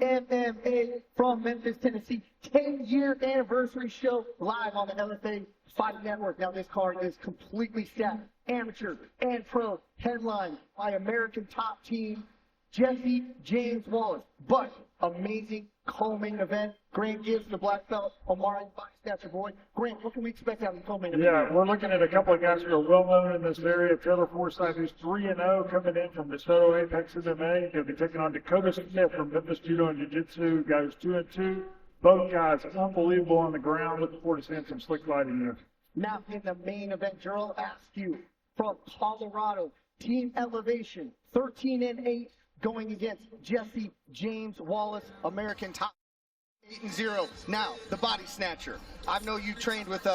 MMA from Memphis, Tennessee. 10-year anniversary show live on the LFA Fight Network. Now, this card is completely stacked. Amateur and pro, headlined by American top team Jesse James Wallace. But amazing co-main event. Grant Gibbs, the black belt, Omari Snatcher boy. Grant, what can we expect out of the co-main event? Yeah, we're looking at a couple of guys who are well known in this area. Trevor Forsythe, who's 3-0, coming in from DeSoto Apex MMA. He'll be taking on Dakota Smith from Memphis Judo and Jiu-Jitsu. Guy who's 2-2. Both guys unbelievable on the ground. Looking forward to seeing some slick fighting here. Now in the main event, Jarel Askew from Colorado, Team Elevation, 13-8, going against Jesse James Wallace, American top 8-0. Now, the body snatcher. I know you trained with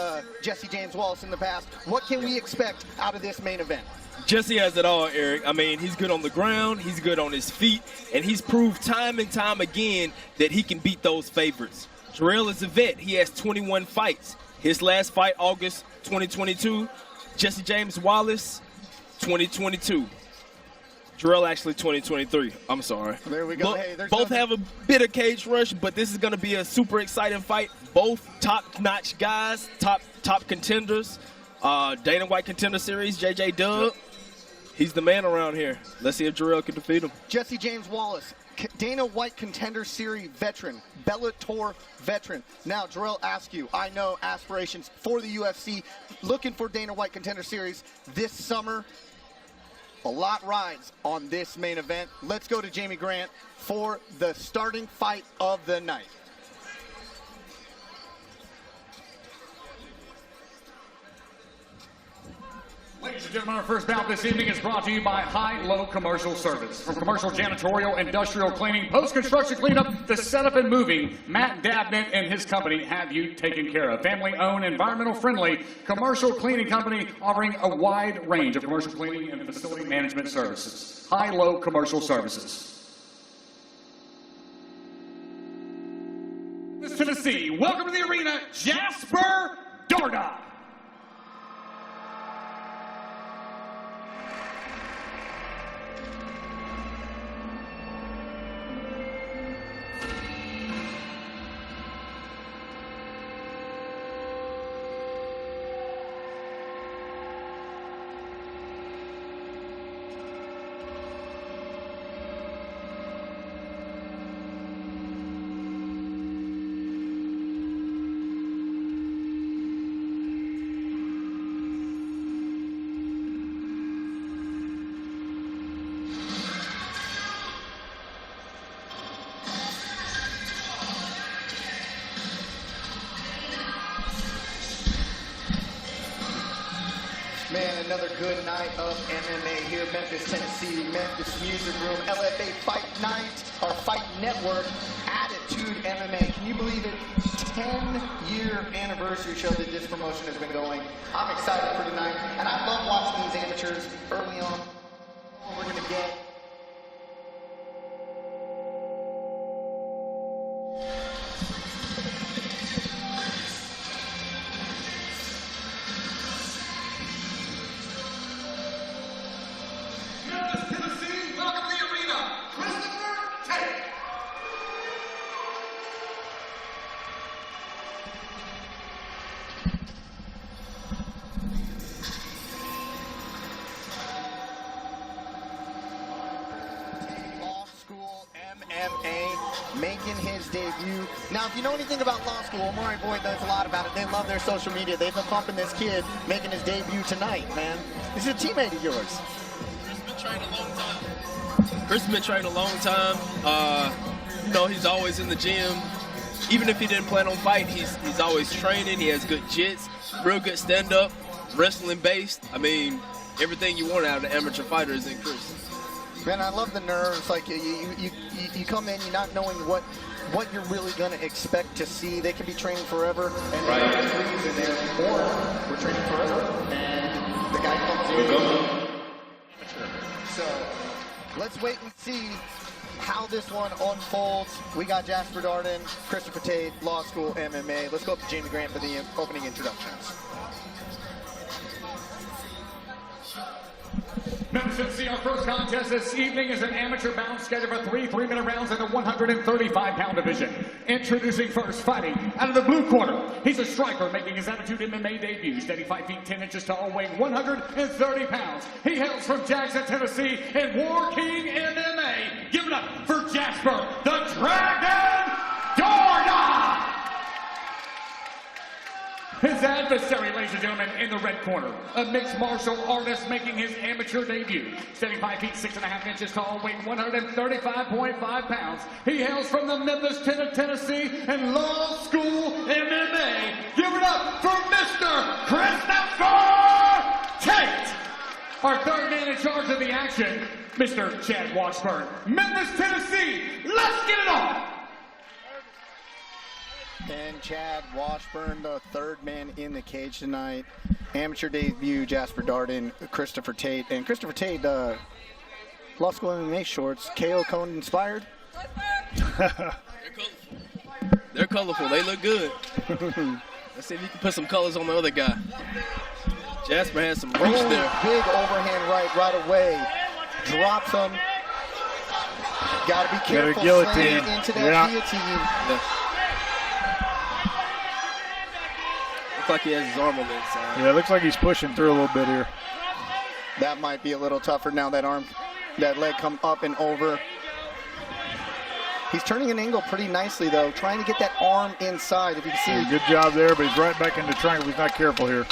Jesse James Wallace in the past. What can we expect out of this main event? Jesse has it all, Eric. I mean, he's good on the ground, he's good on his feet, and he's proved time and time again that he can beat those favorites. Jarel is a vet. He has 21 fights. His last fight, August 2022. Jesse James Wallace, 2022. Jarel actually 2023. I'm sorry. There we go. Both have a bit of cage rush, but this is going to be a super exciting fight. Both top-notch guys, top contenders. Dana White Contender Series, JJ Dub. He's the man around here. Let's see if Jarel can defeat him. Jesse James Wallace, Dana White Contender Series veteran, Bellator veteran. Now, Jarel Askew, I know aspirations for the UFC, looking for Dana White Contender Series this summer. A lot rides on this main event. Let's go to Jamie Grant for the starting fight of the night. Ladies and gentlemen, our first bout this evening is brought to you by High-Low Commercial Service. From commercial janitorial, industrial cleaning, post-construction cleanup, to setup and moving, Matt Dabnett and his company have you taken care of. Family-owned, environmental-friendly commercial cleaning company offering a wide range of commercial cleaning and facility management services. High-Low Commercial Services. Tennessee, welcome to the arena, Jasper Dorda. Man, another good night of MMA here, Memphis, Tennessee, Memphis Music Room, LFA Fight Night, our Fight Network, Attitude MMA. Can you believe it? 10-year anniversary show that this promotion has been going. I'm excited for tonight, and I love watching these amateurs early on. We're going to get. Making his debut. Now, if you know anything about law school, Omari Boyd knows a lot about it. They love their social media. They've been pumping this kid making his debut tonight, man. This is a teammate of yours. Chris has been training a long time. Chris has been training a long time. You know, he's always in the gym. Even if he didn't plan on fight, he's always training. He has good jits, real good stand-up, wrestling based. I mean, everything you want out of an amateur fighter is in Chris. Man, I love the nerves. Like you come in, you're not knowing what you're really going to expect to see. They can be training forever, and right. in there, or we're training forever, and the guy comes in. So let's wait and see how this one unfolds. We got Jasper Darden, Christopher Tate, Law School MMA. Let's go up to Jamie Grant for the opening introductions. Memphis Memphis, Tennessee. Our first contest this evening is an amateur bout scheduled for 3 3-minute rounds in the 135-pound division. Introducing first, fighting out of the blue corner. He's a striker making his Attitude MMA debut. Steady 5 feet 10 inches tall, weighing 130 pounds. He hails from Jackson, Tennessee, in War King MMA. Give it up for Jasper, the Dragon Dorna! His adversary, ladies and gentlemen, in the red corner, a mixed martial artist making his amateur debut. Steady 5 feet 6.5 inches tall, weighing 135.5 pounds. He hails from the Memphis, Tennessee, and Law School MMA. Give it up for Mr. Christopher Tate! Our third man in charge of the action, Mr. Chad Washburn. Memphis, Tennessee, let's get it on! And Chad Washburn, the third man in the cage tonight. Amateur debut, Jasper Darden, Christopher Tate. And Christopher Tate, Law School MMA shorts, KO Cone inspired? They're colorful. They look good. Let's see if you can put some colors on the other guy. Jasper has some reach there. Big overhand right away. Drops him. Got to be careful. Guillotine. Into that guillotine. Yeah. Looks like he has his arm on the inside. Yeah, it looks like he's pushing through a little bit here. That might be a little tougher now. That leg come up and over. He's turning an angle pretty nicely, though, trying to get that arm inside. If you can see. Yeah, good job there, but he's right back into triangle. He's not careful here.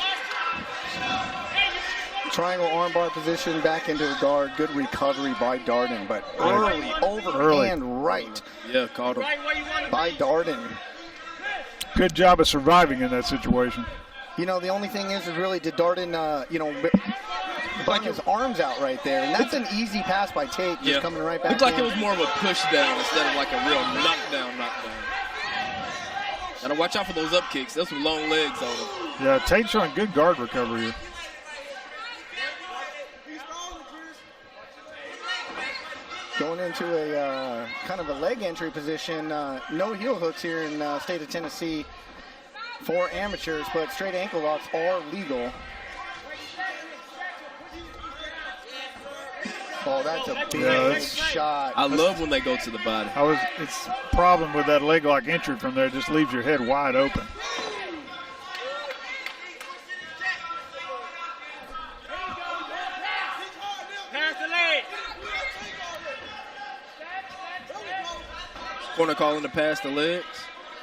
Triangle armbar position, back into the guard. Good recovery by Darden, but early overhand right. Yeah, caught him. By Darden. Good job of surviving in that situation. You know, the only thing is really, did Darden, bring his arms out right there? And that's an easy pass by Tate, just coming right back Looked like it was more of a push down instead of like a real knockdown. Gotta watch out for those up kicks. Those some long legs on him. Yeah, Tate showing good guard recovery here. Going into a kind of a leg entry position. No heel hooks here in the state of Tennessee for amateurs, but straight ankle locks are legal. Oh, that's a big shot. I love when they go to the body. It's a problem with that leg lock entry from there. It just leaves your head wide open. Corner calling to pass the legs.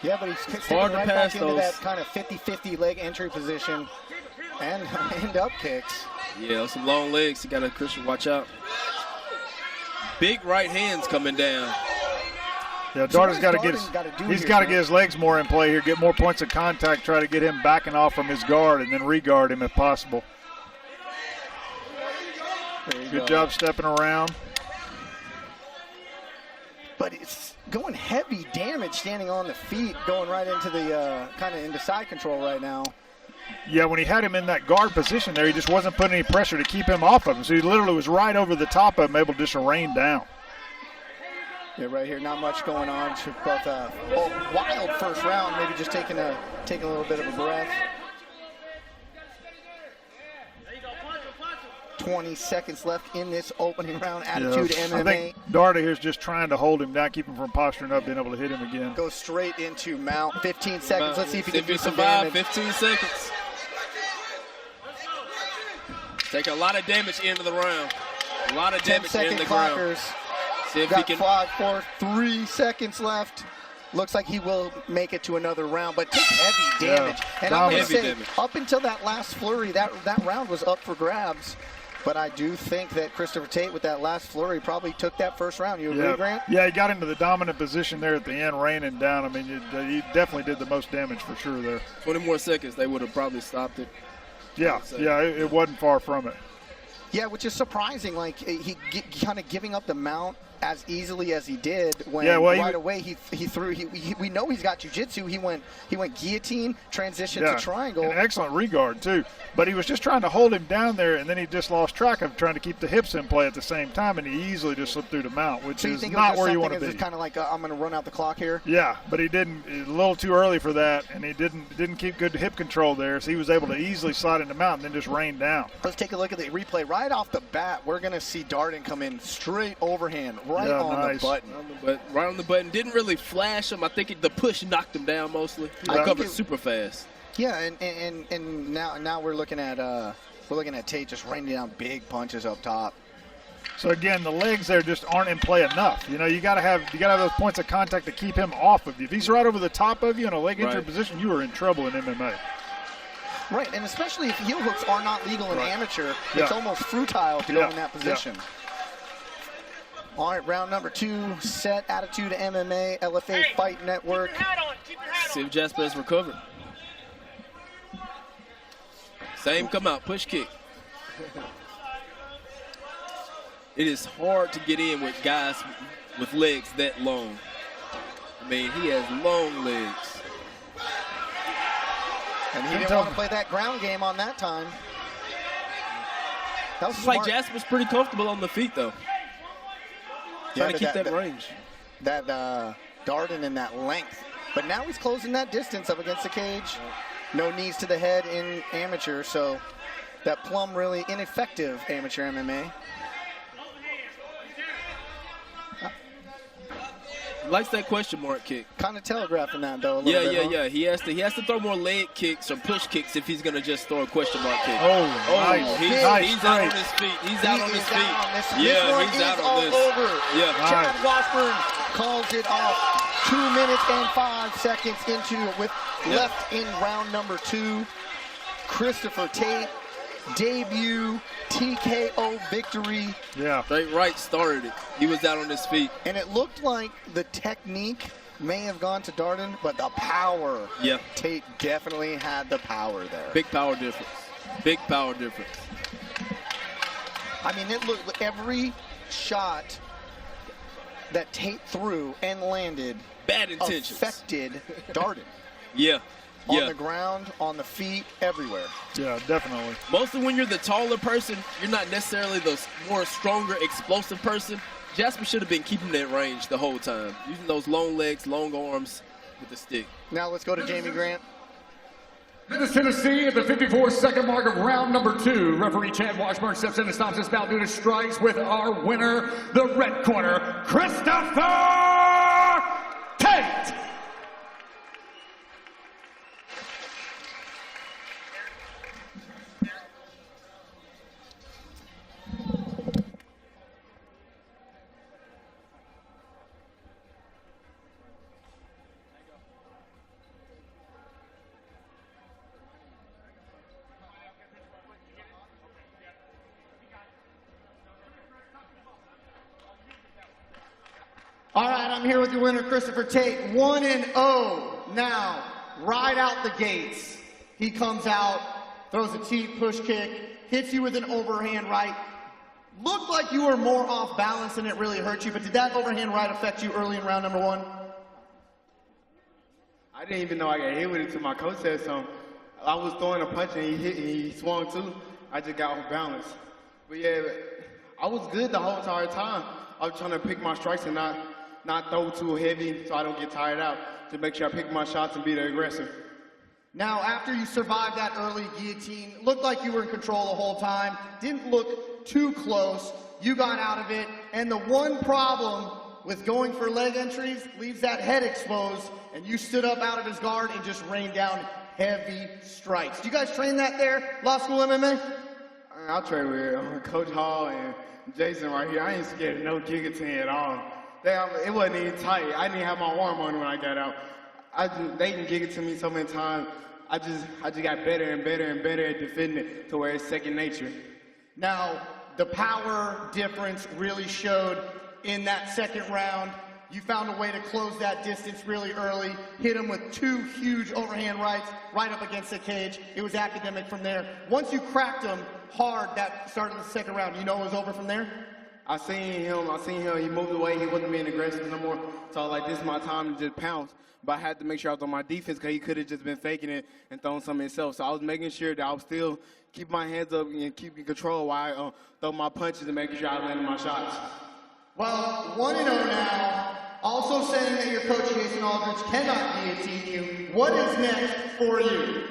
Yeah, but he's stepping right back into that kind of 50-50 leg entry position and up kicks. Yeah, some long legs. You got to, Christian, watch out. Big right hands coming down. Yeah, Darden's got to get his legs more in play here, get more points of contact, try to get him backing off from his guard, and then re-guard him if possible. Good job stepping around. But it's going heavy damage standing on the feet, going right into the kind of into side control right now. Yeah, when he had him in that guard position there, he just wasn't putting any pressure to keep him off of him. So he literally was right over the top of him, able to just rain down. Yeah, right here, not much going on. But a wild first round, maybe just taking a little bit of a breath. 20 seconds left in this opening round. Attitude MMA. I think Darden here is just trying to hold him down, keep him from posturing up, being able to hit him again. Go straight into mount. 15 seconds. Let's see if he can do some survive. damage. 15 seconds. Take a lot of damage into the round. A lot of damage in the ground. See if he can. 5, 4, 3 seconds left. Looks like he will make it to another round, but takes heavy damage. And I'm going to say, up until that last flurry, that round was up for grabs. But I do think that Christopher Tate, with that last flurry, probably took that first round. You agree, Grant? Yeah, he got into the dominant position there at the end, raining down. I mean, he definitely did the most damage for sure there. 20 more seconds, they would have probably stopped it. Yeah, it wasn't far from it. Yeah, which is surprising. Like, he kind of giving up the mount as easily as he did when right away he threw. We know he's got jiu-jitsu. He went guillotine, transition to triangle. An excellent regard too. But he was just trying to hold him down there, and then he just lost track of trying to keep the hips in play at the same time, and he easily just slipped through the mount, which is not where you want to be. It's kind of like I'm going to run out the clock here. Yeah, but he didn't. A little too early for that, and he didn't keep good hip control there, so he was able to easily slide in the mount and then just rain down. Let's take a look at the replay. Right off the bat, we're going to see Darden come in straight overhand, right on the button. Right on the button. Didn't really flash him. I think the push knocked him down mostly. He recovered super fast. Yeah, and now we're looking at Tate just raining down big punches up top. So again, the legs there just aren't in play enough. You know, you gotta have those points of contact to keep him off of you. If he's right over the top of you in a leg injury position, you are in trouble in MMA. Right, and especially if heel hooks are not legal in amateur, it's almost futile to go in that position. All right, round number 2, set Attitude MMA, LFA Fight Network. See if Jasper has recovered. Same come out, push kick. It is hard to get in with guys with legs that long. I mean, he has long legs. And he didn't want to play that ground game on that time. That was smart. Like Jasper's pretty comfortable on the feet, though. Trying to keep that range. That Darden in that length. But now he's closing that distance up against the cage. No knees to the head in amateur, so that plumb really ineffective amateur MMA. Likes that question mark kick. Kind of telegraphing that though. A little bit, yeah. He has to throw more leg kicks or push kicks if he's gonna just throw a question mark kick. Nice. He's out on his feet. He's out on his feet. Yeah, he's out on this. Over. Yeah. Chad Washburn calls it off. 2 minutes and 5 seconds into it with left in round number 2. Christopher Tate, debut TKO victory. Yeah. Straight right started it. He was out on his feet. And it looked like the technique may have gone to Darden, but the power. Yeah. Tate definitely had the power there. Big power difference. Big power difference. I mean, it looked every shot that Tate threw and landed bad intentions affected Darden. Yeah. On the ground, on the feet, everywhere. Yeah, definitely. Mostly when you're the taller person, you're not necessarily the more stronger, explosive person. Jasper should have been keeping that range the whole time, using those long legs, long arms with the stick. Now let's go to Jamie Grant. Memphis, Tennessee, at the 54-second mark of round number 2. Referee Chad Washburn steps in and stops this bout due to strikes with our winner, the red corner, Christopher Tate. All right, I'm here with your winner, Christopher Tate, 1-0 now, right out the gates. He comes out, throws a cheap push kick, hits you with an overhand right. Looked like you were more off balance and it really hurt you, but did that overhand right affect you early in round number 1? I didn't even know I got hit with it until my coach said something. I was throwing a punch and he hit and he swung too. I just got off balance. But yeah, I was good the whole entire time. I was trying to pick my strikes and not throw too heavy so I don't get tired out, to make sure I pick my shots and be the aggressor. Now, after you survived that early guillotine, looked like you were in control the whole time, didn't look too close, you got out of it, and the one problem with going for leg entries leaves that head exposed, and you stood up out of his guard and just rained down heavy strikes. Do you guys train that there, Law School MMA? I train with Coach Hall and Jason right here. I ain't scared of no guillotine at all. It wasn't even tight. I didn't have my arm on when I got out. They can give it to me so many times. I just got better and better and better at defending it to where it's second nature. Now, the power difference really showed in that second round. You found a way to close that distance really early, hit him with 2 huge overhand rights right up against the cage. It was academic from there. Once you cracked him hard that start of the second round, you know it was over from there? I seen him, he moved away, he wasn't being aggressive no more. So I was like, this is my time to just pounce. But I had to make sure I was on my defense because he could have just been faking it and throwing something himself. So I was making sure that I was still keep my hands up and keep control while I throw my punches and making sure I landed my shots. Well, 1-0 now. Also saying that your coach, Jason Aldridge, cannot guillotine you. What is next for you?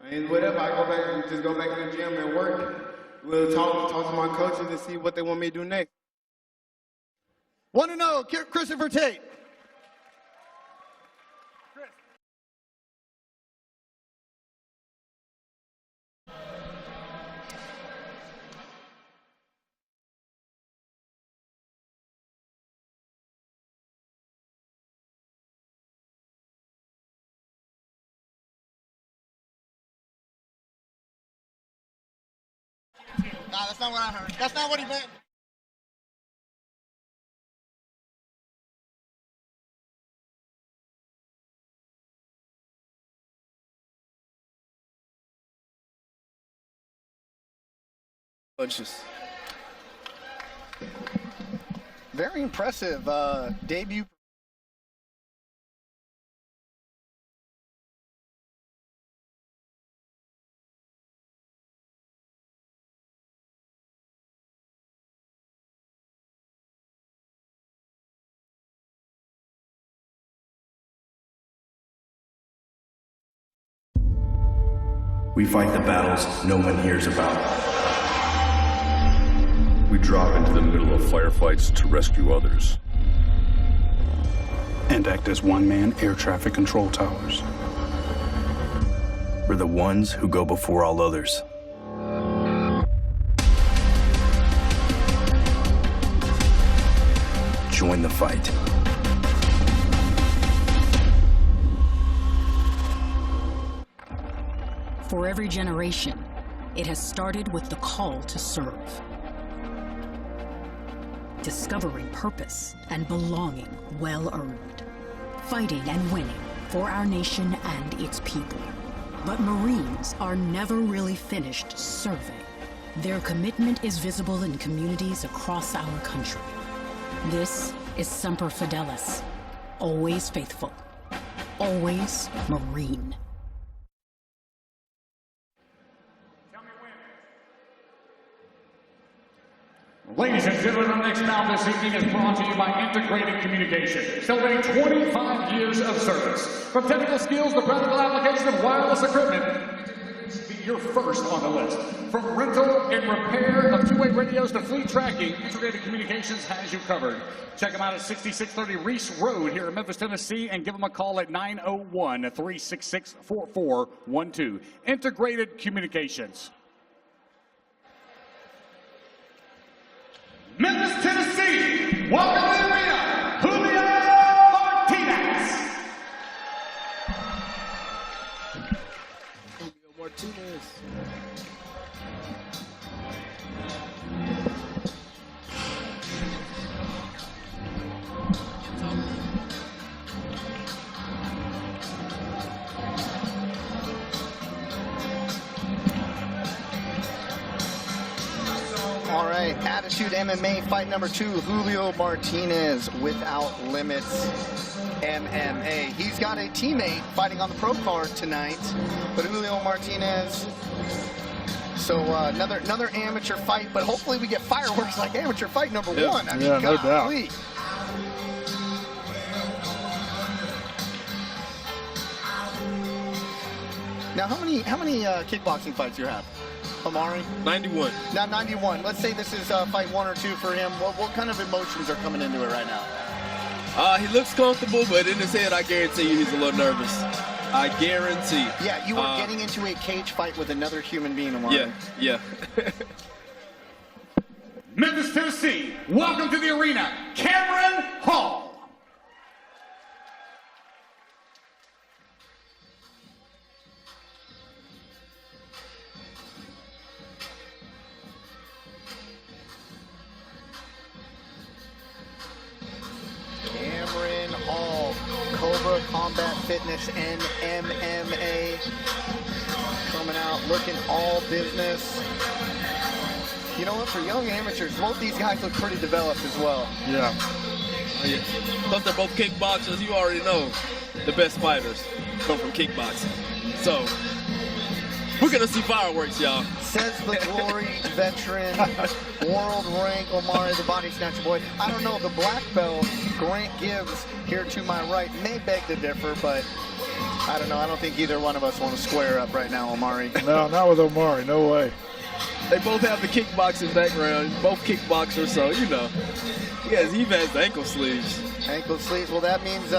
And whatever, I go back, just go back in the gym and work. We'll talk to my coaches and see what they want me to do next. 1-0, Christopher Tate. Nah, that's not what I heard. That's not what he meant. Punches. Very impressive debut. We fight the battles no one hears about. We drop into the middle of firefights to rescue others. And act as one-man air traffic control towers. We're the ones who go before all others. Join the fight. For every generation, it has started with the call to serve. Discovering purpose and belonging well-earned. Fighting and winning for our nation and its people. But Marines are never really finished serving. Their commitment is visible in communities across our country. This is Semper Fidelis. Always faithful. Always Marine. Ladies and gentlemen, our next bout this evening is brought to you by Integrated Communication, celebrating 25 years of service. From technical skills to practical application of wireless equipment, be your first on the list. From rental and repair of two-way radios to fleet tracking, Integrated Communications has you covered. Check them out at 6630 Reese Road here in Memphis, Tennessee, and give them a call at 901-366-4412. Integrated Communications. Memphis, Tennessee, welcome to the arena, Julio Martinez. All right, Attitude MMA fight number 2, Julio Martinez, Without Limits MMA. He's got a teammate fighting on the pro card tonight, but Julio Martinez, so another amateur fight, but hopefully we get fireworks like amateur fight number 1. I mean, yeah, no doubt. Now, how many kickboxing fights you have? Amari? 91. Now 91. Let's say this is fight 1 or 2 for him. What kind of emotions are coming into it right now? He looks comfortable, but in his head, I guarantee you he's a little nervous. I guarantee. Yeah, you are getting into a cage fight with another human being, Amari. Yeah. Memphis, Tennessee, welcome to the arena, Cameron Hall. Cameron Hall, Cobra Combat Fitness and MMA, coming out looking all business. You know what? For young amateurs, both these guys look pretty developed as well. Yeah. Yeah. Plus, they're both kickboxers. You already know the best fighters come from kickboxing. So, we're going to see fireworks, y'all. Says the Glory veteran, world rank Omari, the body snatcher boy. I don't know, the black belt Grant Gibbs here to my right may beg to differ, but I don't know. I don't think either one of us want to square up right now, Omari. No, not with Omari. No way. They both have the kickboxing background. Both kickboxers, so, you know. Yes, he has the ankle sleeves. Ankle sleeves. Well, that means,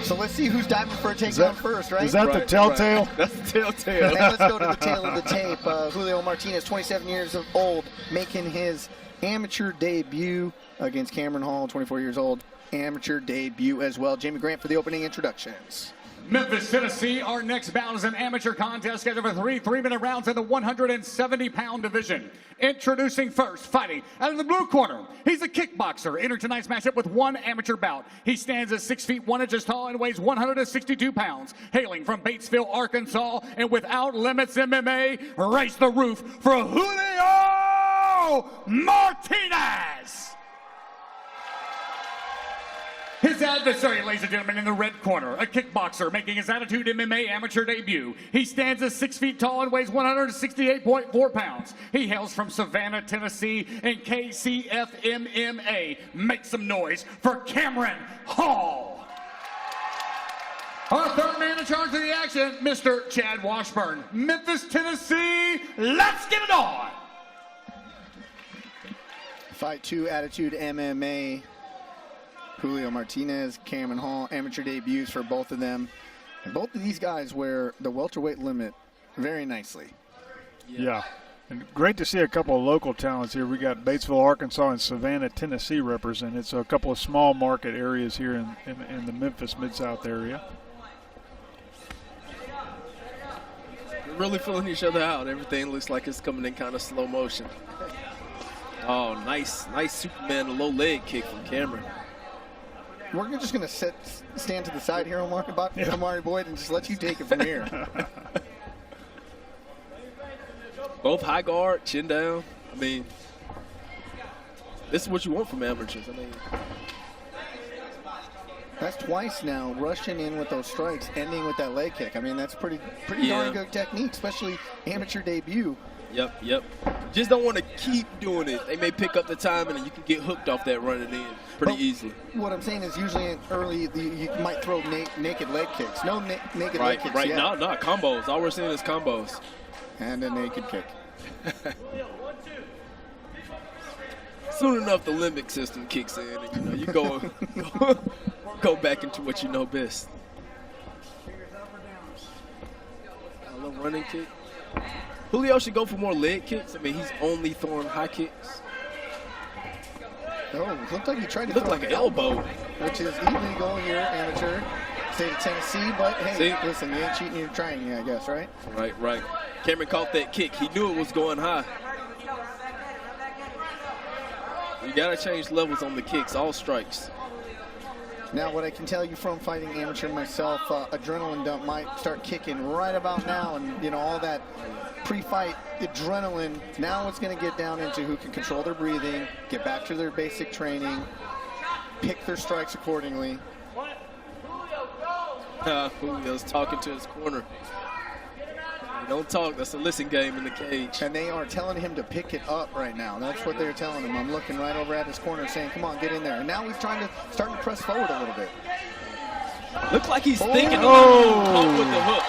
so let's see who's diving for a takedown first, right? Is that the telltale? That's the telltale. And let's go to the tail of the tape. Julio Martinez, 27 years old, making his amateur debut against Cameron Hall, 24 years old. Amateur debut as well. Jamie Grant for the opening introductions. Memphis, Tennessee. Our next bout is an amateur contest scheduled for three-minute rounds in the 170-pound division. Introducing first, fighting out of the blue corner. He's a kickboxer. Entered tonight's matchup with one amateur bout. He stands at 6 feet 1 inches tall and weighs 162 pounds. Hailing from Batesville, Arkansas, and without limits MMA, raise the roof for Julio Martinez. His adversary, ladies and gentlemen, in the red corner, a kickboxer making his Attitude MMA amateur debut. He stands at 6 feet tall and weighs 168.4 pounds. He hails from Savannah, Tennessee, and KCF MMA. Make some noise for Cameron Hall. Our third man in charge of the action, Mr. Chad Washburn. Memphis, Tennessee, let's get it on. Fight 2, Attitude MMA. Julio Martinez, Cameron Hall, amateur debuts for both of them. And both of these guys wear the welterweight limit very nicely. Yeah. And great to see a couple of local talents here. We got Batesville, Arkansas, and Savannah, Tennessee represented. So a couple of small market areas here in the Memphis Mid-South area. We're really filling each other out. Everything looks like it's coming in kind of slow motion. Oh, nice Superman, a low leg kick from Cameron. We're just going to stand to the side here, Omari Boyd, and just let you take it from here. Both high guard, chin down. I mean, this is what you want from amateurs. I mean, that's twice now, rushing in with those strikes, ending with that leg kick. I mean, that's pretty darn good technique, especially amateur debut. Yep. Just don't want to keep doing it. They may pick up the time, and then you can get hooked off that running in pretty easily. What I'm saying is usually early you might throw naked leg kicks. No naked leg kicks Right, yet. no, combos. All we're seeing is combos. And a naked kick. Soon enough, the limbic system kicks in, and you go back into what you know best. A little running kick. Julio should go for more leg kicks. I mean, he's only throwing high kicks. Oh, looked like he tried to throw like an elbow. Which is illegal here, amateur. State of Tennessee, but hey, listen, you ain't cheating, you're trying, I guess, right? Right. Cameron caught that kick. He knew it was going high. You got to change levels on the kicks, all strikes. Now, what I can tell you from fighting amateur myself, adrenaline dump might start kicking right about now, and all that pre-fight adrenaline. Now it's going to get down into who can control their breathing, get back to their basic training, pick their strikes accordingly. Julio's talking to his corner. Don't talk. That's a listen game in the cage. And they are telling him to pick it up right now. That's what they're telling him. I'm looking right over at his corner saying, come on, get in there. And now he's starting to press forward a little bit. Looks like he's thinking about caught with the hook.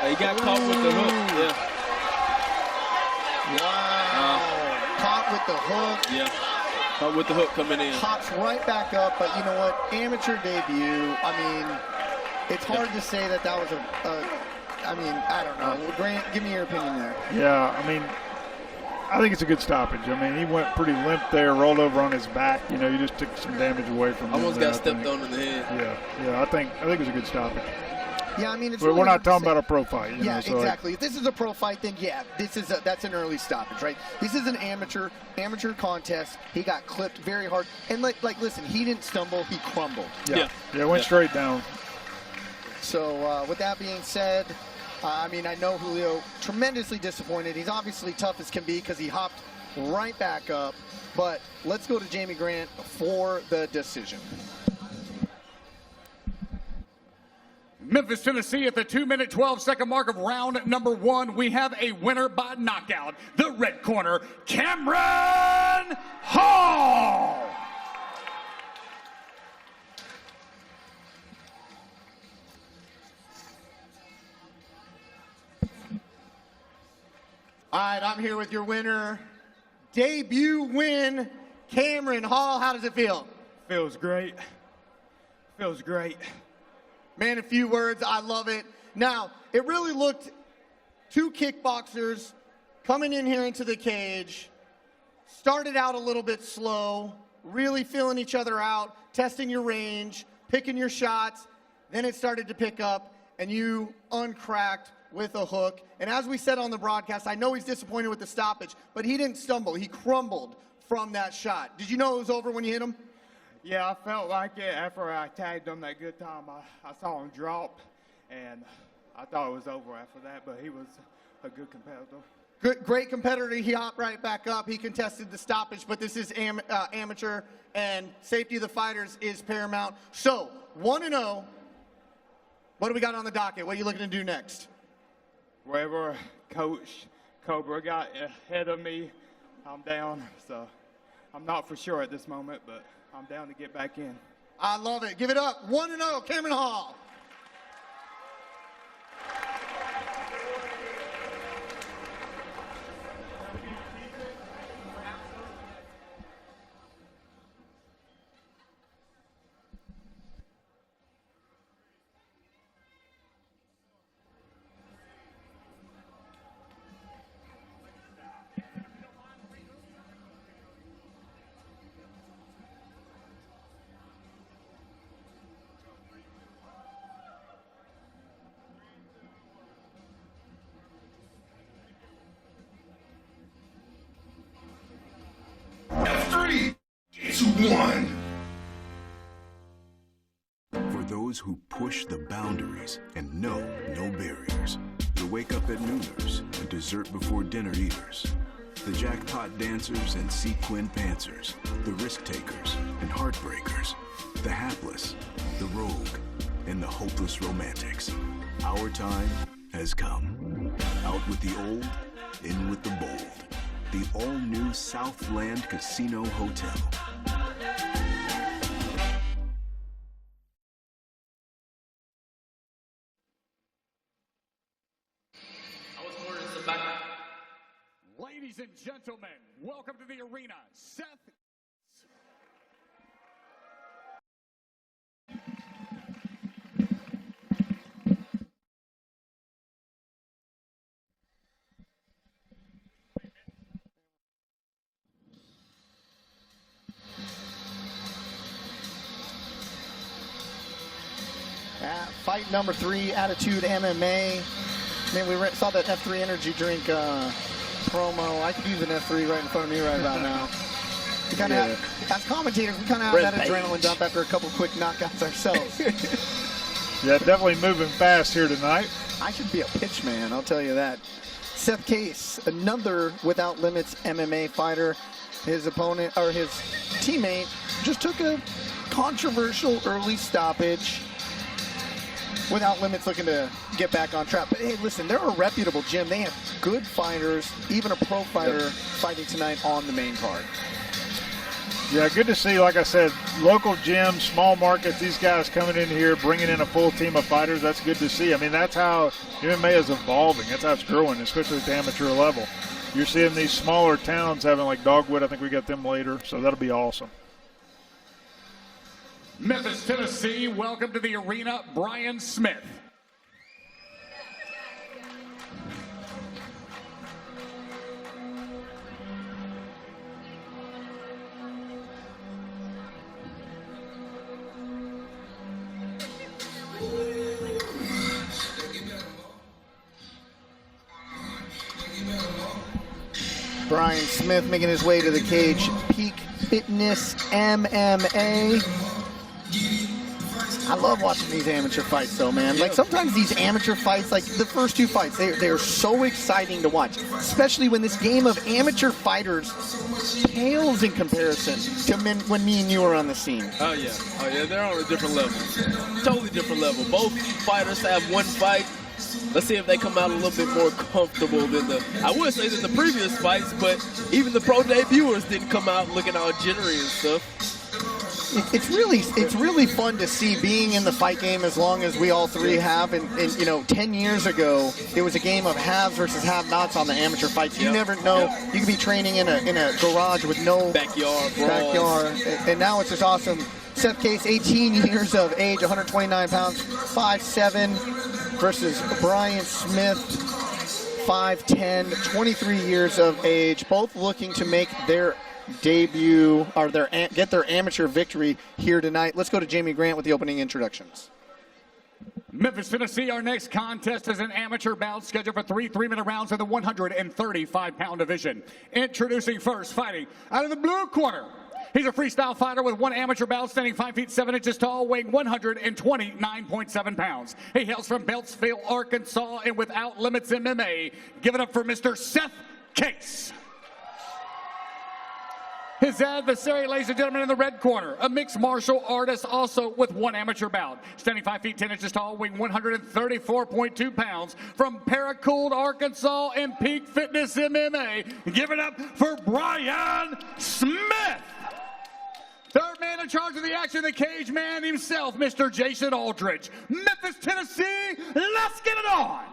He got caught with the hook. Yeah. Wow. Caught with the hook. Yeah. Caught with the hook coming in. Pops right back up. But you know what? Amateur debut. I mean, it's hard to say that was I don't know. Grant, give me your opinion there. Yeah, I mean, I think it's a good stoppage. I mean, he went pretty limp there, rolled over on his back. You just took some damage away from him. Almost got stepped on in the head. Yeah, I think it was a good stoppage. Yeah, I mean, it's but really we're not talking about a pro fight. Yeah, exactly. If this is a pro fight, then that's an early stoppage, right? This is an amateur contest. He got clipped very hard, and listen, he didn't stumble, he crumbled. Yeah, went straight down. So with that being said, I mean, I know Julio tremendously disappointed. He's obviously tough as can be because he hopped right back up. But let's go to Jamie Grant for the decision. Memphis, Tennessee, at the 2-minute, 12-second mark of round number 1, we have a winner by knockout. The red corner, Cameron Hall. All right, I'm here with your winner. Debut win, Cameron Hall. How does it feel? Feels great. Feels great. Man, a few words. I love it. Now, it really looked two kickboxers coming in here into the cage. Started out a little bit slow, really feeling each other out, testing your range, picking your shots. Then it started to pick up, and you uncracked with a hook. And as we said on the broadcast, I know he's disappointed with the stoppage, but he didn't stumble. He crumbled from that shot. Did you know it was over when you hit him? Yeah, I felt like it after I tagged him that good time. I saw him drop, and I thought it was over after that, but he was a good competitor. Great competitor. He hopped right back up. He contested the stoppage, but this is amateur, and safety of the fighters is paramount. So, 1-0. What do we got on the docket? What are you looking to do next? Wherever Coach Cobra got ahead of me, I'm down. So, I'm not for sure at this moment, but I'm down to get back in. I love it. Give it up. 1-0, Cameron Hall. F3, 2-1. For those who push the boundaries and know no barriers. The wake up at nooners and dessert before dinner eaters. The jackpot dancers and sequin pantsers. The risk takers and heartbreakers. The hapless, the rogue, and the hopeless romantics. Our time has come. Out with the old, in with the bold. The all-new Southland Casino Hotel. Ladies and gentlemen, welcome to the arena, Seth. Fight number 3, Attitude MMA. Man, we saw that F3 energy drink promo. I could use an F3 right in front of me right about now. We kind of as commentators, we kind of have that adrenaline dump after a couple quick knockouts ourselves. Yeah, definitely moving fast here tonight. I should be a pitch man, I'll tell you that. Seth Case, another Without Limits MMA fighter. His opponent, or his teammate, just took a controversial early stoppage. Without Limits looking to get back on track. But hey, listen, they're a reputable gym. They have good fighters, even a pro fighter fighting tonight on the main card. Yeah, good to see, like I said, local gyms, small markets, these guys coming in here, bringing in a full team of fighters. That's good to see. I mean, that's how MMA is evolving. That's how it's growing, especially at the amateur level. You're seeing these smaller towns having like Dogwood. I think we got them later, so that'll be awesome. Memphis, Tennessee, welcome to the arena, Brian Smith. Brian Smith making his way to the cage. Peak Fitness MMA. I love watching these amateur fights, though, man. Like, sometimes these amateur fights, like the first two fights, they're so exciting to watch, especially when this game of amateur fighters pales in comparison to when me and you were on the scene. Oh, yeah, they're on a different level. Totally different level. Both fighters have one fight. Let's see if they come out a little bit more comfortable than I would say than the previous fights, but even the pro debuters didn't come out looking all jittery and stuff. It's really fun to see being in the fight game as long as we all three have. And 10 years ago, it was a game of haves versus have-nots on the amateur fights. You never know. You could be training in a garage with no backyard. And now it's just awesome. Seth Case, 18 years of age, 129 pounds, 5'7", versus Brian Smith, 5'10", 23 years of age, both looking to make their debut or get their amateur victory here tonight. Let's go to Jamie Grant with the opening introductions. Memphis, Tennessee, our next contest is an amateur bout scheduled for 3 3-minute rounds in the 135-pound division. Introducing first, fighting out of the blue corner. He's a freestyle fighter with one amateur bout, standing 5 feet 7 inches tall, weighing 129.7 pounds. He hails from Beltsville, Arkansas, and Without Limits MMA. Give it up for Mr. Seth Case. His adversary, ladies and gentlemen, in the red corner, a mixed martial artist also with one amateur bout. Standing 5 feet 10 inches tall, weighing 134.2 pounds, from Paracool, Arkansas, and Peak Fitness MMA. Give it up for Brian Smith. Third man in charge of the action, the cage man himself, Mr. Jason Aldridge. Memphis, Tennessee, let's get it on.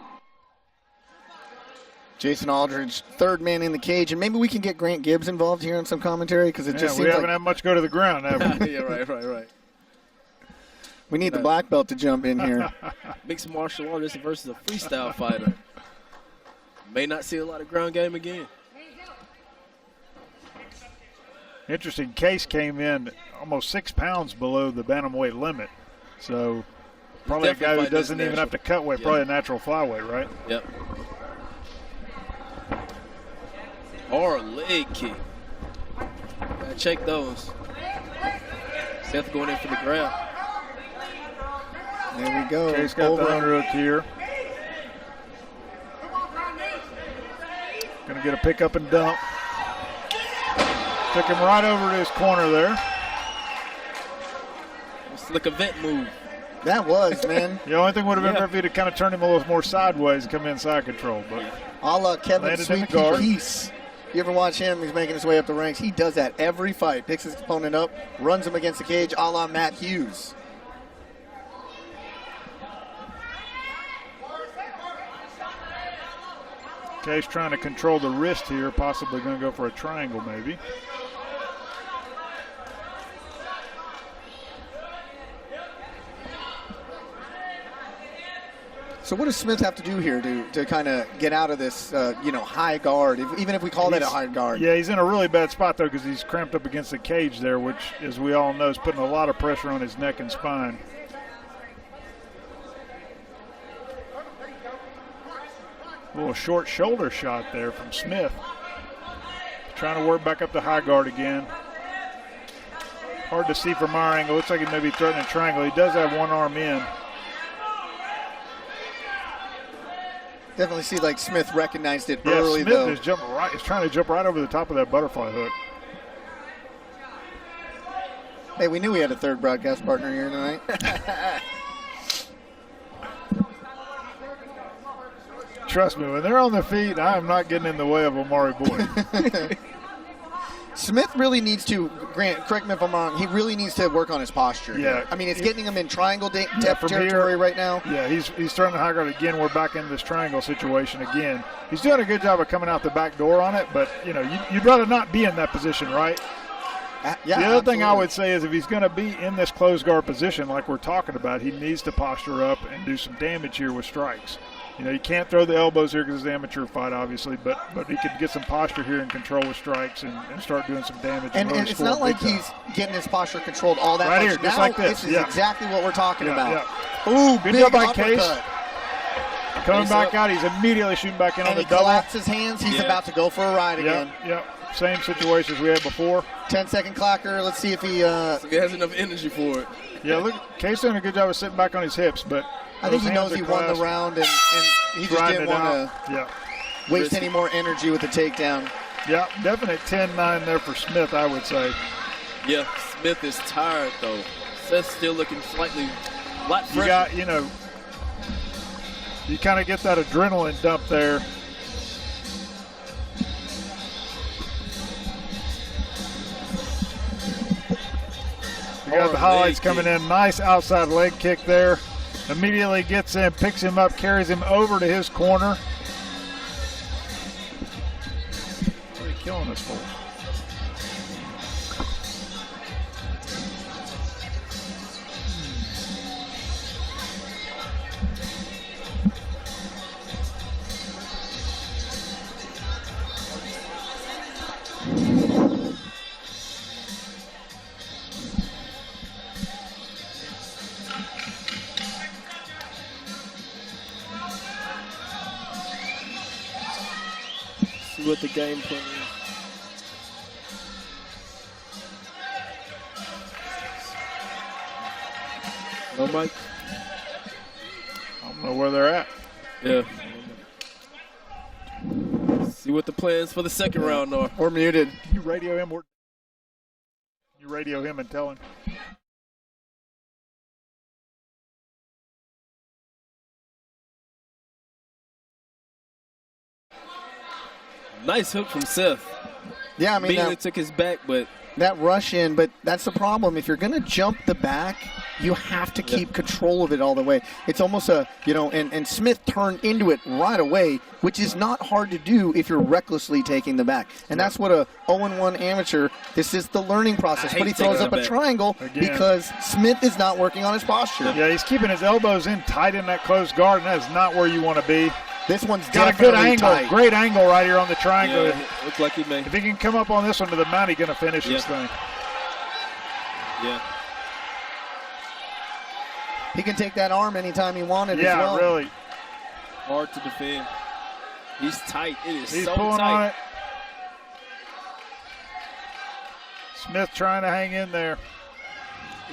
Jason Aldridge, third man in the cage, and maybe we can get Grant Gibbs involved here in some commentary because it just seems we haven't had much go to the ground, have we? Yeah, right. We need the black belt to jump in here. Mixed martial artist versus a freestyle fighter. May not see a lot of ground game again. Interesting. Case came in almost 6 pounds below the bantamweight limit, so probably a guy who doesn't even have to cut weight, probably a natural flyweight, right? Yep. Or a leg kick. Gotta check those. Seth going in for the grab. There we go. Case got the underhook here. Gonna get a pick up and dump. Took him right over to his corner there. It's like a vent move. That was, man. The only thing would have been if he'd have kind of turned him a little more sideways, come inside control. But a la Kevin Sweet Peace. You ever watch him? He's making his way up the ranks. He does that every fight. Picks his opponent up, runs him against the cage, a la Matt Hughes. Case trying to control the wrist here, possibly going to go for a triangle maybe. So what does Smith have to do here to kind of get out of this, high guard, even if we call that a high guard? Yeah, he's in a really bad spot, though, because he's cramped up against the cage there, which, as we all know, is putting a lot of pressure on his neck and spine. A little short shoulder shot there from Smith. Trying to work back up the high guard again. Hard to see from our angle. Looks like he may be threatening a triangle. He does have one arm in. Definitely see like Smith recognized it early, Smith though. is jumping right. He's trying to jump right over the top of that butterfly hook. Hey, we knew we had a third broadcast partner here tonight. Trust me, when they're on their feet, I am not getting in the way of Omari Boyd. Smith really needs to, Grant, correct me if I'm wrong, he really needs to work on his posture. Yeah. I mean, it's getting him in triangle depth territory right now. Yeah, he's throwing the high guard again. We're back into this triangle situation again. He's doing a good job of coming out the back door on it, but, you'd rather not be in that position, right? Yeah, the other thing I would say is if he's going to be in this closed guard position like we're talking about, he needs to posture up and do some damage here with strikes. You can't throw the elbows here because it's an amateur fight, obviously, but he could get some posture here and control with strikes and start doing some damage. And it's not like he's getting his posture controlled all that right much. Here, just now, like this. This is exactly what we're talking about. Yeah. Ooh, good big job by uppercut. Case. Coming back out, he's immediately shooting back in on the double. And he collapsed his hands. He's about to go for a ride again. Yep. same situations we had before. 10-second clocker. Let's see if he... He has enough energy for it. Yeah, look, Case doing a good job of sitting back on his hips, but I think he knows he won the round, and he just didn't want to waste any more energy with the takedown. Yeah, definite 10-9 there for Smith, I would say. Yeah, Smith is tired, though. Seth's still looking slightly a lot fresher. You got, you know, you kind of get that adrenaline dump there. You got the highlights coming in. Nice outside leg kick there. Immediately gets in, picks him up, carries him over to his corner. What are you killing us for? See what the game plan is. No, Mike? I don't know where they're at. Yeah. See what the plans for the second round are. We're muted. Can you radio him? You radio him and tell him. Nice hook from Seth. Yeah, I mean, Bean took his back, but that rush in, but that's the problem. If you're going to jump the back, you have to keep control of it all the way. It's almost a, you know, and Smith turned into it right away, which is not hard to do if you're recklessly taking the back. And that's what a 0-1 amateur, this is the learning process. But he throws up a triangle because Smith is not working on his posture. Yeah, he's keeping his elbows in tight in that closed guard, and that is not where you want to be. This one's got a good angle, great angle right here on the triangle. Yeah, looks like he may. If he can come up on this one to the mount, he's going to finish this thing. Yeah. He can take that arm anytime he wanted as well. Yeah, really. Hard to defend. He's tight. It is He's so pulling tight. on it. Smith trying to hang in there.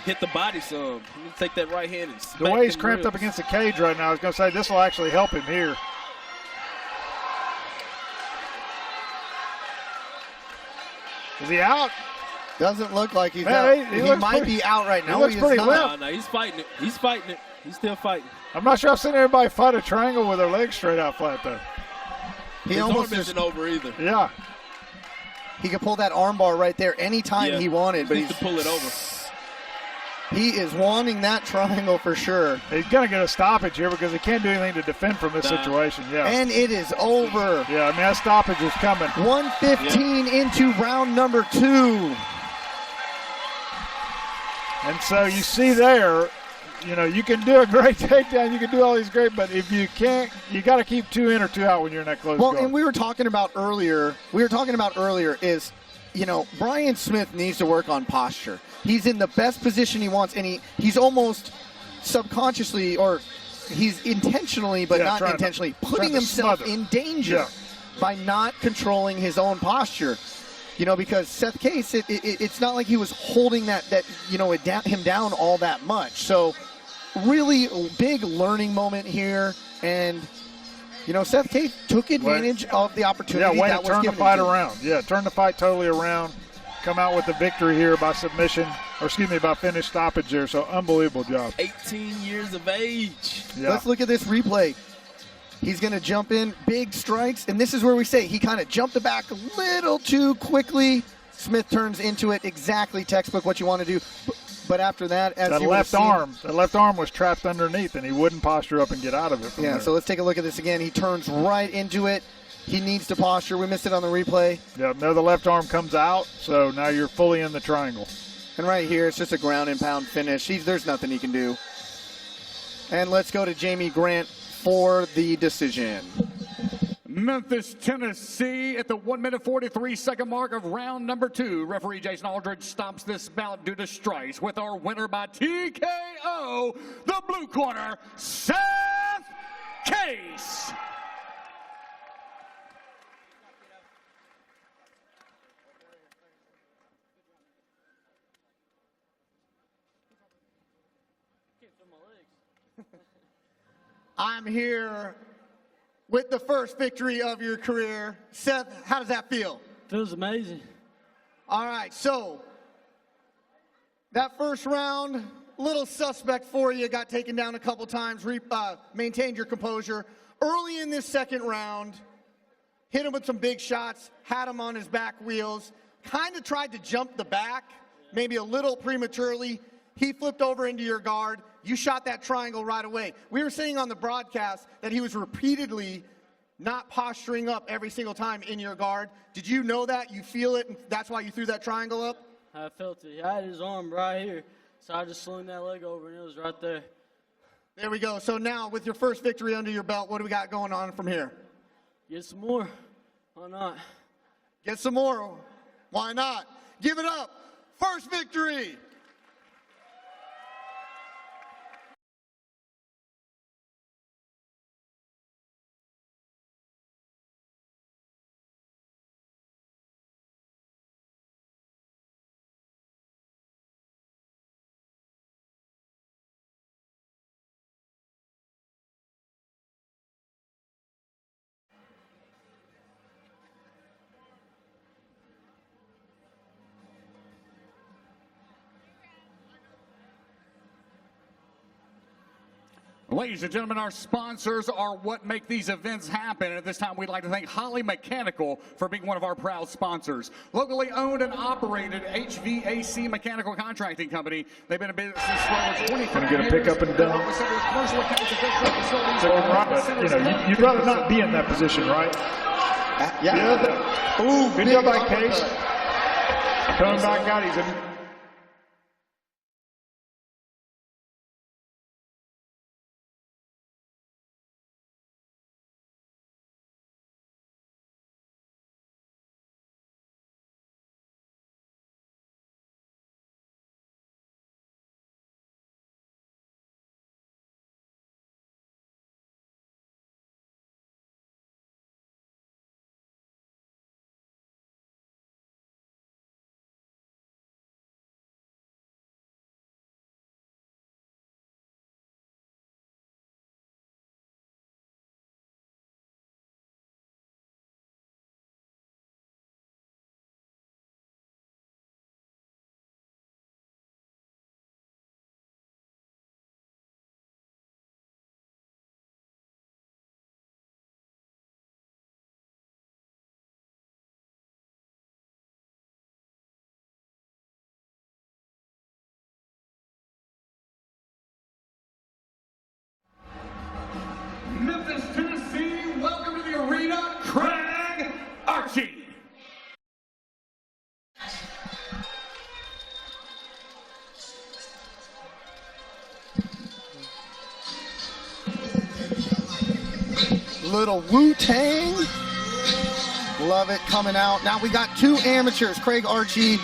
Hit the body some. He can take that right hand and smack The way he's them cramped ribs. up against the cage right now, I was going to say this will actually help him here. Is he out? Doesn't look like he's Man, out. He might be out right now. He looks pretty limp. No, he's fighting it. He's fighting it. He's still fighting. I'm not sure I've seen anybody fight a triangle with their legs straight out flat, though. He almost isn't over either. Yeah. He could pull that arm bar right there anytime he wanted, but he's to pull it over. He is wanting that triangle for sure. He's going to get a stoppage here because he can't do anything to defend from this situation. Yeah. And it is over. Yeah, I mean, that stoppage is coming. 1:15 into round number 2. And so you see there, you know, you can do a great takedown, you can do all these great, but if you can't, you got to keep 2 in or 2 out when you're in that close guard. And we were talking about earlier is, you know, Brian Smith needs to work on posture. He's in the best position he wants, and he's almost subconsciously, or he's intentionally, but not intentionally, putting himself in danger by not controlling his own posture. You know, because Seth Case, it's not like he was holding that you know, him down all that much. So really big learning moment here, and you know, Seth Case took advantage of the opportunity way that to was turn the given fight to him. around. Yeah, turn the fight totally around. Come out with the victory here by submission, or excuse me, by finish stoppage there. So unbelievable job. 18 years of age. Yeah. Let's look at this replay. He's going to jump in, big strikes, and this is where we say he kind of jumped the back a little too quickly. Smith turns into it, exactly textbook what you want to do. But after that, as that you left arm was trapped underneath, and he wouldn't posture up and get out of it from there. So let's take a look at this again. He turns right into it. He needs to posture. We missed it on the replay. Yeah, no, the left arm comes out, so now you're fully in the triangle. And right here, it's just a ground and pound finish. There's nothing he can do. And let's go to Jamie Grant for the decision. Memphis, Tennessee at the 1 minute 43 second mark of round number 2. Referee Jason Aldridge stops this bout due to strikes with our winner by TKO, the blue corner, Seth Case. I'm here with the first victory of your career. Seth, how does that feel? Feels amazing. All right, so that first round, a little suspect for you. Got taken down a couple times, maintained your composure. Early in this second round, hit him with some big shots, had him on his back wheels, kind of tried to jump the back, maybe a little prematurely. He flipped over into your guard. You shot that triangle right away. We were saying on the broadcast that he was repeatedly not posturing up every single time in your guard. Did you know that? You feel it, and that's why you threw that triangle up? I felt it. I had his arm right here, so I just slung that leg over, and it was right there. There we go. So now, with your first victory under your belt, what do we got going on from here? Get some more. Why not? Get some more. Why not? Give it up. First victory. Ladies and gentlemen, our sponsors are what make these events happen. And at this time, we'd like to thank Holly Mechanical for being one of our proud sponsors. Locally owned and operated HVAC mechanical contracting company. They've been in business for over 25 years. Gonna get a pickup and dump. But, you'd rather not be in that position, right? Yeah. Ooh, good job by Case. Coming back out, he's in. Memphis, Tennessee, welcome to the arena, Craig Archie. Little Wu-Tang. Love it coming out. Now we got two amateurs. Craig Archie,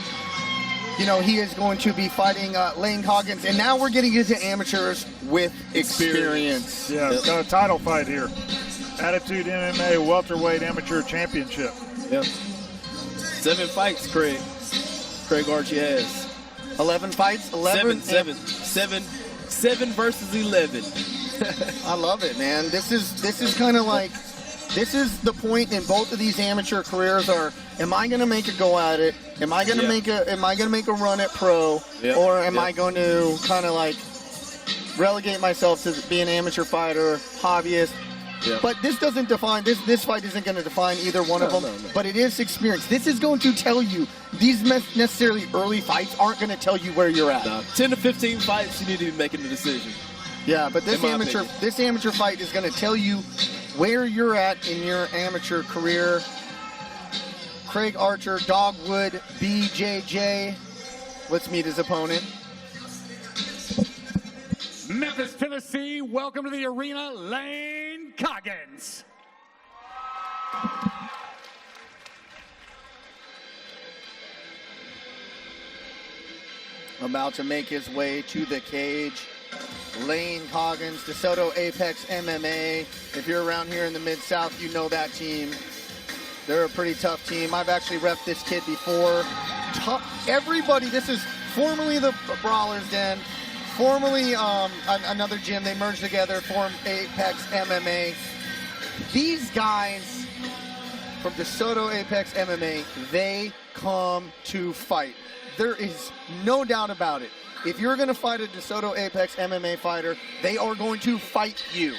you know, he is going to be fighting Lane Coggins. And now we're getting into amateurs with experience. Yeah, it's got a title fight here. Attitude MMA Welterweight Amateur Championship. Yep. 7 fights, Craig Archie has. 11 fights? 11? 7 versus 11. I love it, man. This is kind of like, this is the point in both of these amateur careers are, am I going to make a go at it? Am I going to make a run at pro? Or am I going to kind of like relegate myself to be an amateur fighter, hobbyist? But this doesn't define, this fight isn't going to define either one of them, but it is experience. This is going to tell you, these necessarily early fights aren't going to tell you where you're at. 10 to 15 fights, you need to be making the decision. Yeah, but this amateur fight is going to tell you where you're at in your amateur career. Craig Archer, Dogwood, BJJ. Let's meet his opponent. Memphis, Tennessee, welcome to the arena, Lane Coggins. About to make his way to the cage. Lane Coggins, DeSoto Apex MMA. If you're around here in the Mid-South, you know that team. They're a pretty tough team. I've actually reffed this kid before. Everybody, this is formerly the Brawler's Den, formerly another gym. They merged together, formed Apex MMA. These guys from DeSoto Apex MMA, they come to fight. There is no doubt about it. If you're going to fight a DeSoto Apex MMA fighter, they are going to fight you.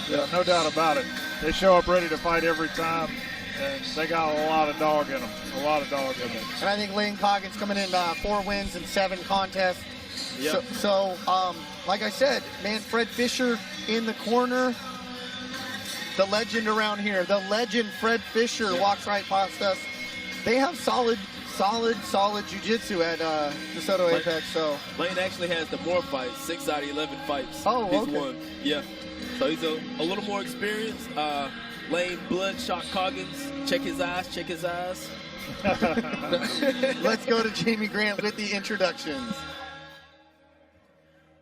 Yeah, no doubt about it. They show up ready to fight every time, and they got a lot of dog in them. A lot of dog in them. And I think Lane Coggins coming in 4 wins and 7 contests. Yep. So, like I said, man, Fred Fisher in the corner. The legend around here, the legend Fred Fisher walks right past us. They have solid jiu-jitsu at DeSoto Apex. So Lane actually has the more fights, 6 out of 11 fights. Oh, he's okay. won. Yeah. So he's a little more experienced. Lane Bloodshot Coggins. Check his eyes. Check his eyes. let's go to Jamie Grant with the introductions.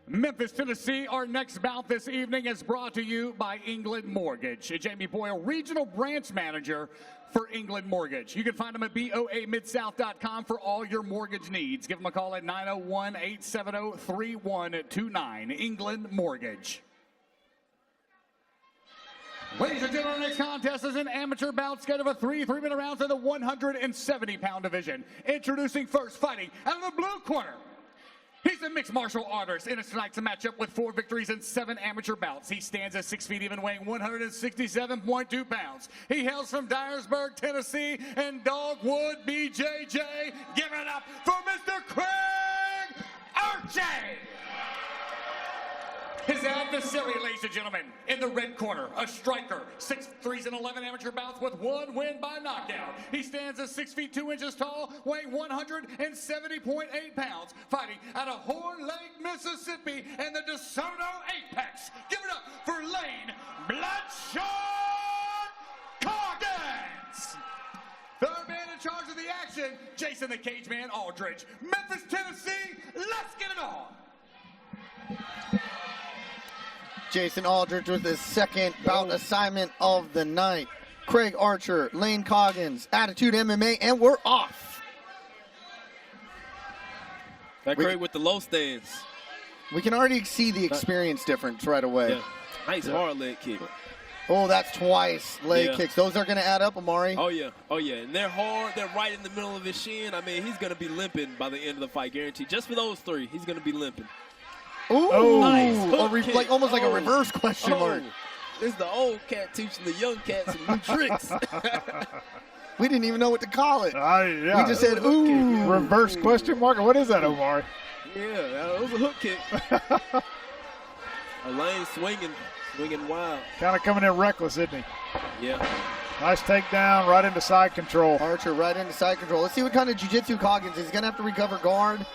Memphis, Tennessee, our next bout this evening is brought to you by England Mortgage. Jamie Boyle, Regional Branch Manager for England Mortgage. You can find them at boamidsouth.com for all your mortgage needs. Give them a call at 901-870-3129. England Mortgage. Ladies and gentlemen, our next contest is an amateur bout scheduled for 3 3-minute rounds in the 170-pound division. Introducing first, fighting out of the blue corner. He's a mixed martial artist in tonight's matchup with 4 victories and 7 amateur bouts. He stands at 6 feet even, weighing 167.2 pounds. He hails from Dyersburg, Tennessee, and Dogwood, BJJ. Give it up for Mr. Craig Archie. His adversary, ladies and gentlemen, in the red corner, a striker, 6 3s and 11 amateur bouts with 1 win by knockout. He stands at 6 feet 2 inches tall, weighing 170.8 pounds, fighting out of Horn Lake, Mississippi, and the DeSoto Apex. Give it up for Lane Bloodshot Coggins. Third man in charge of the action, Jason the Cage Man Aldridge. Memphis, Tennessee, let's get it on. Jason Aldridge with his second bout assignment of the night. Craig Archer, Lane Coggins, Attitude MMA, and we're off. That Craig with the low stance. We can already see the experience difference right away. Yeah. Nice hard leg kick. Oh, that's twice leg kicks. Those are going to add up, Amari. Oh, yeah. Oh, yeah. And they're hard. They're right in the middle of his shin. I mean, he's going to be limping by the end of the fight, guaranteed. Just for those 3, he's going to be limping. Ooh, nice like almost like a reverse question mark. This is the old cat teaching the young cat some new tricks. We didn't even know what to call it. Yeah. We just said, ooh. Reverse question mark? What is that, Omari? Yeah, that was a hook kick. A lane swinging wild. Kind of coming in reckless, isn't he? Yeah. Nice takedown, right into side control. Archer right into side control. Let's see what kind of jiu-jitsu Coggins is. He's going to have to recover guard.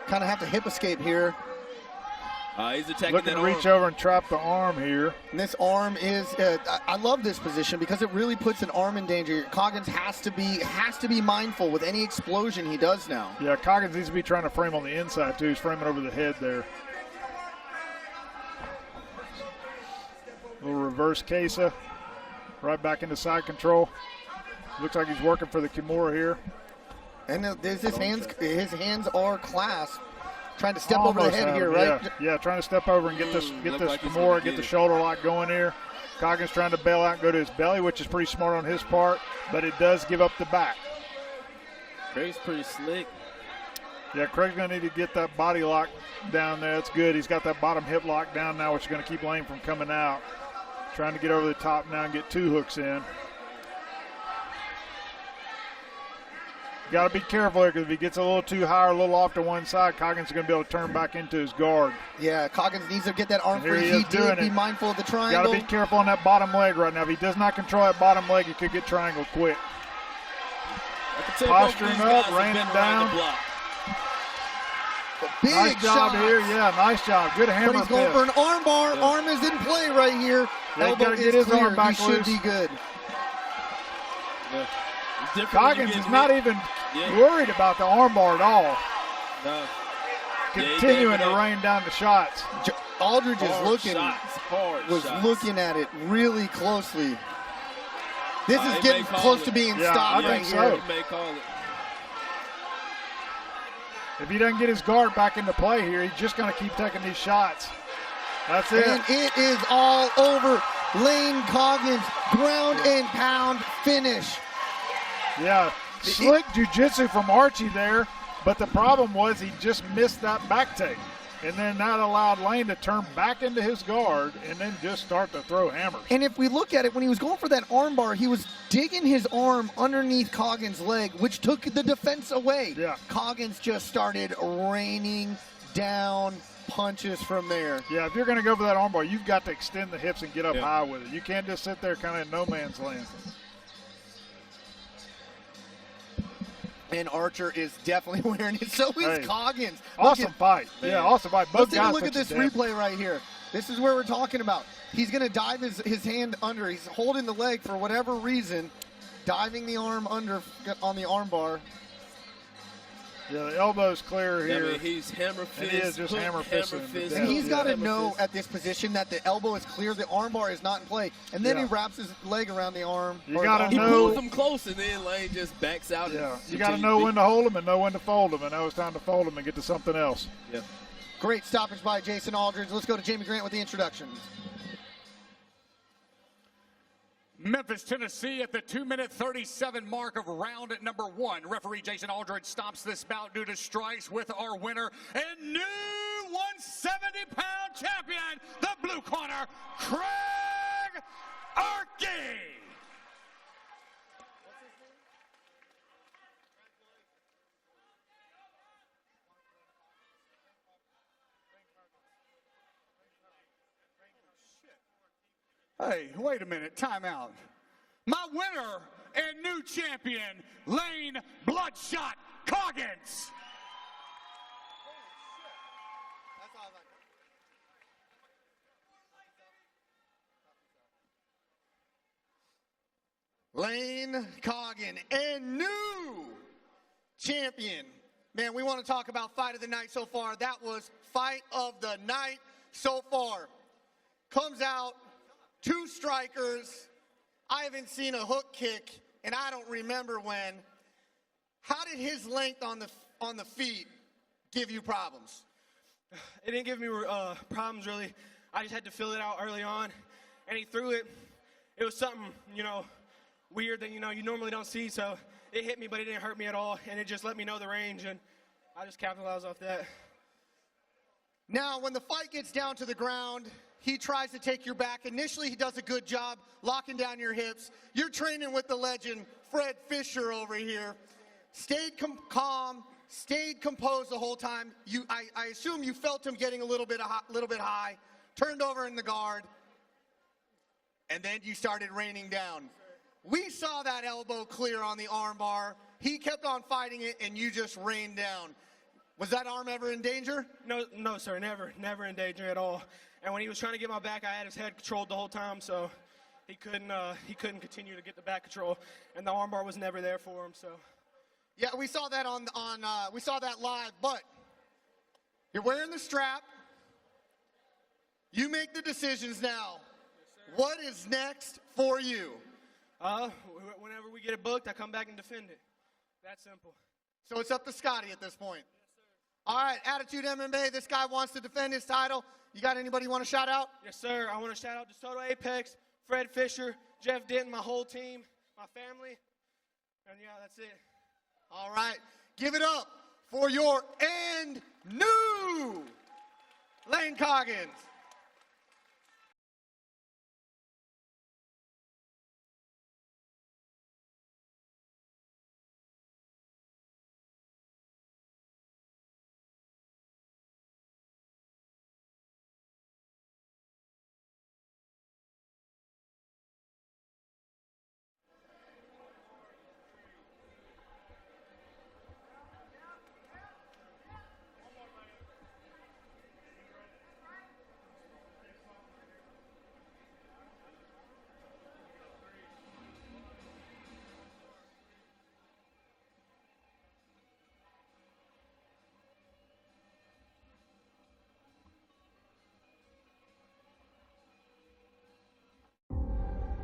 Kind of have to hip escape here. He's attacking looking that to reach arm. over and trap the arm here. And this arm is, I love this position because it really puts an arm in danger. Coggins has to be mindful with any explosion he does now. Yeah, Coggins needs to be trying to frame on the inside too. He's framing over the head there. Little reverse Kesa. Right back into side control. Looks like he's working for the Kimura here. And his hands are clasped. Trying to step over the head here, right? Yeah, trying to step over and get this like Kimura, get the shoulder lock going here. Coggins trying to bail out and go to his belly, which is pretty smart on his part, but it does give up the back. Craig's pretty slick. Yeah, Craig's going to need to get that body lock down there. That's good. He's got that bottom hip lock down now, which is going to keep Lane from coming out. Trying to get over the top now and get 2 hooks in. Got to be careful here because if he gets a little too high or a little off to one side, Coggins is going to be able to turn back into his guard. Yeah, Coggins needs to get that arm free. He did be mindful of the triangle. Got to be careful on that bottom leg right now. If he does not control that bottom leg, he could get triangle quick. Posturing up, raining down. Big nice job here. Yeah, nice job. Good hammer. But he's going for an arm bar. Yeah. Arm is in play right here. Yeah, got to get his arm back loose. He should be good. Yeah. Coggins is not even worried about the armbar at all. No. Continuing to rain down the shots. Aldridge is looking at it really closely. This is getting close to being stopped right here. He may call it. If he doesn't get his guard back into play here, he's just going to keep taking these shots. That's it. And it is all over. Lane Coggins, ground and pound finish. Yeah, slick jiu-jitsu from Archie there, but the problem was he just missed that back take. And then that allowed Lane to turn back into his guard and then just start to throw hammers. And if we look at it, when he was going for that arm bar, he was digging his arm underneath Coggins' leg, which took the defense away. Yeah. Coggins just started raining down punches from there. Yeah, if you're going to go for that arm bar, you've got to extend the hips and get up high with it. You can't just sit there kind of in no man's land. And Archer is definitely wearing it. So is Coggins. Awesome fight. Yeah, awesome fight. Both Let's take a guys look at this replay right here. This is where we're talking about. He's going to dive his hand under. He's holding the leg for whatever reason, diving the arm under on the arm bar. Yeah, the elbow's clear here. I mean, he's hammer fist. And he is just hammer fisting. And he's got to know at this position that the elbow is clear, the arm bar is not in play. And then he wraps his leg around the arm. You got to know. He pulls him close, and then Lane just backs out. Yeah, you got to know when to hold him and know when to fold him. And now it's time to fold him and get to something else. Yeah. Great stoppage by Jason Aldridge. Let's go to Jamie Grant with the introductions. Memphis, Tennessee at the 2-minute 37 mark of round at number 1. Referee Jason Aldridge stops this bout due to strikes with our winner and new 170-pound champion, the blue corner, Craig Archie. Hey, wait a minute, time out. My winner and new champion, Lane Bloodshot Coggins. Lane Coggin and new champion. Man, we want to talk about fight of the night so far. That was fight of the night so far. Comes out, 2 strikers. I haven't seen a hook kick, and I don't remember when. How did his length on the feet give you problems? It didn't give me problems, really. I just had to fill it out early on, and he threw it. It was something, weird that, you normally don't see, so it hit me, but it didn't hurt me at all, and it just let me know the range, and I just capitalized off that. Now, when the fight gets down to the ground, he tries to take your back. Initially, he does a good job locking down your hips. You're training with the legend, Fred Fisher, over here. Stayed calm, stayed composed the whole time. I assume you felt him getting a little bit high, turned over in the guard, and then you started raining down. We saw that elbow clear on the arm bar. He kept on fighting it, and you just rained down. Was that arm ever in danger? No, sir, never in danger at all. And when he was trying to get my back, I had his head controlled the whole time, so he couldn't continue to get the back control, and the armbar was never there for him. So, yeah, we saw that we saw that live. But you're wearing the strap. You make the decisions now. Yes, what is next for you? Whenever we get it booked, I come back and defend it. That simple. So it's up to Scotty at this point. All right, Attitude MMA, this guy wants to defend his title. You got anybody you want to shout out? Yes, sir. I want to shout out to Soto Apex, Fred Fisher, Jeff Denton, my whole team, my family. And, yeah, that's it. All right. Give it up for your and new Lane Coggins.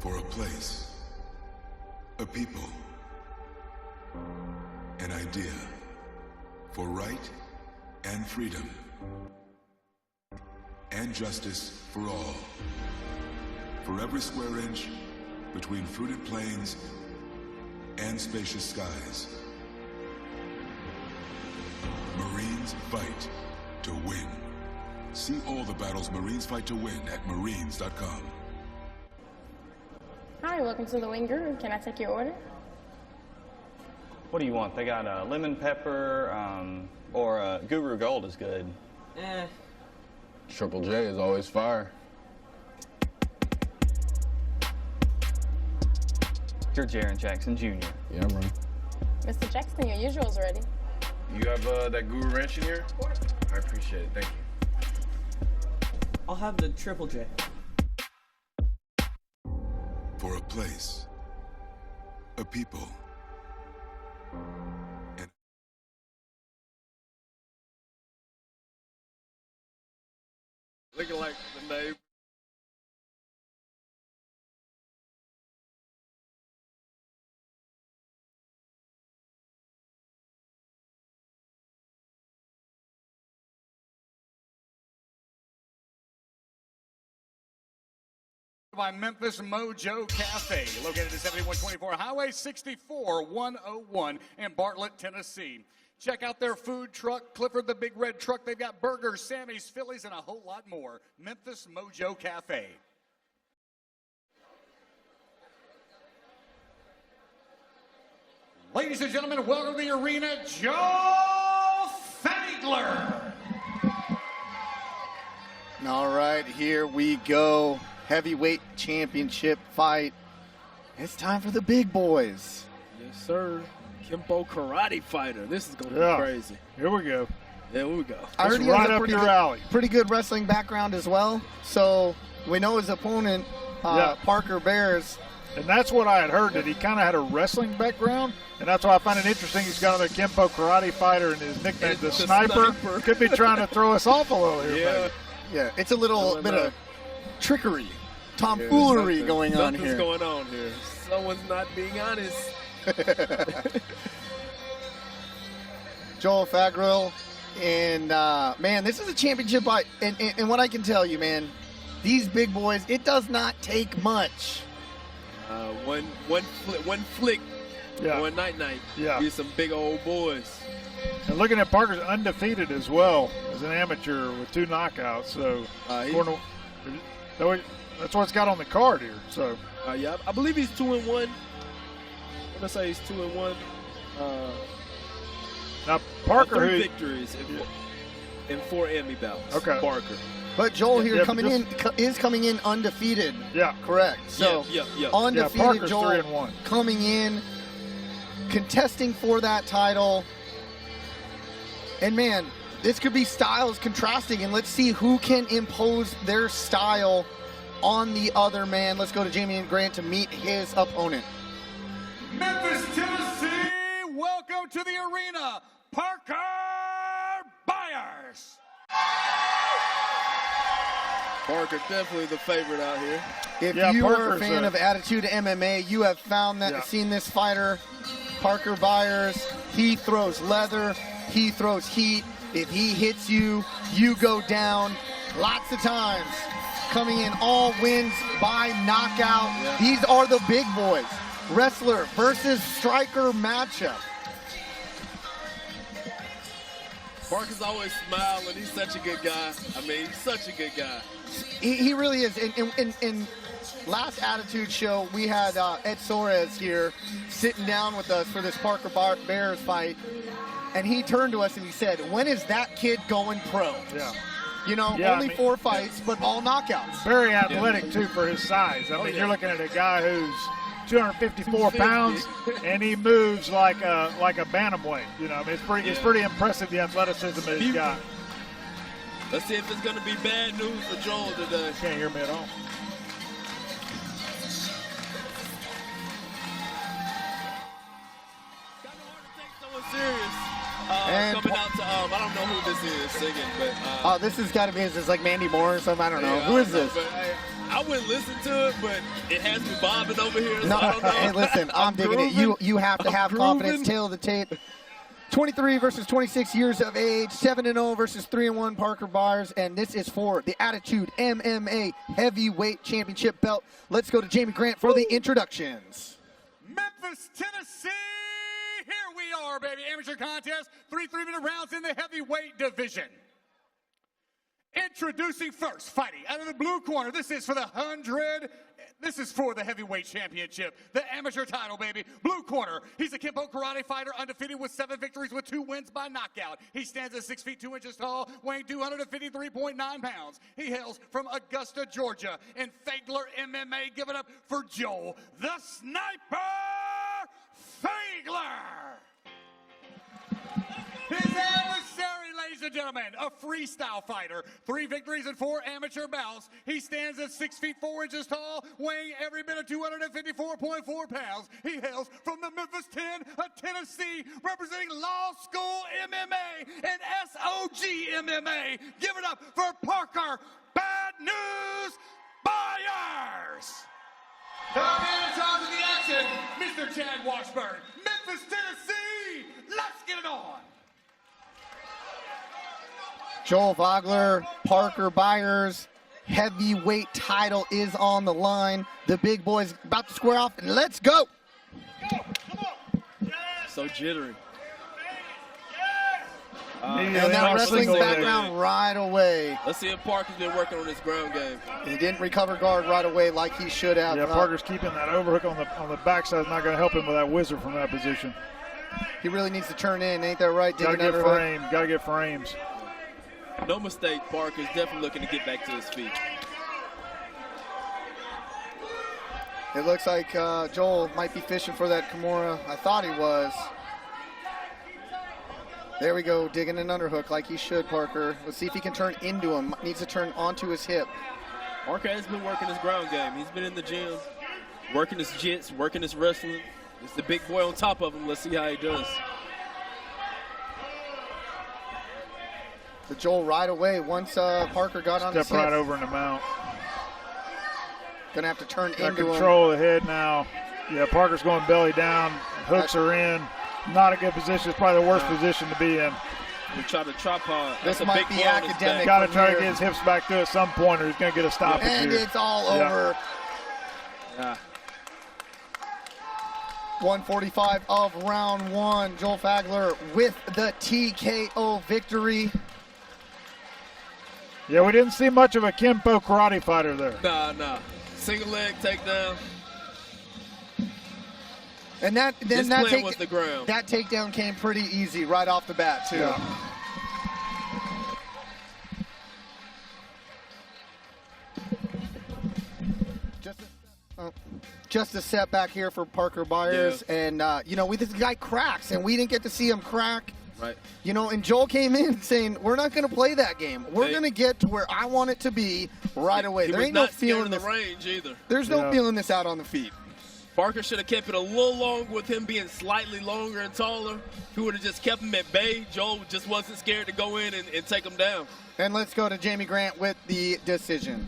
For a place, a people, an idea. for right and freedom and justice for all. For every square inch between fruited plains and spacious skies. Marines fight to win. See all the battles Marines fight to win at marines.com. Hi, welcome to the Wing Guru. Can I take your order? What do you want? They got lemon pepper, or Guru Gold is good. Triple J is always fire. You're Jaron Jackson Jr. Yeah, bro. Mr. Jackson, your usual's ready. You have that Guru Ranch in here? I appreciate it. Thank you. I'll have the Triple J. For a place, a people, and Looking like the name. By Memphis Mojo Cafe, located at 7124 Highway 64 101 in Bartlett, Tennessee. Check out their food truck, Clifford the Big Red Truck. They've got burgers, Sammy's, Phillies, and a whole lot more. Memphis Mojo Cafe. Ladies and gentlemen, welcome to the arena, Joe Fagler. All right, here we go. Heavyweight championship fight. It's time for the big boys. Yes, sir. Kimbo karate fighter. This is going to be crazy. Here we go. There we go. I heard he right has a up your alley. pretty good wrestling background as well. So we know his opponent, Parker Bears. And that's what I had heard, that he kind of had a wrestling background, and that's why I find it interesting he's got another Kimbo karate fighter, and his nickname, the Sniper. Could be trying to throw us off a little here. Yeah. Yeah, it's a little bit of trickery, tomfoolery going on here. Something's going on here. Someone's not being honest. Joel Fagrill, and man, this is a championship fight. And what I can tell you, man, these big boys, it does not take much. One flick, one night. Yeah. He's some big old boys. And looking at Parker's undefeated as well as an amateur with 2 knockouts. So that's what it's got on the card here. So yeah, I believe he's 2-1. Let's say he's 2-1. Now Parker, 3 victories and 4 Emmy bouts. Okay, Parker. But Joel here is coming in undefeated. Yeah, correct. So undefeated Joel 3-1. coming in, contesting for that title. And man, this could be styles contrasting, and let's see who can impose their style on the other man. Let's go to Jamie and Grant to meet his opponent. Memphis, Tennessee, welcome to the arena, Parker Byers. Parker definitely the favorite out here. If you are a fan of Attitude MMA, you have found that, seen this fighter, Parker Byers. He throws leather, he throws heat. If he hits you, you go down. Lots of times. Coming in all wins by knockout. Yeah. These are the big boys. Wrestler versus striker matchup. Parker's always smiling. He's such a good guy. I mean, he's such a good guy. He really is. In last Attitude show, we had Ed Soares here sitting down with us for this Parker Bears fight. And he turned to us and he said, when is that kid going pro? Yeah. You know, only 4 fights, but all knockouts. Very athletic, too, for his size. I mean, you're looking at a guy who's 254 pounds, and he moves like a bantamweight. You know, I mean, it's pretty impressive, the athleticism that he's got. Let's see if it's going to be bad news for Joel today. Can't hear me at all. Someone serious. And coming out to, I don't know who this is singing, but. This has got to be, is this like Mandy Moore or something? I don't know. Yeah, Who is this? But, I wouldn't listen to it, but it has me bobbing over here, so No, I don't know. hey, listen, I'm digging grooving. it. You have to have confidence. Tail of the tape. 23 versus 26 years of age, 7-0 versus 3-1 Parker Byers, and this is for the Attitude MMA Heavyweight Championship belt. Let's go to Jamie Grant for the introductions. Memphis, Tennessee, here we are, baby. Amateur contest, 3 3-minute rounds in the heavyweight division. Introducing first, fighting out of the blue corner. This is for the heavyweight championship, the amateur title, baby. Blue corner, he's a Kempo karate fighter, undefeated with 7 victories with 2 wins by knockout. He stands at 6 feet 2 inches tall, weighing 253.9 pounds. He hails from Augusta, Georgia. In Fagler MMA, give it up for Joel, the Sniper Fagler. His adversary, ladies and gentlemen, a freestyle fighter. 3 victories and 4 amateur bouts. He stands at 6 feet 4 inches tall, weighing every bit of 254.4 pounds. He hails from the Memphis 10 of Tennessee, representing Law School MMA and SOG MMA. Give it up for Parker Bad News Byers. The man in charge of the action, Mr. Chad Washburn. Memphis, Tennessee, let's get it on. Joel Vogler, Parker Byers, heavyweight title is on the line. The big boys about to square off, and let's go. So jittery. And that wrestling's background right away. Let's see if Parker's been working on his ground game. He didn't recover guard right away like he should have. Yeah, Parker's keeping that overhook on the backside. Is not going to help him with that wizard from that position. He really needs to turn in, ain't that right? Got to get framed. Got to get frames. No mistake, Parker's definitely looking to get back to his feet. It looks like Joel might be fishing for that Kimura. I thought he was. There we go, digging an underhook like he should, Parker. Let's see if he can turn into him. Needs to turn onto his hip. Parker has been working his ground game. He's been in the gym, working his jits, working his wrestling. It's the big boy on top of him. Let's see how he does. The Joel right away once Parker got on his hip. Step right over in the mount. Gonna have to turn Got into him. control of the head now. Yeah, Parker's going belly down. Hooks are in. Not a good position. It's probably the worst position to be in. We try to tripod. This might be academic. Got to try to get his hips back to it at some point or he's going to get a stoppage and here. It's all over. Yeah. 145 of round 1. Joel Fagler with the TKO victory. Yeah, we didn't see much of a Kempo karate fighter there. Nah. Single leg takedown. And that was the ground. That takedown came pretty easy right off the bat too. Yeah. Just a setback here for Parker Byers, and this guy cracks, and we didn't get to see him crack. Right. And Joel came in saying, we're not going to play that game. We're going to get to where I want it to be right away. There ain't no feeling the range either. There's no feeling this out on the feet. Parker should have kept it a little longer with him being slightly longer and taller. He would have just kept him at bay. Joel just wasn't scared to go in and take him down. And let's go to Jamie Grant with the decision.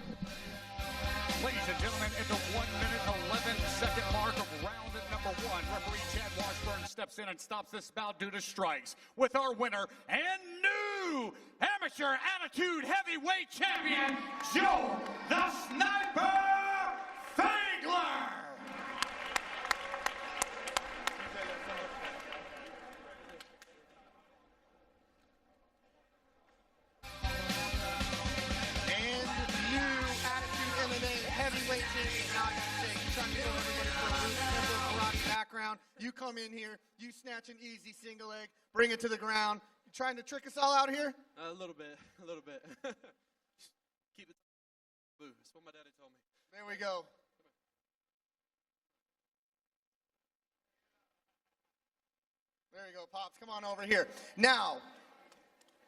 Ladies and gentlemen, at the 1 minute 11-second mark of round number 1, referee Chad Washburn steps in and stops this bout due to strikes with our winner and new amateur Attitude Heavyweight Champion, Joel the Sniper Fagler. Heavyweight champion, not a mistake. You're trying to go everybody for a loose Kempo karate background. You come in here, you snatch an easy single leg, bring it to the ground. You trying to trick us all out here? A little bit. Keep it blue. That's what my daddy told me. There we go. There you go, Pops. Come on over here. Now,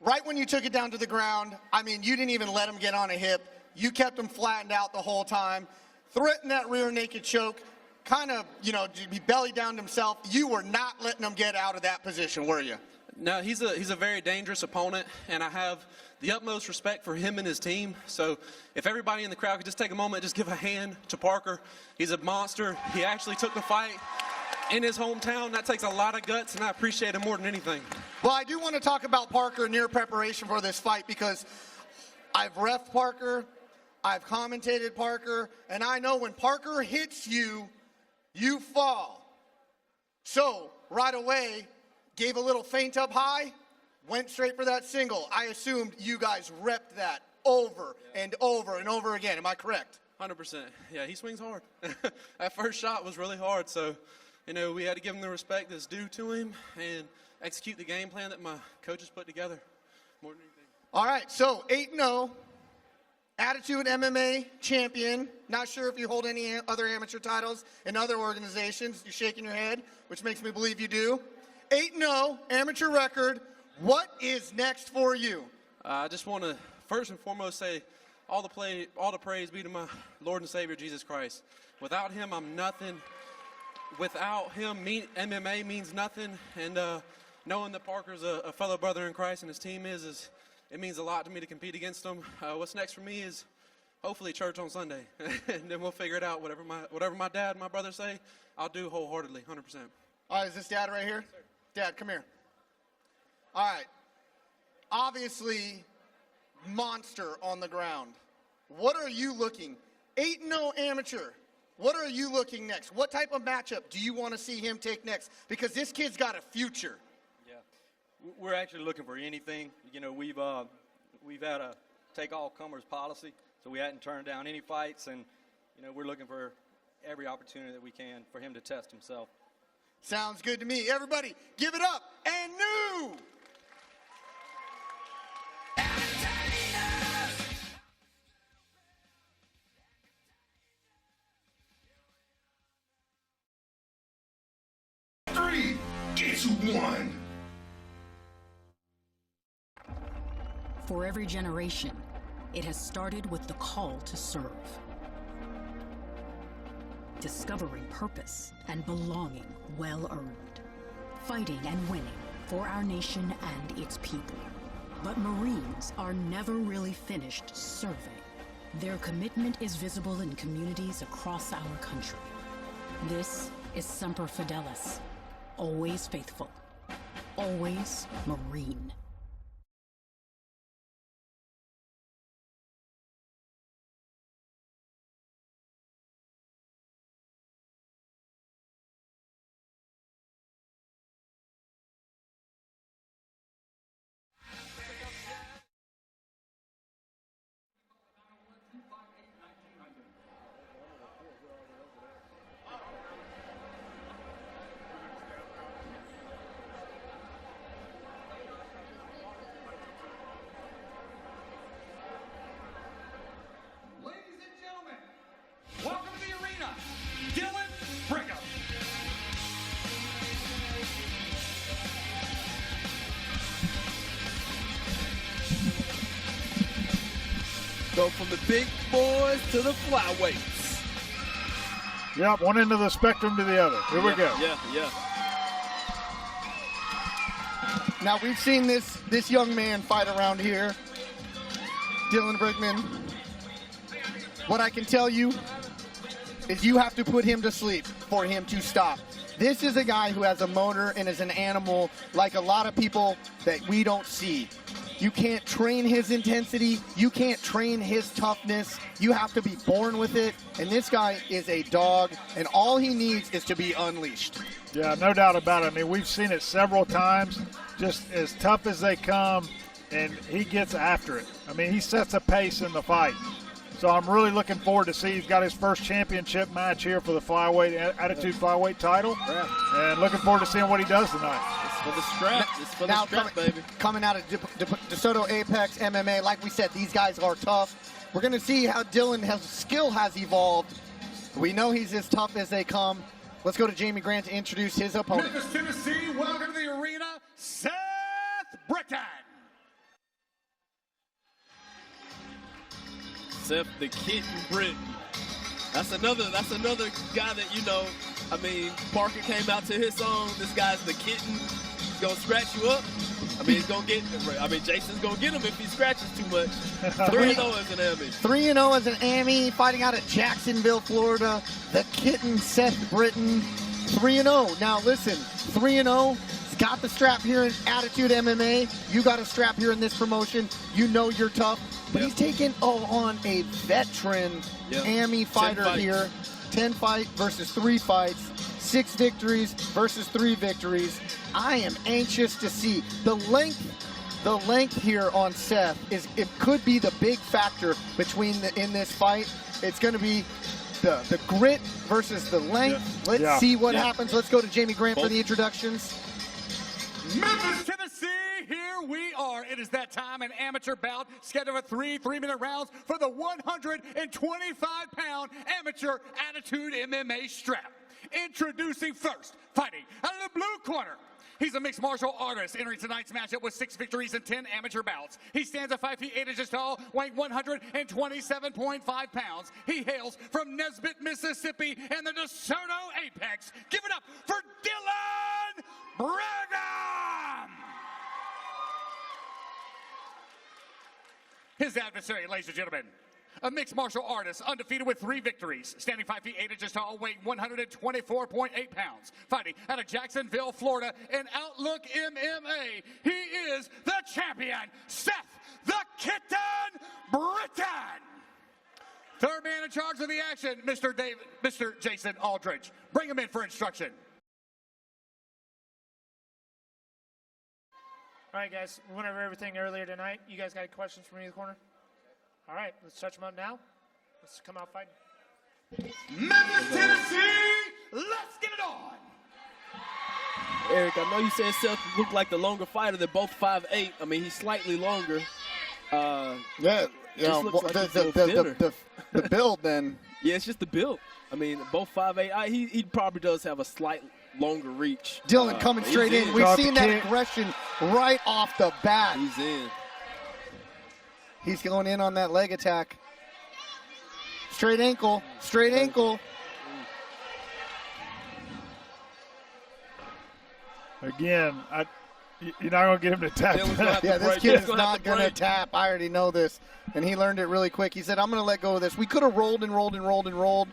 right when you took it down to the ground, you didn't even let him get on a hip. You kept him flattened out the whole time. Threatened that rear naked choke. Kind of, he belly downed himself. You were not letting him get out of that position, were you? No, he's a very dangerous opponent, and I have the utmost respect for him and his team. So if everybody in the crowd could just take a moment and just give a hand to Parker. He's a monster. He actually took the fight. in his hometown. That takes a lot of guts, and I appreciate it more than anything. Well, I do want to talk about Parker near preparation for this fight because I've reffed Parker, I've commentated Parker, and I know when Parker hits you, you fall. So, right away, gave a little feint up high, went straight for that single. I assumed you guys repped that over and over and over again. Am I correct? 100%. Yeah, he swings hard. That first shot was really hard, so, you know, we had to give him the respect that's due to him and execute the game plan that my coaches put together more than anything. All right, so 8-0, Attitude MMA champion. Not sure if you hold any other amateur titles in other organizations. You're shaking your head, which makes me believe you do. 8-0, amateur record. What is next for you? I just want to first and foremost say all the praise be to my Lord and Savior, Jesus Christ. Without him, I'm nothing. Without him, MMA means nothing. And knowing that Parker's a fellow brother in Christ and his team is it means a lot to me to compete against him. What's next for me is hopefully church on Sunday. And then we'll figure it out. Whatever my dad and my brother say, I'll do wholeheartedly, 100%. All right, is this Dad right here? Dad, come here. All right. Obviously, monster on the ground. What are you looking? 8-0 amateur. What are you looking next? What type of matchup do you want to see him take next? Because this kid's got a future. Yeah, we're actually looking for anything. You know, we've had a take all comers policy, so we hadn't turned down any fights, and you know, we're looking for every opportunity that we can for him to test himself. Sounds good to me. Everybody, give it up. And new. Get you one. For every generation, it has started with the call to serve. Discovering purpose and belonging well earned. Fighting and winning for our nation and its people. But Marines are never really finished serving. Their commitment is visible in communities across our country. This is Semper Fidelis. Always faithful. Always Marine. Go from the big boys to the flyweights. Yep, one end of the spectrum to the other. Here we go. Yeah. Now, we've seen this young man fight around here, Dylan Brickman. What I can tell you is you have to put him to sleep for him to stop. This is a guy who has a motor and is an animal like a lot of people that we don't see. You can't train his intensity. You can't train his toughness. You have to be born with it. And this guy is a dog, and all he needs is to be unleashed. Yeah, no doubt about it. I mean, we've seen it several times, just as tough as they come, and he gets after it. I mean, he sets a pace in the fight. So I'm really looking forward to see he's got his first championship match here for the Attitude Flyweight title. Yeah. And looking forward to seeing what he does tonight. It's for the strap. It's for the strap, baby. Coming out of DeSoto Apex MMA, like we said, these guys are tough. We're going to see how Dylan's skill has evolved. We know he's as tough as they come. Let's go to Jamie Grant to introduce his opponent. Memphis, Tennessee, welcome to the arena, Seth Britton. Seth the Kitten Britton. That's another guy that, you know, I mean, Parker came out to his song, this guy's the kitten. He's gonna scratch you up. I mean, Jason's gonna get him if he scratches too much. 3-0 as an Ami. 3-0 as an Ami, fighting out of Jacksonville, Florida. The Kitten, Seth Britton. 3-0. Now listen, 3-0. He's got the strap here in Attitude MMA. You got a strap here in this promotion. You know you're tough. But he's taking on a veteran AMI fighter here. 10 fight versus 3 fights. 6 victories versus 3 victories. I am anxious to see the length here on Seth. It could be the big factor in this fight. It's going to be the grit versus the length. Let's see what happens. Let's go to Jamie Grant for the introductions. Memphis, Tennessee, here we are. It is that time, an amateur bout scheduled for 3 3-minute rounds for the 125-pound amateur Attitude MMA strap. Introducing first, fighting out of the blue corner. He's a mixed martial artist, entering tonight's matchup with 6 victories and 10 amateur bouts. He stands at 5 feet 8 inches tall, weighing 127.5 pounds. He hails from Nesbitt, Mississippi, and the DeSoto Apex. Give it up for Dylan Brigham! His adversary, ladies and gentlemen, a mixed martial artist, undefeated with 3 victories, standing 5 feet 8 inches tall, weighing 124.8 pounds, fighting out of Jacksonville, Florida, and Outlook MMA. He is the champion, Seth the Kitten Britton. Third man in charge of the action, Mr. Jason Aldridge. Bring him in for instruction. All right, guys, we went over everything earlier tonight. You guys got any questions for me in the corner? All right, let's touch them up now. Let's come out fighting. Memphis, Tennessee, let's get it on. Eric, I know you said Seth looked like the longer fighter. They're both 5'8". I mean, he's slightly longer. The build then. Yeah, it's just the build. I mean, both 5'8". He probably does have a slight longer reach. Dylan coming straight in. We've seen that aggression right off the bat. He's in. He's going in on that leg attack. Straight ankle. Straight ankle. Again, you're not going to get him to tap. Yeah, this kid is not going to tap. I already know this. And he learned it really quick. He said, I'm going to let go of this. We could have rolled and rolled and rolled and rolled.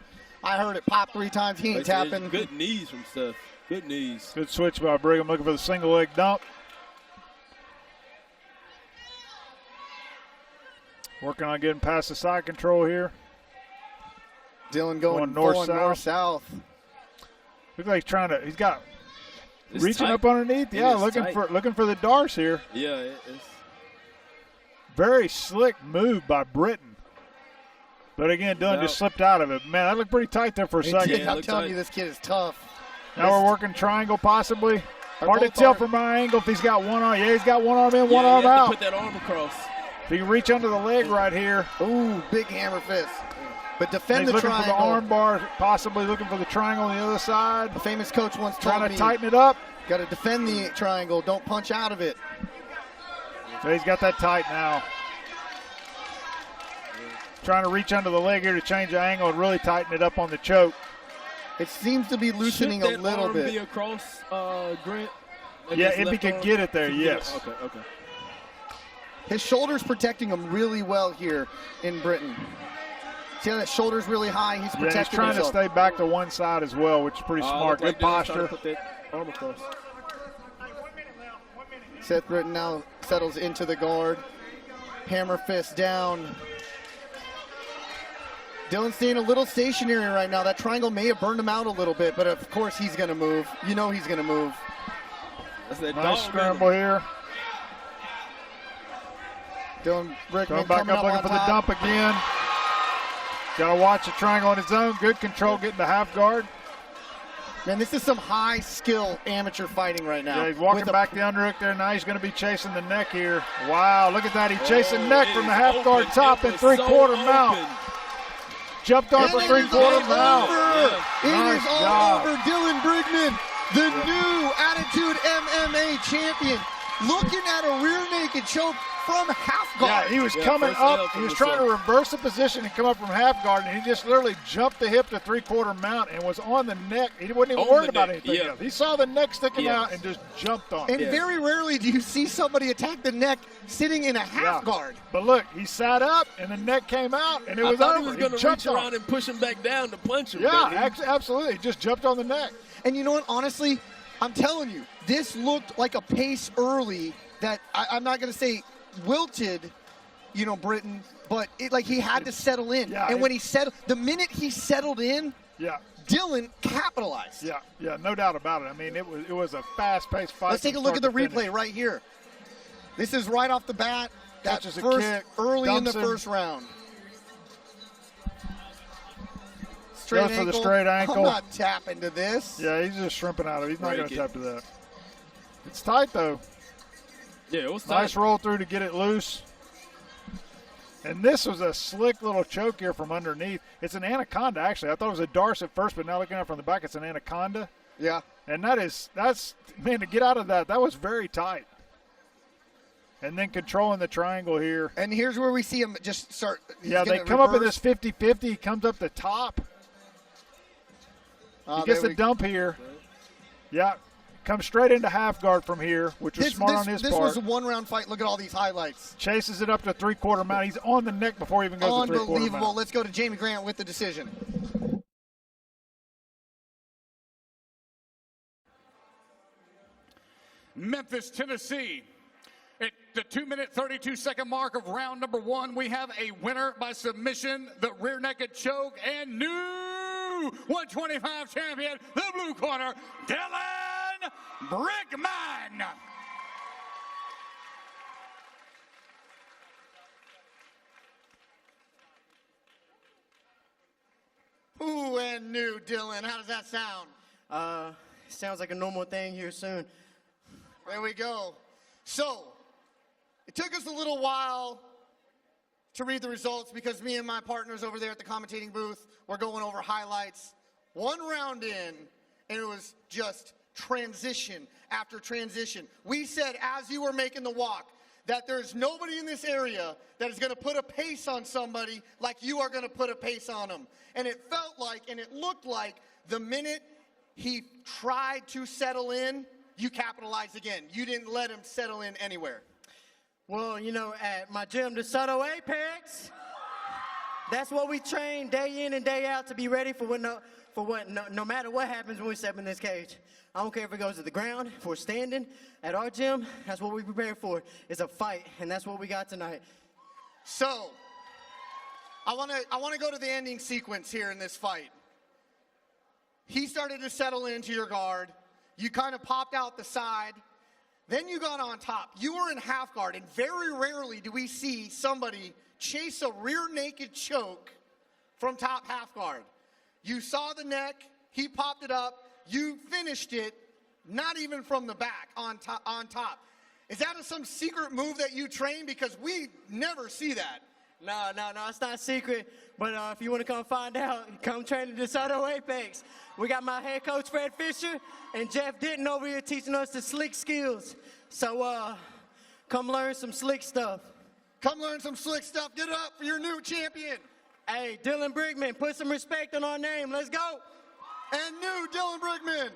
I heard it pop 3 times. He ain't tapping. Good knees from Seth. Good knees. Good switch by Brigham, looking for the single leg dump. Working on getting past the side control here. Dylan going north-south. Looks like he's trying to, It's reaching tight. up underneath. Yeah, looking for the darts here. Yeah, it's very slick move by Britton. But again, Dylan just slipped out of it. Man, that looked pretty tight there for a second. I'm telling you, this kid is tough. Now we're working triangle possibly. Hard to tell from my angle if he's got one arm. Yeah, he's got one arm in, one arm out. Put that arm across. If he can reach under the leg right here. Ooh, big hammer fist. But defend the looking triangle. for the arm bar, possibly looking for the triangle on the other side. The famous coach once told me. Trying to tighten it up. Got to defend the triangle. Don't punch out of it. So he's got that tight now. Trying to reach under the leg here to change the angle and really tighten it up on the choke. It seems to be loosening a little bit. Be across, Grant? Yeah, if he could get it there, yes. Okay. His shoulder's protecting him really well here in Britain. See how that shoulder's really high? He's protecting he's trying himself. to stay back to one side as well, which is pretty smart. Good posture. Put that arm across. Seth Britton now settles into the guard. Hammer fist down. Dylan's staying a little stationary right now. That triangle may have burned him out a little bit, but of course he's going to move. You know he's going to move. That's that nice scramble here. Dylan Brickman going back up looking for the dump again. Got to watch the triangle on his own. Good control getting the half guard. Man, this is some high skill amateur fighting right now. Yeah, he's walking back the underhook there. Now he's going to be chasing the neck here. Wow, look at that. He's chasing neck from the half guard top and 3/4 mount. Jumped off a 3/4 mount. It is all over. Dylan Brickman, the new Attitude MMA champion, looking at a rear naked choke from half guard. Yeah, he was Yeah, coming first L up. from He was the trying to start. reverse the position and come up from half guard, and he just literally jumped the hip to three-quarter mount and was on the neck. He wasn't even On worried the about neck, anything yeah. else. He saw the neck sticking Yeah. out and just jumped on And it. very rarely do you see somebody attack the neck sitting in a half Yeah. guard. But look, he sat up, and the neck came out, and it was I thought over. he was going to jumped reach on around it. and push him back down to punch him. Yeah, but he- absolutely. He just jumped on the neck. And you know what? Honestly, I'm telling you, this looked like a pace early that I'm not going to say wilted, Britain, but he had to settle in. Yeah, and when he settled, the minute he settled in, Yeah. Dylan capitalized. Yeah, no doubt about it. I mean, it was a fast-paced fight. Let's take a from look at the start to replay finish. right here. This is right off the bat. That Catches a first kick, early in the dumps him. first round. Straight Goes for the ankle. straight ankle. I'm not tapping to this. Yeah, he's just shrimping out of it. He's not Break going to it. tap to that. It's tight, though. Yeah, it was Nice tight. roll through to get it loose. And this was a slick little choke here from underneath. It's an anaconda, actually. I thought it was a darce at first, but now looking at it from the back, it's an anaconda. Yeah. And that's man, to get out of that was very tight. And then controlling the triangle here. And here's where we see him just start. Yeah, they come up in this 50-50. He comes up the top. He gets the dump here. Yeah, comes straight into half guard from here, which was smart on his this part. was a one-round fight. Look at all these highlights. Chases it up to three-quarter mount. He's on the neck before he even goes to three-quarter Unbelievable. mount. Let's go to Jamie Grant with the decision. Memphis, Tennessee. At the 2-minute, 32-second mark of round number 1, we have a winner by submission, the rear naked choke, and new 125 champion, the blue corner, Dylan Brickman. Ooh, and new Dylan. How does that sound? Sounds like a normal thing here soon. There we go. So, it took us a little while to read the results because me and my partners over there at the commentating booth were going over highlights. One round in, and it was just transition after transition. We said, as you were making the walk, that there's nobody in this area that is going to put a pace on somebody like you are going to put a pace on them. And it felt like, and it looked like, the minute he tried to settle in, you capitalized again. You didn't let him settle in anywhere. Well, at my gym, DeSoto Apex, that's what we train day in and day out to be ready for no matter what happens when we step in this cage. I don't care if it goes to the ground, if we're standing. At our gym, that's what we prepare for. It's a fight, and that's what we got tonight. So, I want to go to the ending sequence here in this fight. He started to settle into your guard. You kind of popped out the side. Then you got on top. You were in half guard, and very rarely do we see somebody chase a rear naked choke from top half guard. You saw the neck. He popped it up. You finished it, not even from the back, on top. Is that some secret move that you train? Because we never see that. No, it's not secret. But if you want to come find out, come train at DeSoto Apex. We got my head coach, Fred Fisher, and Jeff Denton over here teaching us the slick skills. So come learn some slick stuff. Come learn some slick stuff. Get it up for your new champion. Hey, Dylan Brickman, put some respect on our name. Let's go. And new Dylan Brickman.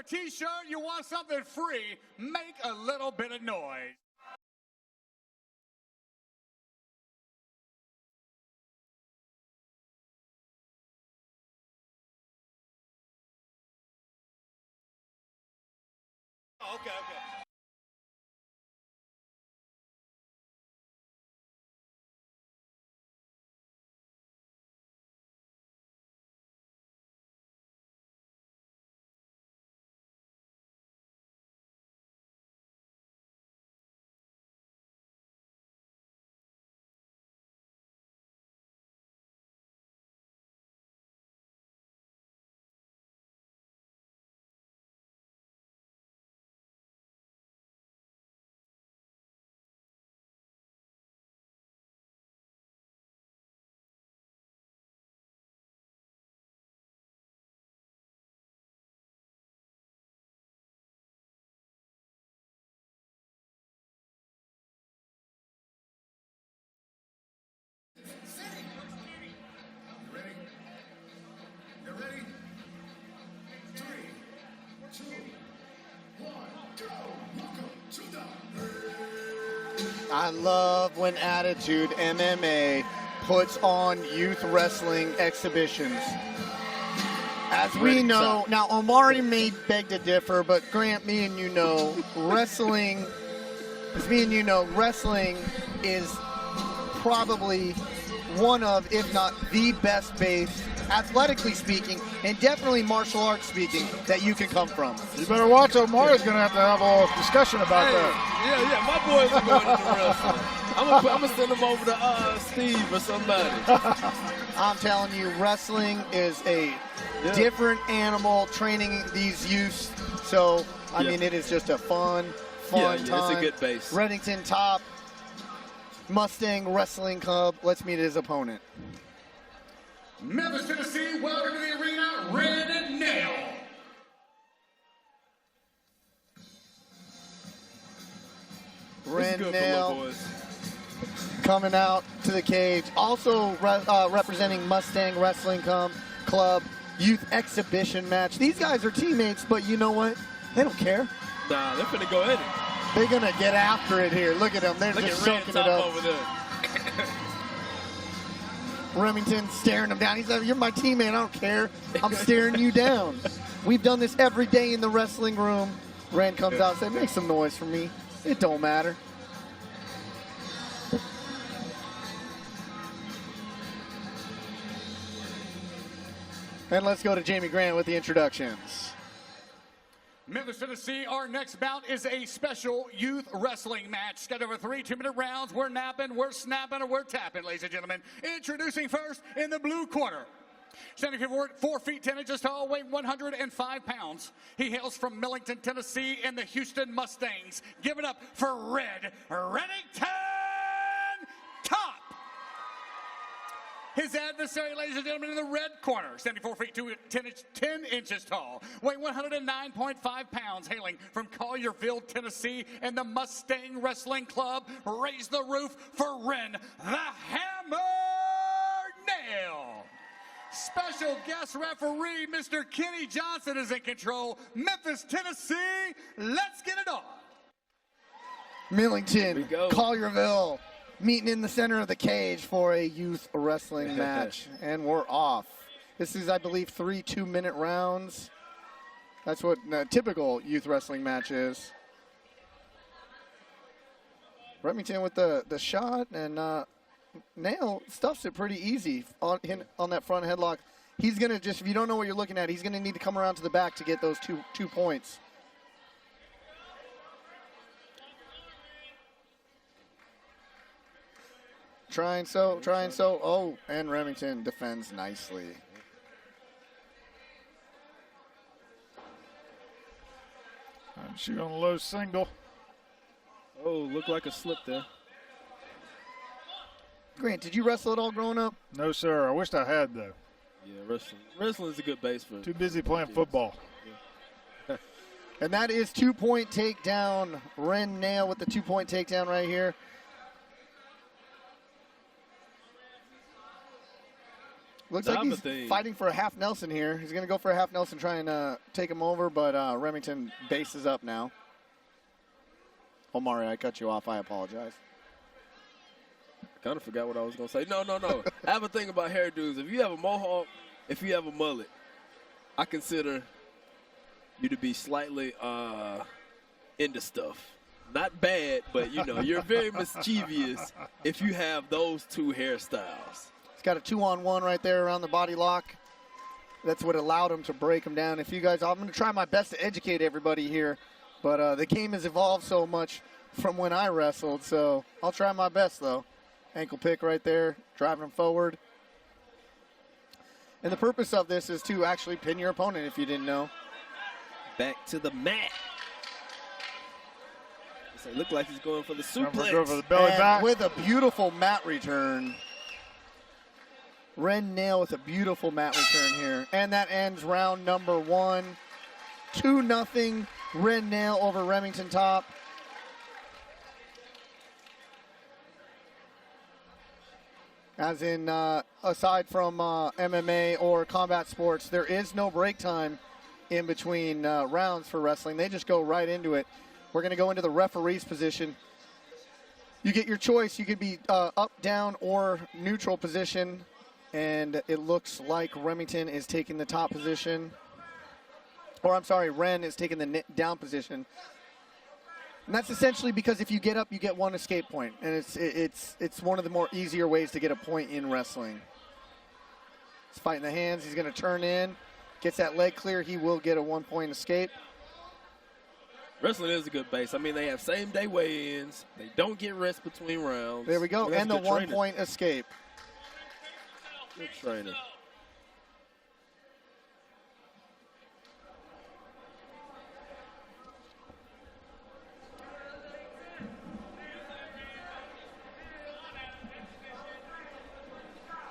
t-shirt, you want something free, make a little bit of noise. Okay. I love when Attitude MMA puts on youth wrestling exhibitions. As we know, now Omari may beg to differ, but Grant, me and you know, wrestling is probably one of, if not the best base, athletically speaking, and definitely martial arts speaking, that you can come from. You better watch. Omari's going to have a discussion about that. Yeah, my boys are going into wrestling. I'm gonna send them over to Steve or somebody. I'm telling you, wrestling is a different animal, training these youths. So, I mean, it is just a fun time. It's a good base. Reddington Top, Mustang Wrestling Club. Let's meet his opponent. Memphis, Tennessee, welcome to the arena, Red and Nail. Red Nail coming out to the cage. Also representing Mustang Wrestling Club Youth Exhibition match. These guys are teammates, but you know what? They don't care. Nah, they're finna go at it. They're gonna get after it here. Look at them. They're just soaking it up. Over there. Remington staring him down. He's like, "You're my teammate. I don't care. I'm staring you down." We've done this every day in the wrestling room. Ren comes out and says, "Make some noise for me. It don't matter." And let's go to Jamie Grant with the introductions. Memphis, Tennessee, our next bout is a special youth wrestling match. Scheduled for 3 2-minute rounds. We're napping, we're snapping, and we're tapping, ladies and gentlemen. Introducing first in the blue corner. Standing for 4 feet 10 inches tall, weighing 105 pounds. He hails from Millington, Tennessee, in the Houston Mustangs. Give it up for Red Reddington Top. His adversary, ladies and gentlemen, in the red corner, standing 4 feet 10 inches tall, weighing 109.5 pounds, hailing from Collierville, Tennessee, and the Mustang Wrestling Club. Raise the roof for Ren the Hammer Nail. Special guest referee, Mr. Kenny Johnson, is in control. Memphis, Tennessee, let's get it on. Millington, Collierville, meeting in the center of the cage for a youth wrestling match. And we're off. This is, I believe, 3 2-minute rounds. That's what a typical youth wrestling match is. Remington with the shot, and Nail stuffs it pretty easy on that front headlock. He's going to just, if you don't know what you're looking at, he's going to need to come around to the back to get those two points. Trying so. Oh, and Remington defends nicely. And shoot on a low single. Oh, looked like a slip there. Grant, did you wrestle at all growing up? No, sir. I wished I had, though. Yeah, wrestling is a good base for. Too busy playing football. Yeah. And that is 2-point takedown. Ren Nail with the 2-point takedown right here. Looks like he's fighting for a half Nelson here. He's going to go for a half Nelson, try and take him over, but Remington bases up now. Omari, I cut you off. I apologize. Kind of forgot what I was going to say. No. I have a thing about hairdos. If you have a mohawk, if you have a mullet, I consider you to be slightly into stuff. Not bad, but, you're very mischievous if you have those two hairstyles. He's got a 2-on-1 right there around the body lock. That's what allowed him to break him down. If you guys, I'm going to try my best to educate everybody here, but the game has evolved so much from when I wrestled, so I'll try my best, though. Ankle pick right there, driving him forward. And the purpose of this is to actually pin your opponent, if you didn't know. Back to the mat. It looked like he's going for the suplex. Go for the belly back. With a beautiful mat return. Ren Nail with a beautiful mat return here. And that ends round number 1. 2-0 Ren Nail over Remington Top. As in, aside from MMA or combat sports, there is no break time in between rounds for wrestling. They just go right into it. We're going to go into the referee's position. You get your choice. You could be up, down, or neutral position. And it looks like Remington is taking the top position. Or, I'm sorry, Ren is taking the down position. And that's essentially because if you get up, you get one escape point. And it's one of the more easier ways to get a point in wrestling. He's fighting the hands. He's going to turn in. Gets that leg clear. He will get a 1-point escape. Wrestling is a good base. I mean, they have same-day weigh-ins. They don't get rest between rounds. There we go. And the 1-point escape. Good training.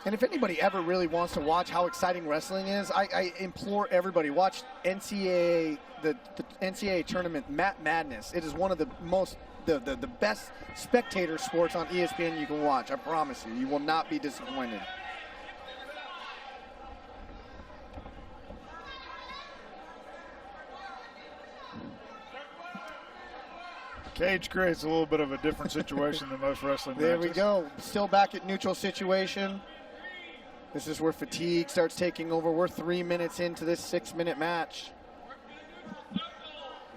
And if anybody ever really wants to watch how exciting wrestling is, I implore everybody, watch NCAA, the NCAA tournament, Madness. It is one of the the best spectator sports on ESPN you can watch. I promise you. You will not be disappointed. Cage creates a little bit of a different situation than most wrestling matches. There we go. Still back at neutral situation. This is where fatigue starts taking over. We're 3 minutes into this 6-minute match.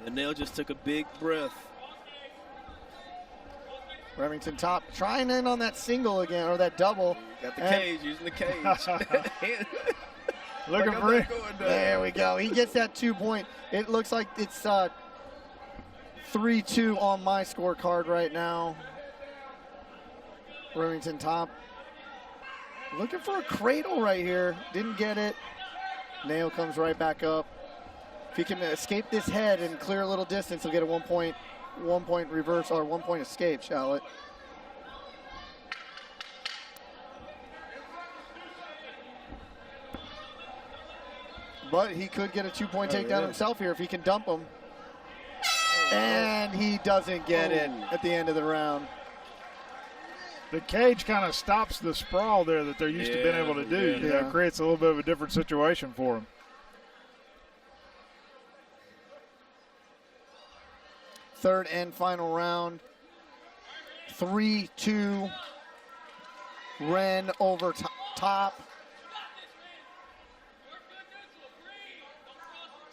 The Nail just took a big breath. Remington Top trying in on that single again, or that double. Got the cage, using the cage. Looking for it. There we go. He gets that 2-point. It looks like it's 3-2 on my scorecard right now. Remington Top looking for a cradle right here. Didn't get it. Nail comes right back up. If he can escape this head and clear a little distance, he'll get a 1-point reverse or 1-point escape, Charlotte. But he could get a 2-point takedown himself here if he can dump him. And he doesn't get it at the end of the round. The cage kind of stops the sprawl there that they're used to being able to do. You know, it creates a little bit of a different situation for them. Third and final round. 3-2. Ren over Top.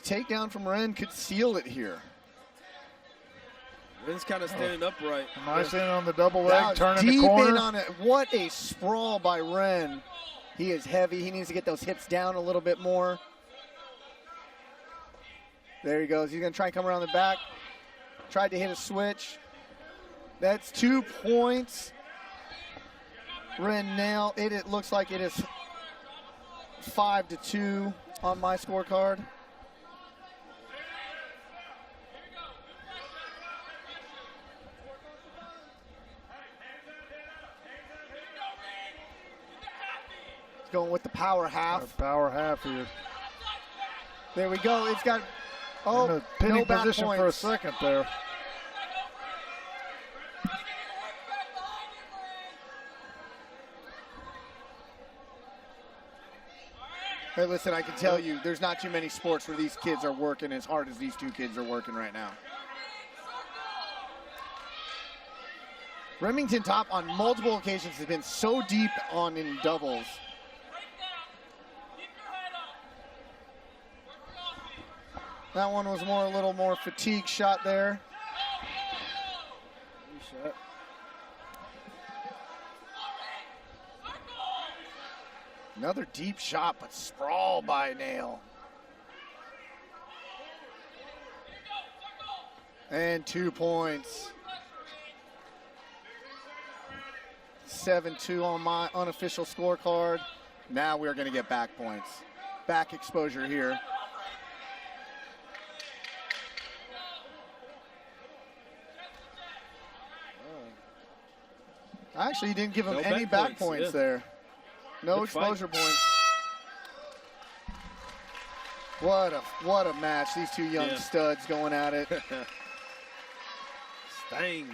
Takedown from Ren could seal it here. Ren's kind of standing upright. Nice in on the double leg, turning the Deep corner. in on it. What a sprawl by Ren. He is heavy. He needs to get those hips down a little bit more. There he goes. He's going to try and come around the back. Tried to hit a switch. That's 2 points. Ren Nail. It looks like it is 5-2 on my scorecard. Going with the power half. Power half here. There we go. It's got, in a pinning no back position points. for a second there. Hey, listen, I can tell you, there's not too many sports where these kids are working as hard as these two kids are working right now. Remington Top on multiple occasions has been so deep on in doubles. That one was a little more fatigue shot there. Another deep shot, but sprawl by Nail. And 2 points. 7-2 on my unofficial scorecard. Now we're going to get back points. Back exposure here. Actually, he didn't give him any back points there. No Good exposure fight. points. What a match. These two young studs going at it. Stings.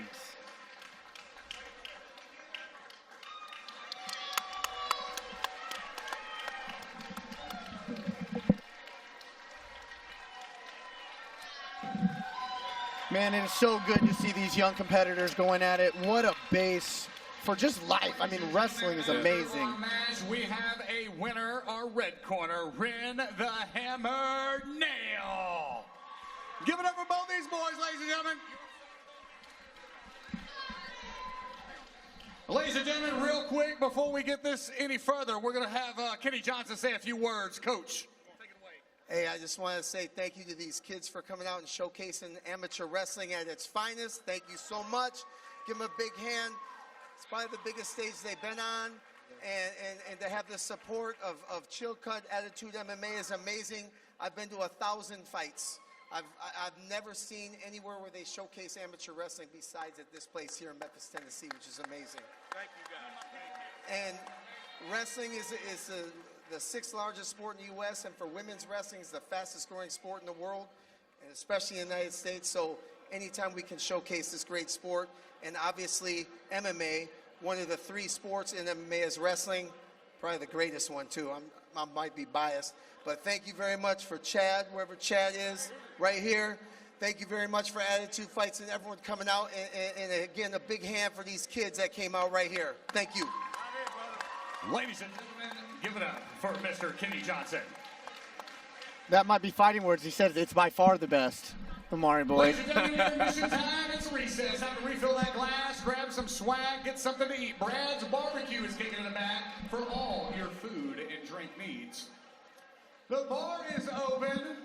Man, it is so good to see these young competitors going at it. What a base for just life. I mean, wrestling is amazing. Match, we have a winner, our red corner, Ren the Hammer Nail. Give it up for both these boys, ladies and gentlemen. Ladies and gentlemen, real quick, before we get this any further, we're going to have Kenny Johnson say a few words. Coach. Hey, I just want to say thank you to these kids for coming out and showcasing amateur wrestling at its finest. Thank you so much. Give them a big hand. It's probably the biggest stage they've been on. And to have the support of Chill Cut Attitude MMA is amazing. I've been to 1,000 fights. I've never seen anywhere where they showcase amateur wrestling besides at this place here in Memphis, Tennessee, which is amazing. Thank you, guys. And wrestling is the 6th largest sport in the U.S., and for women's wrestling is the fastest growing sport in the world, and especially in the United States. So anytime we can showcase this great sport, and obviously MMA, one of the 3 sports in MMA is wrestling, probably the greatest one too. I might be biased, but thank you very much for Chad, wherever Chad is, right here. Thank you very much for Attitude Fights and everyone coming out, and again, a big hand for these kids that came out right here. Thank you. Ladies and gentlemen, give it up for Mr. Kenny Johnson. That might be fighting words. He says it's by far the best. Amari Boyd. Ladies and gentlemen, intermission time. It's recess. Time to refill that glass, grab some swag, get something to eat. Brad's Barbecue is kicking in the back for all your food and drink needs. The bar is open.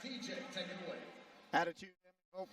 TJ, take it away. Attitude. Oh.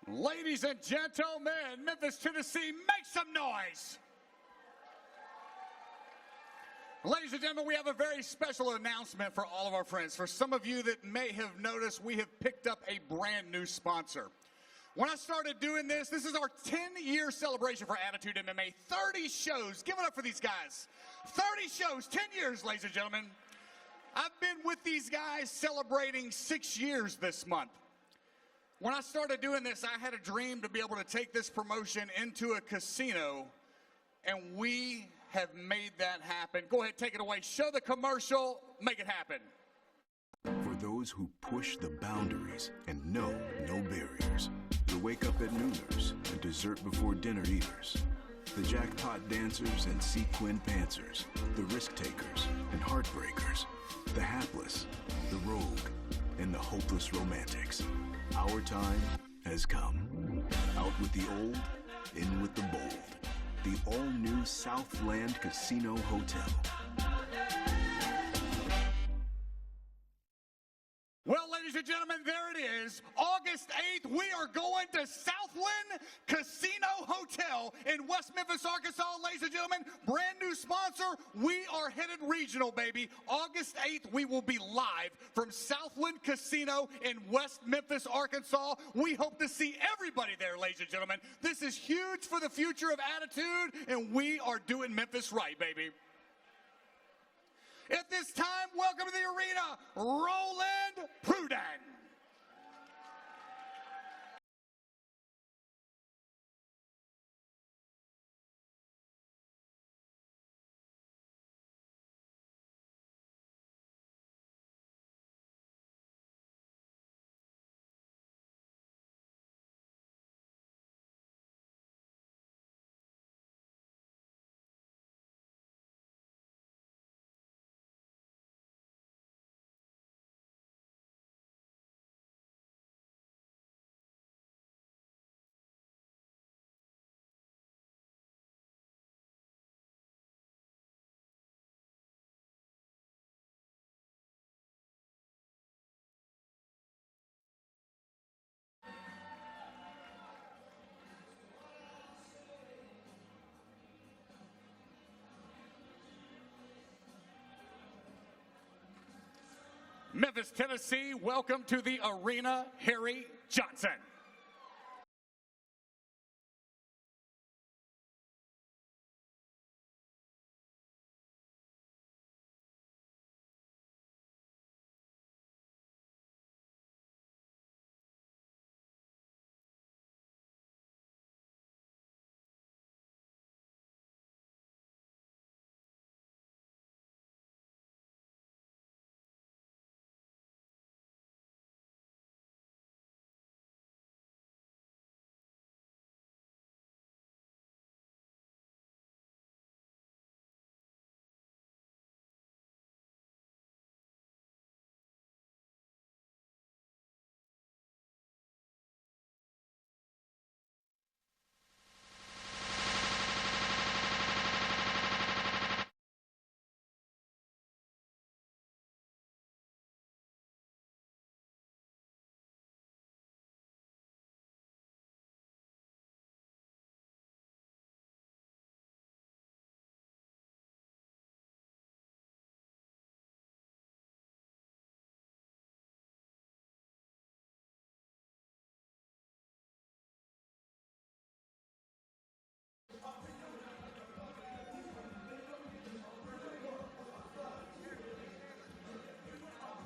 Ladies and gentlemen, Memphis, Tennessee, make some noise. Ladies and gentlemen, we have a very special announcement for all of our friends. For some of you that may have noticed, we have picked up a brand new sponsor. When I started doing this is our 10-year celebration for Attitude MMA. 30 shows. Give it up for these guys. 30 shows, 10 years, ladies and gentlemen. I've been with these guys celebrating 6 years this month. When I started doing this, I had a dream to be able to take this promotion into a casino, and we have made that happen. Go ahead, take it away. Show the commercial, make it happen. For those who push the boundaries and know no barriers. The wake up at nooners, the dessert before dinner eaters. The jackpot dancers and sequin pantsers. The risk takers and heartbreakers. The hapless, the rogue, and the hopeless romantics. Our time has come. Out with the old, in with the bold. The all-new Southland Casino Hotel. Well, ladies and gentlemen, there it is. August 8th, we are going to Southland Casino Hotel in West Memphis, Arkansas. Ladies and gentlemen, brand new sponsor. We are headed regional, baby. August 8th, we will be live from Southland Casino in West Memphis, Arkansas. We hope to see everybody there, ladies and gentlemen. This is huge for the future of Attitude, and we are doing Memphis right, baby. At this time, welcome to the arena, Roland Pruden. Memphis, Tennessee, welcome to the arena, Harry Johnson.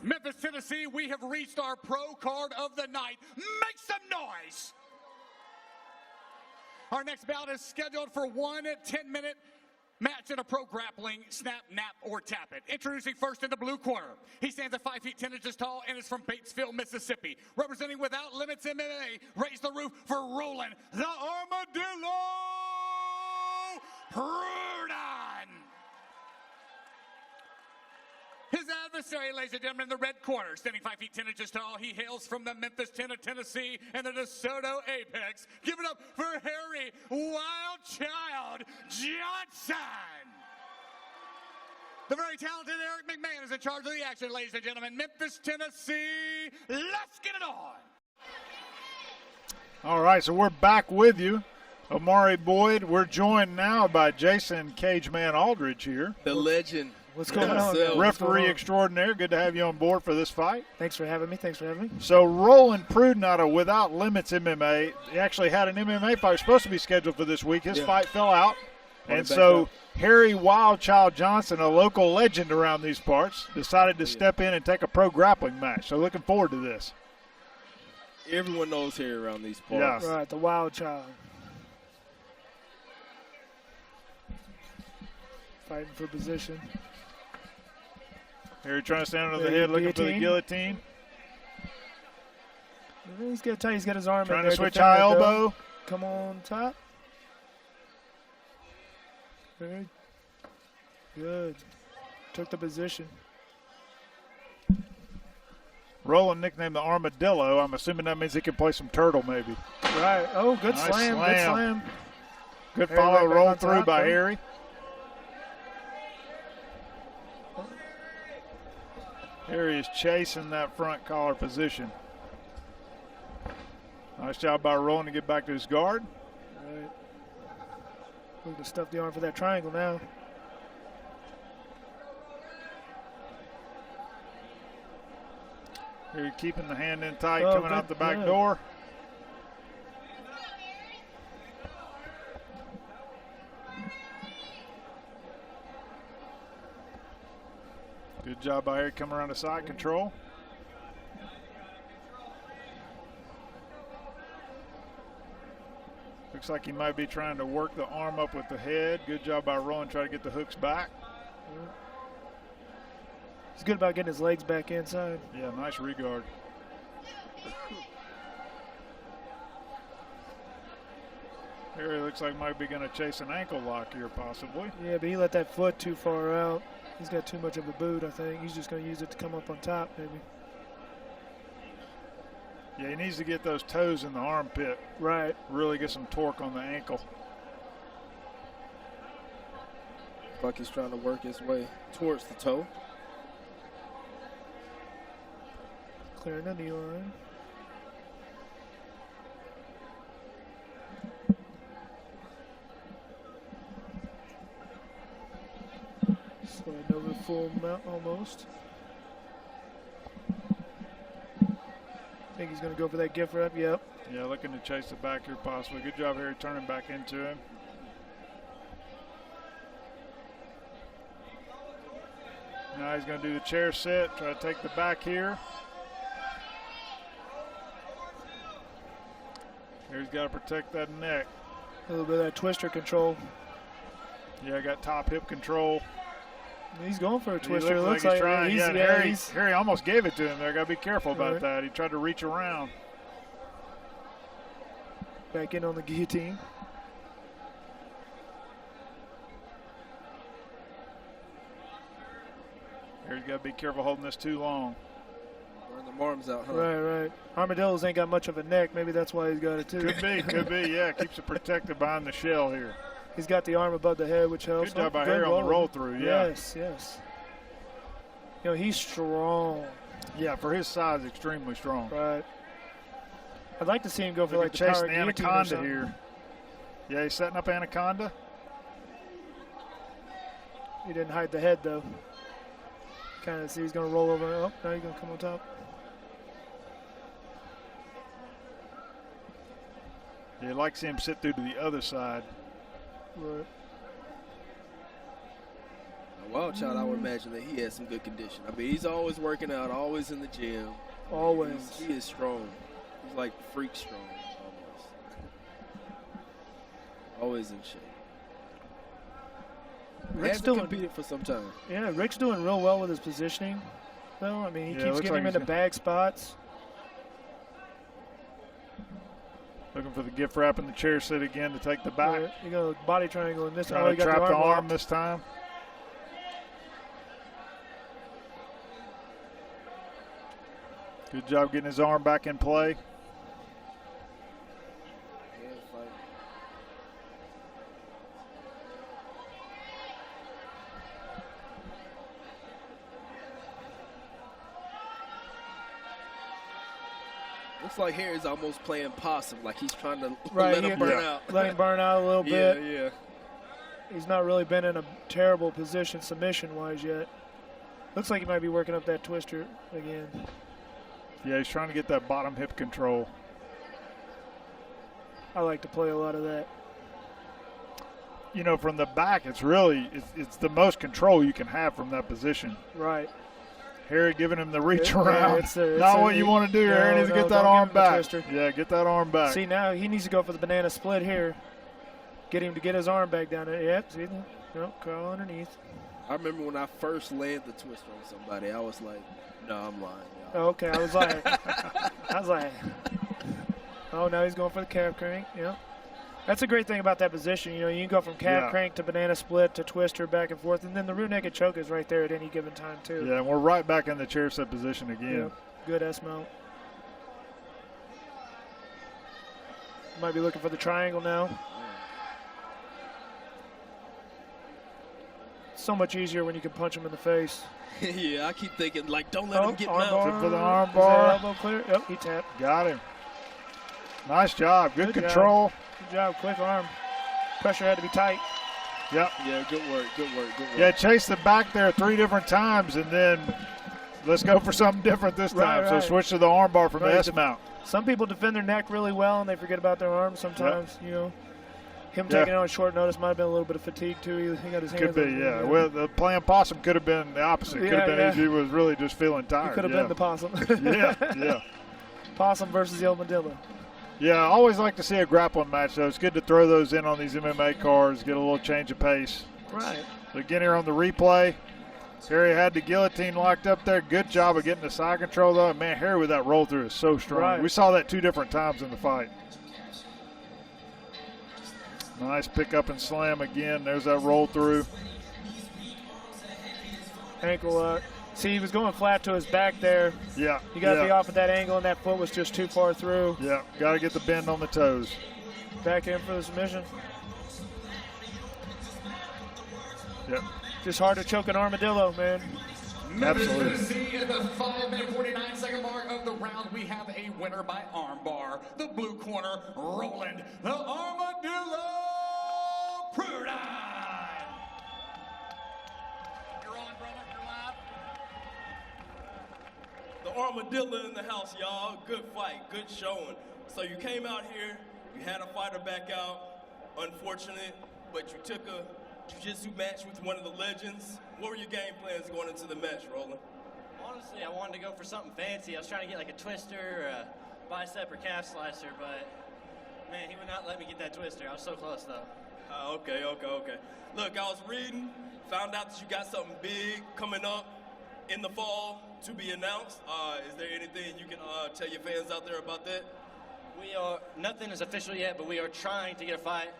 Memphis, Tennessee, we have reached our pro card of the night. Make some noise! Our next bout is scheduled for 1 10-minute match in a pro grappling, snap, nap, or tap it. Introducing first in the blue corner. He stands at 5 feet 10 inches tall and is from Batesville, Mississippi. Representing Without Limits MMA, raise the roof for Roland, the Armadillo Pruden. His adversary, ladies and gentlemen, in the red corner, standing 5 feet 10 inches tall. He hails from the Memphis, Tennessee, and the DeSoto Apex. Give it up for Harry Wildchild Johnson. The very talented Eric McMahon is in charge of the action, ladies and gentlemen. Memphis, Tennessee, let's get it on. All right, so we're back with you. Amari Boyd. We're joined now by Jason Cageman Aldridge here. The legend. What's going on? Referee extraordinaire. Good to have you on board for this fight. Thanks for having me. So Roland Pruden out of Without Limits MMA, he actually had an MMA fight supposed to be scheduled for this week. His fight fell out. And so Harry Wildchild Johnson, a local legend around these parts, decided to step in and take a pro grappling match. So looking forward to this. Everyone knows Harry around these parts. Yes. Right, the wild child. Fighting for position. Harry trying to stand under the head, looking for the guillotine. He's got tight. He's got his arm trying in there. To switch high elbow. Come on top. Very good. Took the position. Roland nicknamed the Armadillo. I'm assuming that means he can play some turtle maybe. Right. Oh, good nice slam. Good slam. Good follow, roll through by Harry. Harry is chasing that front collar position. Nice job by Roland to get back to his guard. Right. Looking to stuff the arm for that triangle now. Harry keeping the hand in tight, coming out the back door. Good job by Harry coming around the side control. Looks like he might be trying to work the arm up with the head. Good job by Roland trying to get the hooks back. He's good about getting his legs back inside. Yeah, nice regard. Harry looks like might be going to chase an ankle lock here possibly. Yeah, but he let that foot too far out. He's got too much of a boot, I think. He's just going to use it to come up on top, maybe. Yeah, he needs to get those toes in the armpit. Right. Really get some torque on the ankle. Like he's trying to work his way towards the toe. Clearing the knee line. Sliding over full mount almost. I think he's going to go for that gift wrap. Yep. Yeah, looking to chase the back here possibly. Good job, Harry, turning back into him. Now he's going to do the chair set, try to take the back here. Here's got to protect that neck. A little bit of that twister control. Yeah, got top hip control. He's going for a twister. He looks like like he's trying. yeah, Harry almost gave it to him there. Got to be careful about that. He tried to reach around. Back in on the guillotine. Harry's got to be careful holding this too long. Burn the arms out, huh? Right. Armadillos ain't got much of a neck. Maybe that's why he's got it too. Could be. Yeah, keeps it protected behind the shell here. He's got the arm above the head, which helps. Good job by Harry on the roll through. Yeah. Yes. You know, he's strong. Yeah, for his size, extremely strong. Right. I'd like to see him go for like the chasing power the guillotine or anaconda something. here. Yeah, he's setting up anaconda. He didn't hide the head though. Kind of see he's going to roll over. Oh, now he's going to come on top. Yeah, I'd like to see him sit through to the other side. Right. Wild Child, I would imagine that he has some good condition. I mean, he's always working out, always in the gym. Always. He is strong. He's like freak strong, almost. Always in shape. Rick's Hasn't competed for some time. Yeah, Rick's doing real well with his positioning. Though I mean, he keeps getting him into bag spots. Looking for the gift wrap in the chair sit again to take the back. Right. You go body triangle in this. Trying to trap the arm this time. Good job getting his arm back in play. Looks Looks like Harry's almost playing possum, like he's trying to Right, let him burn out. Let him burn out a little bit. Yeah. He's not really been in a terrible position submission-wise yet. Looks like he might be working up that twister again. Yeah, he's trying to get that bottom hip control. I like to play a lot of that. You know, from the back, it's the most control you can have from that position. Right. Harry giving him the reach Yeah, around. it's Not what you want to do, Harry. Needs to get that don't arm give him the back. twister. Yeah, get that arm back. See, now he needs to go for the banana split here. Get him to get his arm back down there. Yep, see? Nope, curl underneath. I remember when I first landed the twister on somebody, I was like, no, I'm lying. Oh, okay, I was like, oh, now he's going for the calf crank. Yeah. That's a great thing about that position. You know, you can go from calf crank to banana split to twister back and forth, and then the rear naked choke is right there at any given time, too. Yeah, and we're right back in the chair set position again. Yep. Good S-mount. Might be looking for the triangle now. So much easier when you can punch him in the face. Yeah, I keep thinking, like, don't let him get arm mounted. bar. For the arm Is bar. that elbow clear? Yep, he tapped. Got him. Nice job. Good Good control. Good job, quick arm. Pressure had to be tight. Yep. Yeah, good work. Yeah, chase the back there 3 different times, and then let's go for something different this time. Right, So right. switch to the arm bar from the Right. S-mount. Some people defend their neck really well and they forget about their arms sometimes, you know. Him Yeah. taking it on short notice might have been a little bit of fatigue too. He got his hands Could be, on it, yeah. Well, the playing possum could have been the opposite. Could have been he was really just feeling tired. He could have yeah. been the possum. Yeah. Possum versus the armadillo. Yeah, I always like to see a grappling match, though. It's good to throw those in on these MMA cards, get a little change of pace. Right. So again, here on the replay, Harry had the guillotine locked up there. Good job of getting the side control, though. And man, Harry with that roll through is so strong. Right. We saw that 2 different times in the fight. Nice pick up and slam again. There's that roll through. Ankle lock. See, he was going flat to his back there. Yeah. You got to yeah. be off at that angle, and that foot was just too far through. Yeah, got to get the bend on the toes. Back in for the submission. Yep. Just hard to choke an armadillo, man. Absolutely. Tennessee at the 5-minute 49-second mark of the round, we have a winner by armbar. The blue corner, Roland, the Armadillo Prudine. You're on, brother. You're live. The armadillo in the house, y'all. Good fight, good showing. So you came out here, you had a fighter back out. Unfortunate, but you took a jiu-jitsu match with one of the legends. What were your game plans going into the match, Roland? Honestly, I wanted to go for something fancy. I was trying to get like a twister or a bicep or calf slicer, but man, he would not let me get that twister. I was so close though. Okay. Look, I was reading, found out that you got something big coming up in the fall to be announced. Is there anything you can tell your fans out there about that? Nothing is official yet, but we are trying to get a fight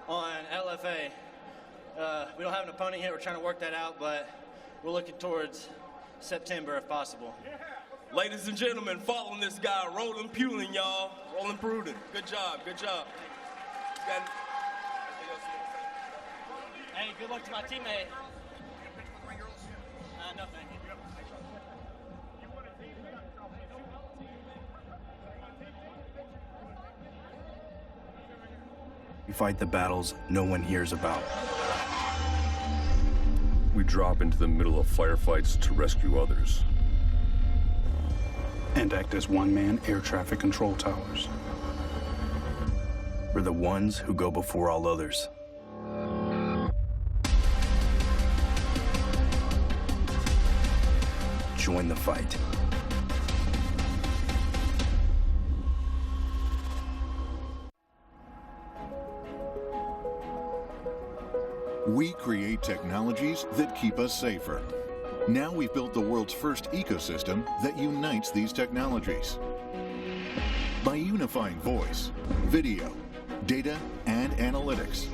on LFA. We don't have an opponent yet. We're trying to work that out, but we're looking towards September if possible. Ladies and gentlemen, following this guy, Roland Pulin, y'all. Roland Pruden. Good job. Hey, good luck to my teammate. No, thank you. We fight the battles no one hears about. We drop into the middle of firefights to rescue others. And act as one-man air traffic control towers. We're the ones who go before all others. Join the fight. We create technologies that keep us safer. Now we've built the world's first ecosystem that unites these technologies. By unifying voice, video, data, and analytics,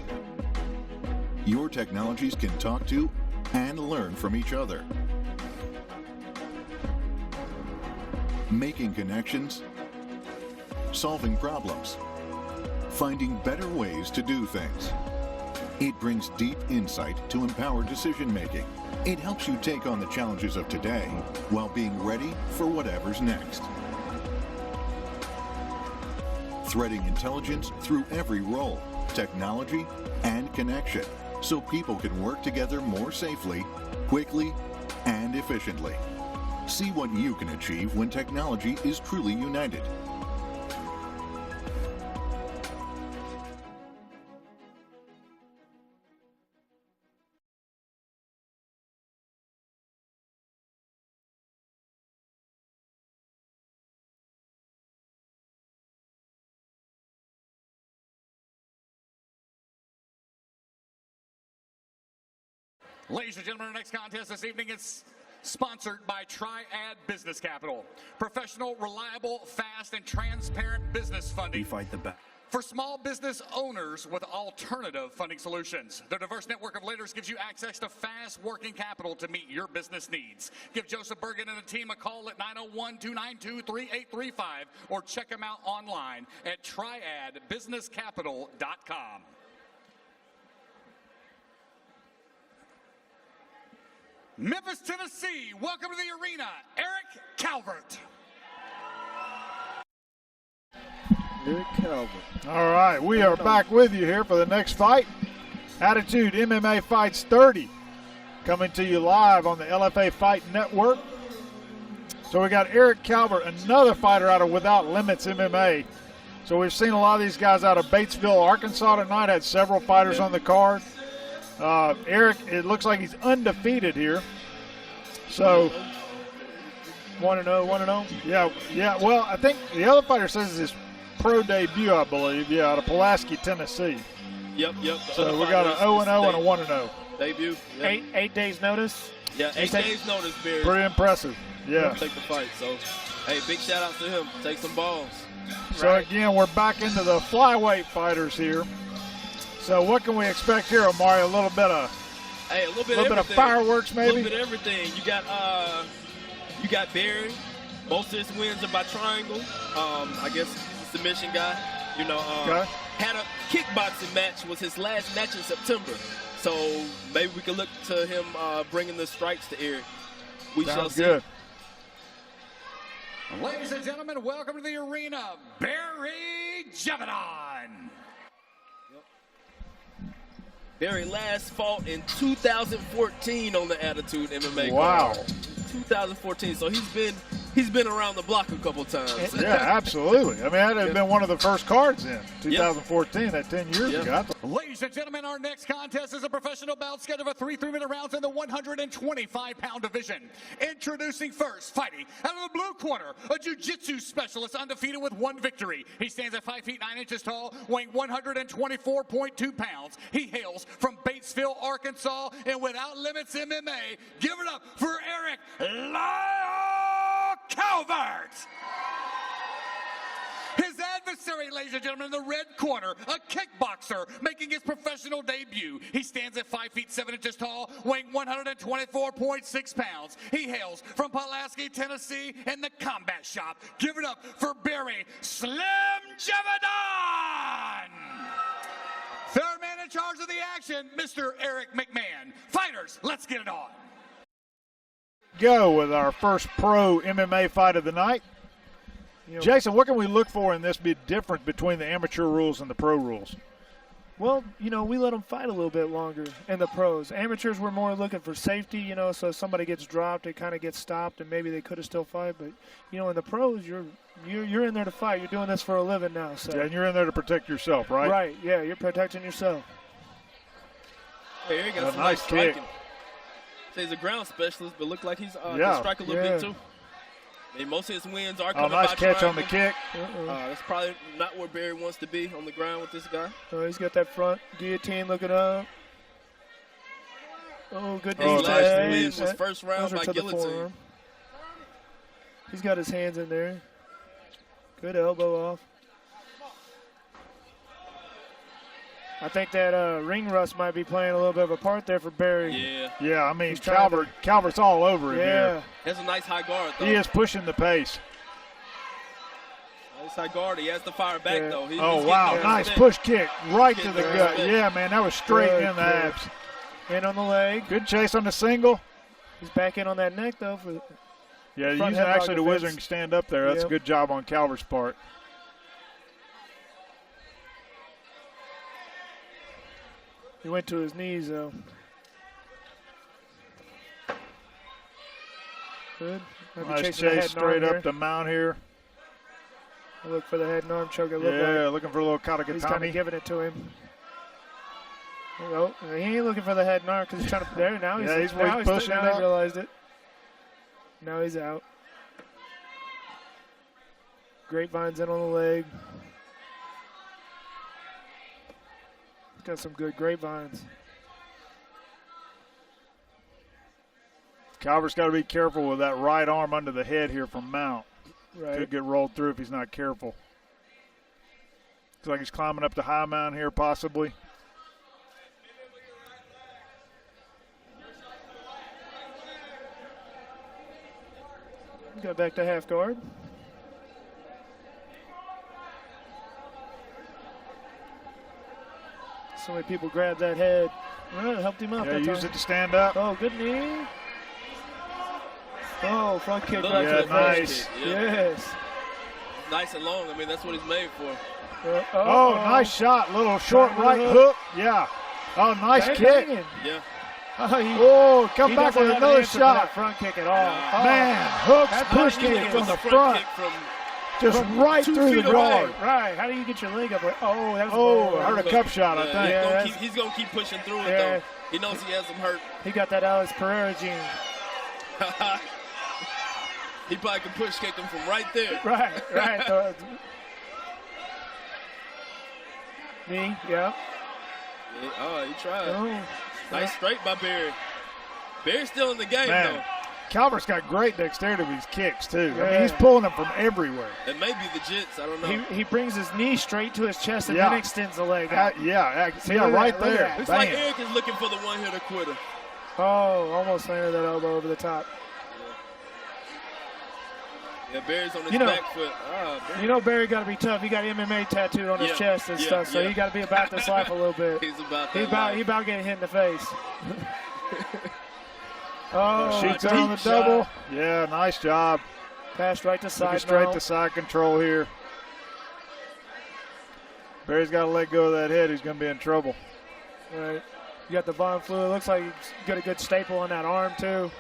your technologies can talk to and learn from each other. Making connections, solving problems, finding better ways to do things. It brings deep insight to empower decision-making. It helps you take on the challenges of today while being ready for whatever's next. threading intelligence through every role, technology, and connection, so people can work together more safely, quickly, and efficiently. See what you can achieve when technology is truly united. Ladies and gentlemen, our next contest this evening is sponsored by Triad Business Capital. Professional, reliable, fast, and transparent business funding. We fight the back. For small business owners with alternative funding solutions. Their diverse network of lenders gives you access to fast working capital to meet your business needs. Give Joseph Bergen and the team a call at 901-292-3835 or check them out online at triadbusinesscapital.com. Memphis, Tennessee, welcome to the arena, Eric Calvert. Eric Calvert. All right, we are back with you here for the next fight. Attitude MMA Fights 30, coming to you live on the LFA Fight Network. So we got Eric Calvert, another fighter out of Without Limits MMA. So we've seen a lot of these guys out of Batesville, Arkansas tonight, had several fighters on the card. Eric, it looks like he's undefeated here. So 1-0, 1-0. Yeah. Well, I think the other fighter says it's his pro debut, I believe. Yeah, out of Pulaski, Tennessee. Yep. So we got an 0-0 and a 1-0. Debut. Yep. Eight days notice. Yeah, 8 days notice, Barry. Pretty impressive. Yeah. Take the fight. So, hey, big shout out to him. Take some balls. So again, we're back into the flyweight fighters here. So what can we expect here, Omari? A little bit of fireworks, maybe. A little bit of everything. You got Barry. Most of his wins are by triangle. I guess he's a submission guy. Had a kickboxing match. Was his last match in September. So maybe we can look to him bringing the strikes to Eric. We shall see. Good. Ladies and gentlemen, welcome to the arena, Barry Javidon. Barry last fought in 2014 on the Attitude MMA Wow. card. 2014. So he's been around the block a couple times. Yeah, absolutely. I mean, that had been one of the first cards in 2014, that 10 years ago. Ladies and gentlemen, our next contest is a professional bout scheduled for 3 3-minute rounds in the 125-pound division. Introducing first, fighting out of the blue corner, a jiu-jitsu specialist undefeated with 1 victory. He stands at 5 feet 9 inches tall, weighing 124.2 pounds. He hails from Batesville, Arkansas, and Without Limits MMA. Give it up for Eric Calvert. His adversary, ladies and gentlemen, in the red corner, a kickboxer making his professional debut. He stands at 5 feet 7 inches tall, weighing 124.6 pounds. He hails from Pulaski, Tennessee, and the Combat Shop. Give it up for Barry Slim Javidon. Third man in charge of the action, Mr. Eric McMahon. Fighters, let's get it on. Go with our first pro MMA fight of the night. Jason, what can we look for in this be different between the amateur rules and the pro rules? Well, we let them fight a little bit longer in the pros. Amateurs were more looking for safety, so if somebody gets dropped, it kind of gets stopped, and maybe they could have still fight. But, in the pros, you're in there to fight. You're doing this for a living now. So. Yeah, and you're in there to protect yourself, right? Right, yeah, you're protecting yourself. Hey, he got some nice striking. He's a ground specialist, but look like he's can strike a little bit too. I mean, most of his wins are coming nice by catch triangle. on the kick. That's probably not where Barry wants to be on the ground with this guy. Oh, he's got that front guillotine looking up. Oh, good His last win was first round by guillotine. He's got his hands in there. Good elbow off. I think that ring rust might be playing a little bit of a part there for Barry. Yeah, I mean, Calvert's all over him here. Has a nice high guard, though. He is pushing the pace. Nice high guard. He has to fire back, though. He's wow. Nice push kick right to the gut. Yeah, man, that was straight in the abs. In on the leg. Good chase on the single. He's back in on that neck, though. Yeah, using actually the wizard can stand up there. That's a good job on Calvert's part. He went to his knees, though. Good. Nice chase straight up the mount here. Look for the head and arm choke. Looking for a little katakatami. He's kind of giving it to him. Oh, he ain't looking for the head and arm because he's trying to. There now he's pushing it up. He realized it. Now he's out. Grapevines in on the leg. He's got some good grapevines. Calvert's got to be careful with that right arm under the head here from mount. Right. Could get rolled through if he's not careful. Looks like he's climbing up the high mount here, possibly. Got back to half guard. So many people grabbed that head. Well, it helped him out that time. Used it to stand up. Oh, good knee. Oh, front kick. Right to the nice. Face. Yes. Nice and long. I mean, that's what he's made for. Nice shot. Little short right hook. Yeah. Oh, nice kick. Yeah. Come back with another shot. Front kick at all. Man, hooks, push kick from the front. Just right through the guard. Right. How do you get your leg up? Oh, that was I heard a cup shot, I think. He's going to keep pushing through it, though. He knows he has him hurt. He got that Alex Pereira gene. He probably can push kick him from right there. Right. Knee, yeah. He tried. Oh, nice straight by Barry. Barry's still in the game, Man. though. Calvert's got great dexterity with his kicks, too. Yeah. I mean, he's pulling them from everywhere. It may be the jits. I don't know. He brings his knee straight to his chest and then extends the leg out. Right there. Looks like Eric is looking for the one-hitter quitter. Oh, almost landed that elbow over the top. Yeah, Barry's on his back foot. You know Barry got to be tough. He got MMA tattooed on his chest and stuff, so he got to be about this life a little bit. He's about He about getting hit in the face. Shoots on the double. Yeah, nice job. Passed right to side. Straight to side control here. Barry's got to let go of that head. He's going to be in trouble. Right. You got the Von Flue. Looks like he's got a good staple on that arm, too.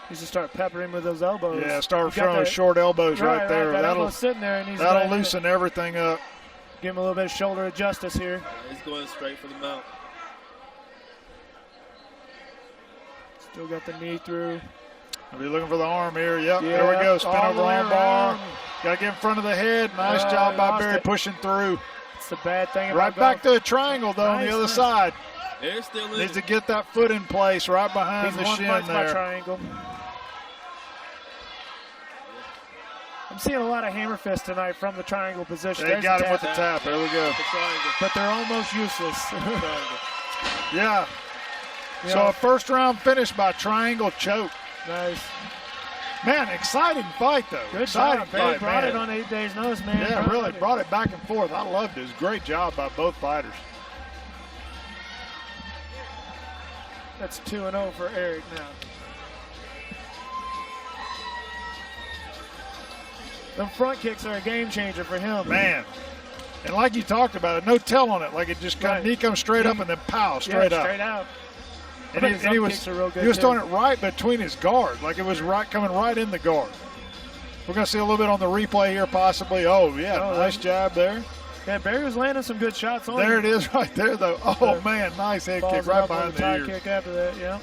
You should start peppering with those elbows. Yeah, start throwing those short elbows right there. That'll sitting there, and that'll loosen everything up. Give him a little bit of shoulder of justice here. He's going straight for the mount. Still got the knee through. I'll be looking for the arm here. Yep, there we go. Spin over arm bar. Got to get in front of the head. Nice job by Barry pushing through. It's the bad thing about right back to a triangle, though, on the other side. There's still Needs to get that foot in place right behind the shin there. Triangle. I'm seeing a lot of hammer fists tonight from the triangle position. They got him with the tap. There we go. But they're almost useless. Yeah. So a first round finish by triangle choke. Nice. Man, exciting fight, though. Good exciting job. Barry fight, brought man. it on 8 days' notice, man. Yeah, really brought it back and forth. I loved it. It was a great job by both fighters. That's 2-0 for Eric now. Them front kicks are a game changer for him. Man. And like you talked about it, no tell on it. Like it just knee comes straight up and then pow, straight up. Straight out. And he was throwing it right between his guard. Like it was coming right in the guard. We're going to see a little bit on the replay here possibly. Oh, yeah, nice jab there. Yeah, Barry was landing some good shots on there him. It is right there, though. Oh, man, nice head kick right behind the ears. Kick after that, yeah.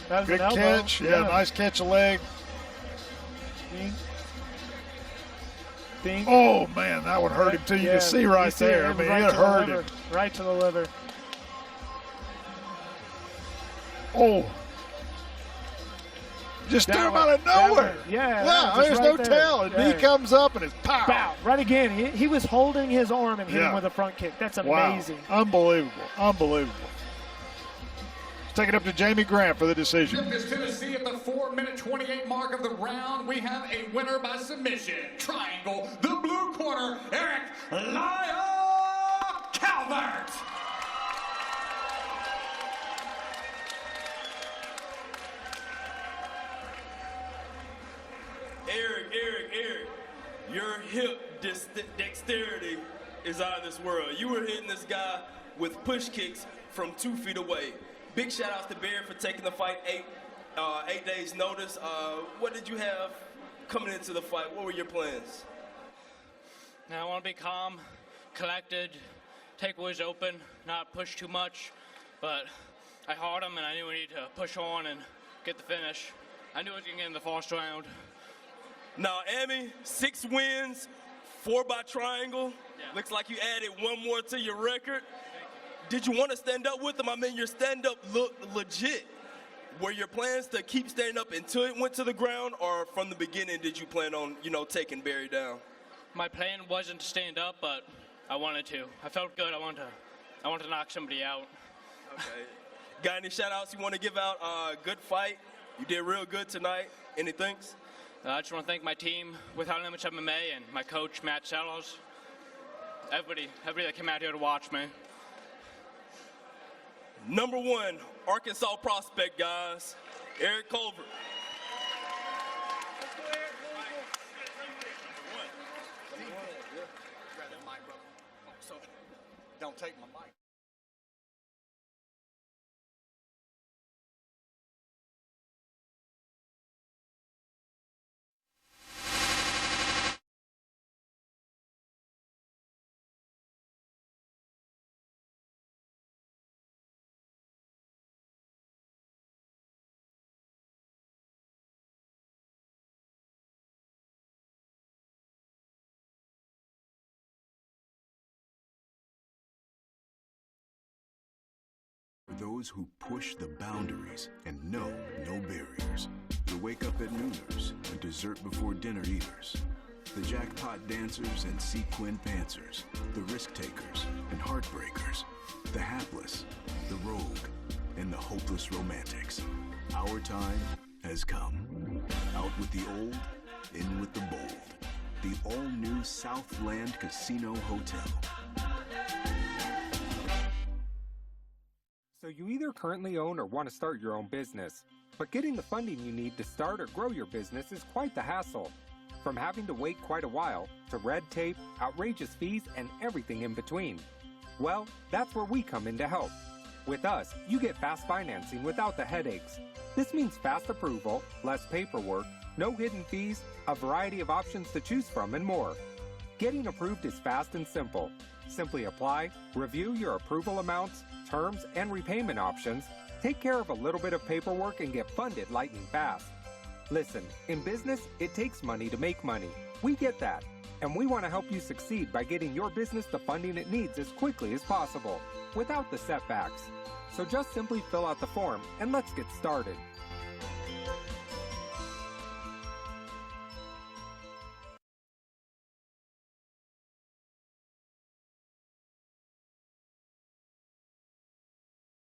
That was good an elbow. catch. Yeah, nice catch of leg. Ding. Ding. Oh, man, that one hurt him, too. You can see right there. I mean, it hurt him. Right to the liver. Oh. Just threw him out of nowhere. Yeah, there's right no there. tell. And knee comes up and it's pow. Pow. Right again. He was holding his arm and hit him with a front kick. That's amazing. Wow. Unbelievable. Unbelievable. Let's take it up to Jamie Grant for the decision. Memphis, Tennessee, at the 4-minute 28 mark of the round, we have a winner by submission. Triangle, the blue corner, Eric Calvert. Eric. Your hip dexterity is out of this world. You were hitting this guy with push kicks from 2 feet away. Big shout outs to Barry for taking the fight 8 days notice. What did you have coming into the fight? What were your plans? Now I want to be calm, collected, take what was open, not push too much, but I hard him and I knew I needed to push on and get the finish. I knew I was going to get in the first round. Now, Amy, 6 wins, 4 by triangle. Yeah. Looks like you added 1 more to your record. Did you want to stand up with him? I mean, your stand-up looked legit. Were your plans to keep standing up until it went to the ground, or from the beginning did you plan on, taking Barry down? My plan wasn't to stand up, but I wanted to. I felt good. I wanted to knock somebody out. Okay. Got any shout-outs you want to give out? Good fight. You did real good tonight. Any thanks? I just want to thank my team with Attitude MMA and my coach, Matt Sellos. Everybody that came out here to watch me. Number 1, Arkansas prospect, guys, Eric Culver. Don't take my mic. For those who push the boundaries and know no barriers. The wake up at nooners and dessert before dinner eaters. The jackpot dancers and sequin pantsers. The risk takers and heartbreakers. The hapless, the rogue, and the hopeless romantics. Our time has come. Out with the old, in with the bold. The all-new Southland Casino Hotel. So you either currently own or want to start your own business, but getting the funding you need to start or grow your business is quite the hassle. From having to wait quite a while, to red tape, outrageous fees, and everything in between. Well, that's where we come in to help. With us, you get fast financing without the headaches. This means fast approval, less paperwork, no hidden fees, a variety of options to choose from, and more. Getting approved is fast and simple. Simply apply, review your approval amounts, terms, and repayment options, take care of a little bit of paperwork, and get funded lightning fast. Listen, in business, it takes money to make money. We get that. And we want to help you succeed by getting your business the funding it needs as quickly as possible, without the setbacks. So just simply fill out the form and let's get started.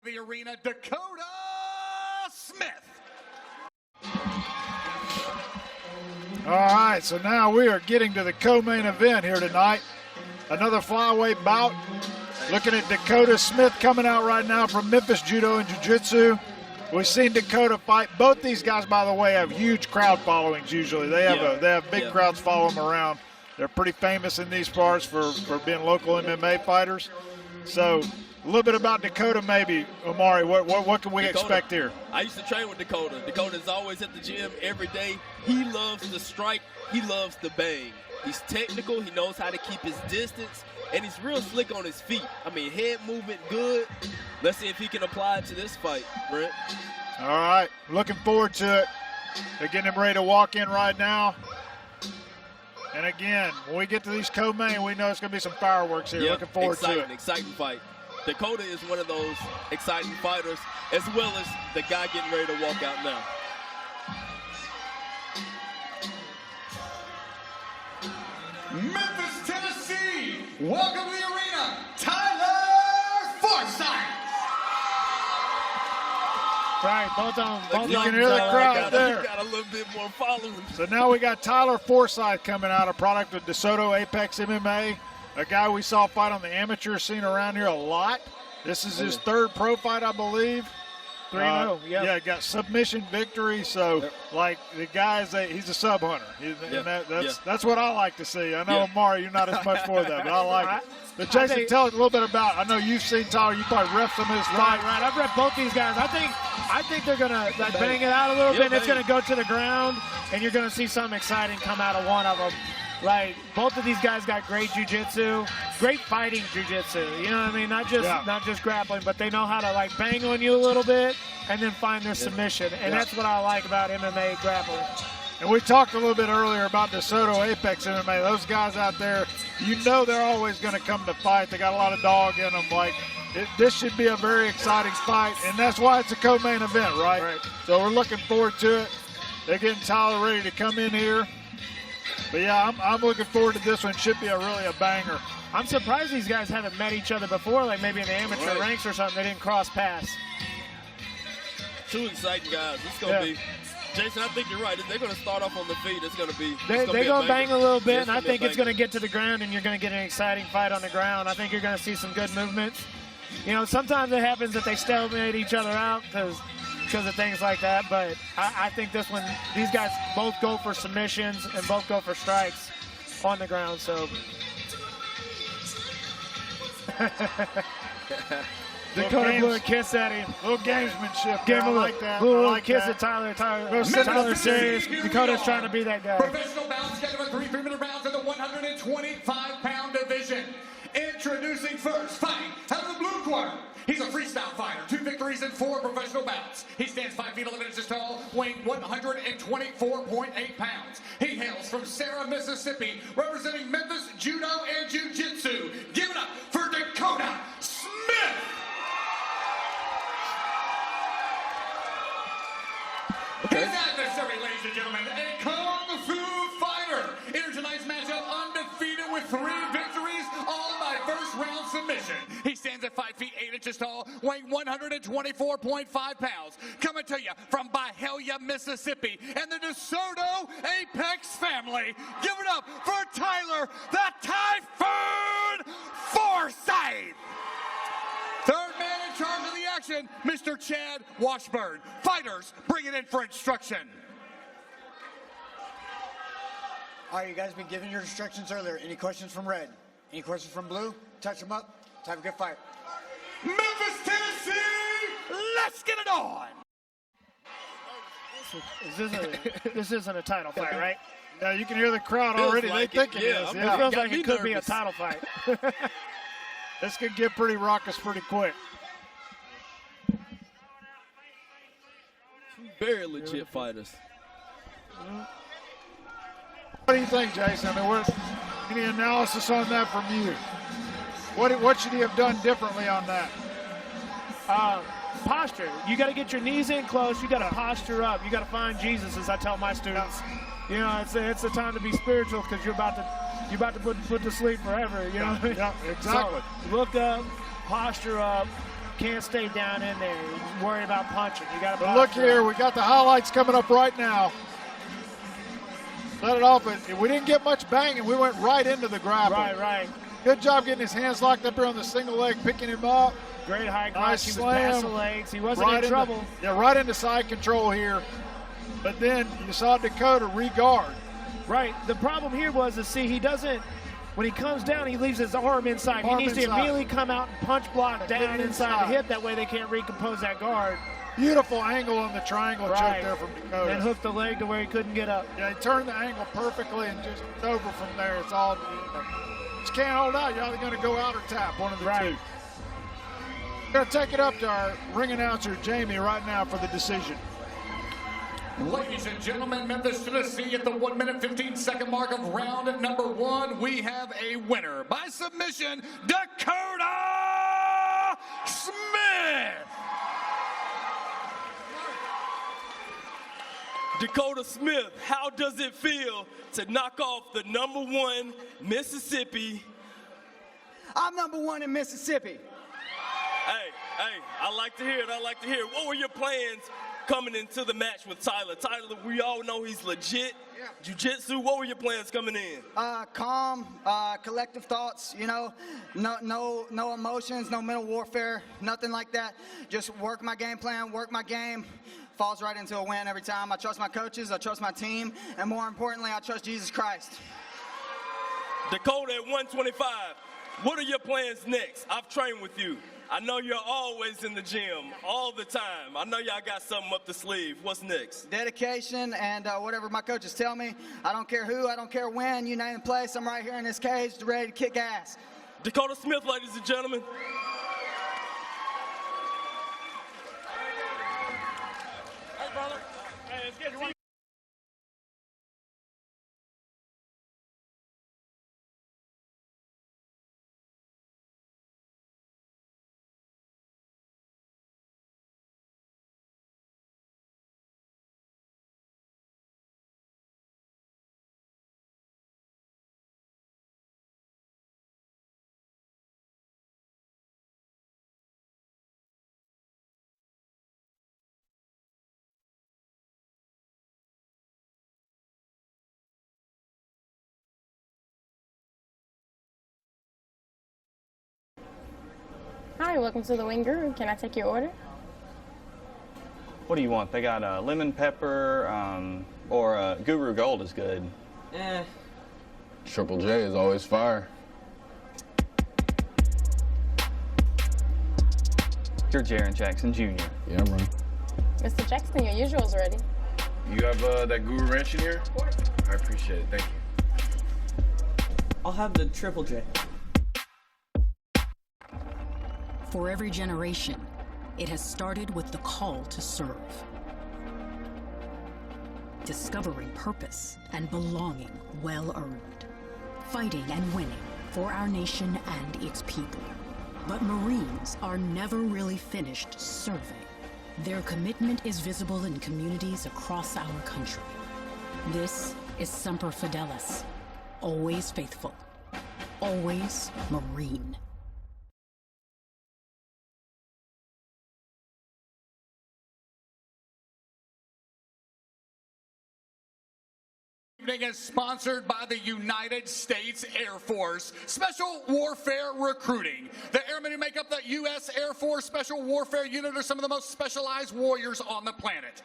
The arena, Dakota Smith. All right, so now we are getting to the co-main event here tonight. Another flyweight bout. Looking at Dakota Smith coming out right now from Memphis Judo and Jiu-Jitsu. We've seen Dakota fight. Both these guys, by the way, have huge crowd followings usually. They have big crowds follow them around. They're pretty famous in these parts for being local MMA fighters. So a little bit about Dakota maybe, Omari. What can we expect here? I used to train with Dakota. Dakota's always at the gym every day. He loves to strike. He loves to bang. He's technical. He knows how to keep his distance. And he's real slick on his feet. I mean, head movement good. Let's see if he can apply it to this fight, Brent. All right, looking forward to it. They're getting him ready to walk in right now. And again, when we get to these co-main, we know it's going to be some fireworks here. Looking forward to it. Exciting fight. Dakota is one of those exciting fighters, as well as the guy getting ready to walk out now. Memphis, Tennessee, welcome to the arena, Tyler Forsythe. Right, both of them. You can hear the crowd there. Got a little bit more following. So now we got Tyler Forsythe coming out, a product of DeSoto Apex MMA, a guy we saw fight on the amateur scene around here a lot. This is his third pro fight, I believe. 3-0, yeah. Yeah, got submission victory. So, like, the guy's he's a sub hunter. That's what I like to see. I know, Amari, you're not as much for that, but I like it. But Jason, tell us a little bit about, I know you've seen Tyler, you probably ref some of his fights. Right. I've ref both these guys. I think they're going to bang it out a little bit, and it's going to go to the ground, and you're going to see something exciting come out of one of them. Like, both of these guys got great jiu-jitsu, great fighting jiu-jitsu. You know what I mean? Not just grappling, but they know how to, like, bang on you a little bit and then find their submission. And that's what I like about MMA grappling. And we talked a little bit earlier about DeSoto Apex MMA. Those guys out there, you know they're always going to come to fight. They got a lot of dog in them. Like, this should be a very exciting fight, and that's why it's a co-main event, right? So we're looking forward to it. They're getting Tyler ready to come in here. But yeah, I'm looking forward to this one. Should be really a banger. I'm surprised these guys haven't met each other before, like maybe in the amateur ranks or something. They didn't cross paths. Two exciting guys. It's going to be, Jason, I think you're right. They're going to start off on the feet. It's going to be They're going to bang a little bit, and I think it's going to get to the ground, and you're going to get an exciting fight on the ground. I think you're going to see some good movements. You know, sometimes it happens that they stalemate each other out because of things like that, but I think this one, these guys both go for submissions and both go for strikes on the ground, so. Dakota blew a kiss at him. Little gamesmanship. Give him a like that. little kiss at Tyler. Tyler's serious. Dakota's trying to be that guy. Professional bout scheduled for 3 3-minute rounds in the 125-pound division. Introducing first, fighting out of the blue corner. He's a freestyle fighter, 2 victories in 4 professional bouts. He stands 5 feet 11 inches tall, weighing 124.8 pounds. He hails from Sarah, Mississippi, representing Memphis Judo and Jiu-Jitsu. Give it up for Dakota Smith. His adversary, ladies and gentlemen, a Kung Fu fighter. Enter tonight's matchup undefeated with 3 victories, all by first-round submission. He stands at 5 feet 8 inches tall, weighing 124.5 pounds. Coming to you from Byhalia, Mississippi, and the DeSoto Apex family. Give it up for Tyler, the Typhoon Forsyth. Third man in charge of the action, Mr. Chad Washburn. Fighters, bring it in for instruction. All right, you guys been given your instructions earlier. Any questions from red? Any questions from blue? Touch them up. Let's have a good fight. Memphis, Tennessee, let's get it on. This isn't a title fight, right? Yeah, you can hear the crowd already. They think it is. It feels like it could be a title fight. This could get pretty raucous pretty quick. Very legit fighters. What do you think, Jason? I mean, any analysis on that from you? What should he have done differently on that? Posture. You got to get your knees in close. You got to posture up. You got to find Jesus, as I tell my students. You know, it's a time to be spiritual because you're about to put to sleep forever. You know. Yeah, exactly. So look up, posture up. Can't stay down in there. Worry about punching. You got to. But look here, we got the highlights coming up right now. Let it off, but we didn't get much banging. We went right into the grapple. Right. Good job getting his hands locked up here on the single leg, picking him up. Great high cross. Nice He was slam. past the legs. He wasn't in trouble. Right into side control here. But then you saw Dakota re-guard. Right. The problem here was he doesn't, when he comes down, he leaves his arm inside. He needs to immediately come out and punch block down inside the hip. That way they can't recompose that guard. Beautiful angle on the triangle choke there from Dakota. And hooked the leg to where he couldn't get up. Yeah, he turned the angle perfectly and just over from there. It's all, just can't hold out. You're either going to go out or tap, one of the two. We're going to take it up to our ring announcer, Jamie, right now for the decision. Ladies and gentlemen, Memphis, Tennessee, at the 1 minute 15-second mark of round number 1, we have a winner by submission, Dakota Smith. Dakota Smith, how does it feel to knock off the #1 Mississippi? I'm #1 in Mississippi. Hey, I like to hear it. What were your plans coming into the match with Tyler. Tyler, we all know he's legit. Yeah. Jiu-jitsu, what were your plans coming in? Calm, collective thoughts, you know, no emotions, no mental warfare, nothing like that. Just work my game plan, work my game. Falls right into a win every time. I trust my coaches, I trust my team, and more importantly, I trust Jesus Christ. Dakota at 125, what are your plans next? I've trained with you. I know you're always in the gym, all the time. I know y'all got something up the sleeve. What's next? Dedication and whatever my coaches tell me. I don't care who, I don't care when, you name the place. I'm right here in this cage, ready to kick ass. Dakota Smith, ladies and gentlemen. Hey, brother. Hey, let's get you. Hi, welcome to the Wing Guru. Can I take your order? What do you want? They got lemon pepper, or Guru Gold is good. Triple J is always fire. You're Jaron Jackson Jr. Yeah, bro. Mr. Jackson, your usual's ready. You have that Guru Ranch in here? I appreciate it. Thank you. I'll have the Triple J. For every generation, it has started with the call to serve. Discovering purpose and belonging well-earned. Fighting and winning for our nation and its people. But Marines are never really finished serving. Their commitment is visible in communities across our country. This is Semper Fidelis. Always faithful. Always Marine. Evening is sponsored by the United States Air Force Special Warfare Recruiting. The airmen who make up the U.S. Air Force Special Warfare Unit are some of the most specialized warriors on the planet.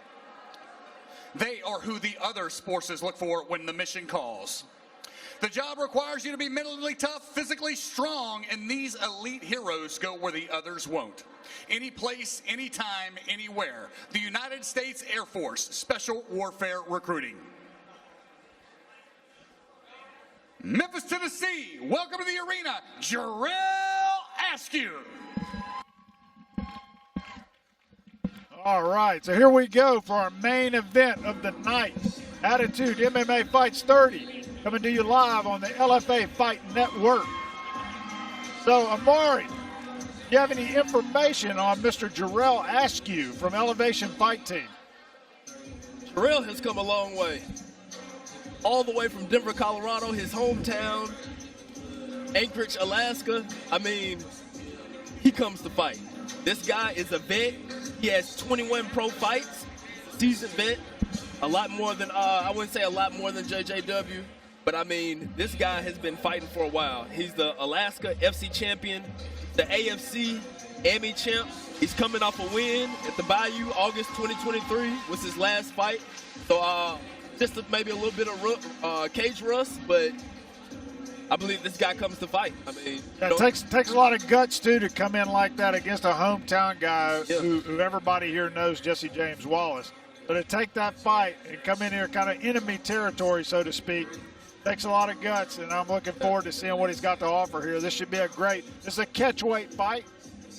They are who the other forces look for when the mission calls. The job requires you to be mentally tough, physically strong, and these elite heroes go where the others won't. Any place, anytime, anywhere. The United States Air Force Special Warfare Recruiting. Memphis, Tennessee, welcome to the arena, Jarel Askew. All right, so here we go for our main event of the night. Attitude MMA Fights 30, coming to you live on the LFA Fight Network. So, Amari, do you have any information on Mr. Jarel Askew from Elevation Fight Team? Jarel has come a long way. All the way from Denver, Colorado, his hometown, Anchorage, Alaska. I mean, he comes to fight. This guy is a vet. He has 21 pro fights, seasoned vet. A lot more than, I wouldn't say a lot more than JJW, but I mean, this guy has been fighting for a while. He's the Alaska FC champion, the AFC AMI champ. He's coming off a win at the Bayou, August 2023 was his last fight. So, just maybe a little bit of cage rust, but I believe this guy comes to fight. I mean, it takes a lot of guts too to come in like that against a hometown guy who everybody here knows, Jesse James Wallace. But to take that fight and come in here kind of enemy territory, so to speak, takes a lot of guts, and I'm looking forward to seeing what he's got to offer here. This should be this is a catchweight fight.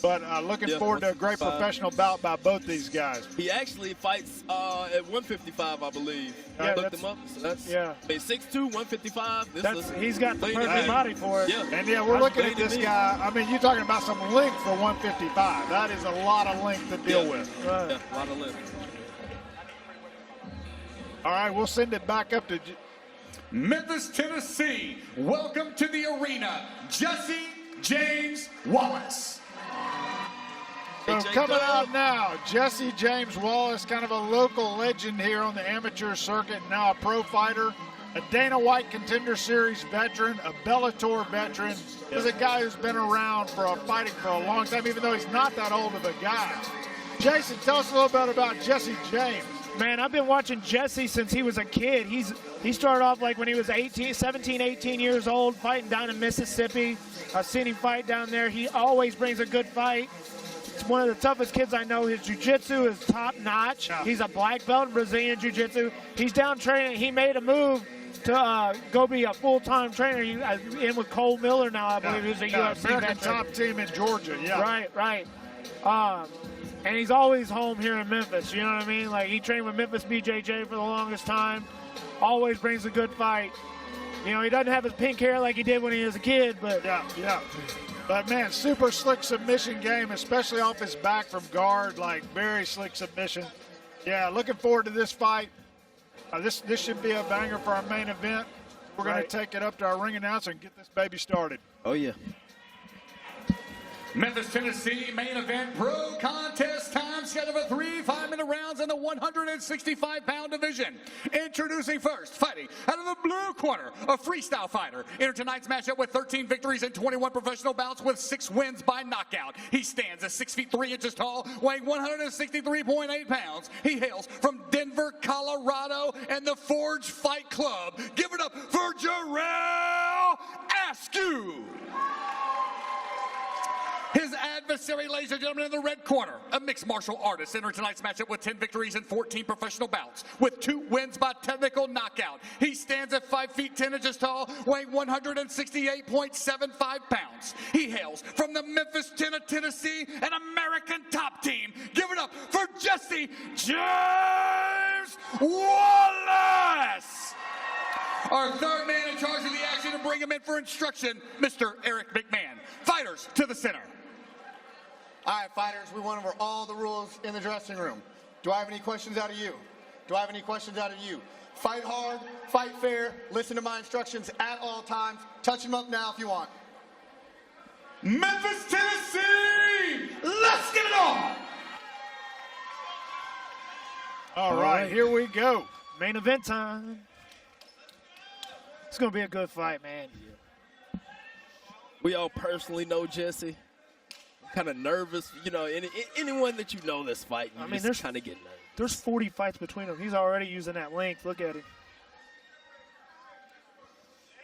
But looking forward to a great professional bout by both these guys. He actually fights at 155, I believe. I looked him up. So that's, I mean, 6'2", 155. He's got the perfect body for it. Yeah. And we're looking at this guy. I mean, you're talking about some length for 155. That is a lot of length to deal with. Right. Yeah, a lot of length. All right, we'll send it back up to Memphis, Tennessee. Welcome to the arena, Jesse James Wallace. So AJ coming Dub. out now, Jesse James Wallace, kind of a local legend here on the amateur circuit, now a pro fighter, a Dana White Contender Series veteran, a Bellator veteran. This is a guy who's been around fighting for a long time, even though he's not that old of a guy. Jason, tell us a little bit about Jesse James. Man, I've been watching Jesse since he was a kid. He started off like when he was 17, 18 years old, fighting down in Mississippi. I've seen him fight down there. He always brings a good fight. He's one of the toughest kids I know. His jiu-jitsu is top-notch. He's a black belt in Brazilian jiu-jitsu. He's down training. He made a move to go be a full-time trainer. He's in with Cole Miller now, I believe. He's a UFC American veteran. top team in Georgia, yeah. Right. And he's always home here in Memphis, you know what I mean? Like, he trained with Memphis BJJ for the longest time. Always brings a good fight. You know, he doesn't have his pink hair like he did when he was a kid, but... Yeah. But, man, super slick submission game, especially off his back from guard, like very slick submission. Yeah, looking forward to this fight. This should be a banger for our main event. We're going to take it up to our ring announcer and get this baby started. Oh, yeah. Memphis, Tennessee, main event, pro contest time, scheduled for 3 5-minute rounds in the 165-pound division. Introducing first, fighting out of the blue corner, a freestyle fighter. Entered tonight's matchup with 13 victories and 21 professional bouts with 6 wins by knockout. He stands at 6 feet 3 inches tall, weighing 163.8 pounds. He hails from Denver, Colorado, and the Forge Fight Club. Give it up for Jarel Askew. His adversary, ladies and gentlemen, in the red corner, a mixed martial artist, entered tonight's matchup with 10 victories and 14 professional bouts, with 2 wins by technical knockout. He stands at 5 feet 10 inches tall, weighing 168.75 pounds. He hails from the Memphis, Tennessee, an American top team. Give it up for Jesse James Wallace. Our third man in charge of the action to bring him in for instruction, Mr. Eric McMahon. Fighters to the center. All right, fighters, we went over all the rules in the dressing room. Do I have any questions out of you? Fight hard, fight fair, listen to my instructions at all times. Touch them up now if you want. Memphis, Tennessee, let's get it on. All right, here we go. Main event time. It's going to be a good fight, man. We all personally know Jesse. I'm kind of nervous. You know, anyone that you know that's fighting, you just kind of get nervous. There's 40 fights between them. He's already using that length. Look at him.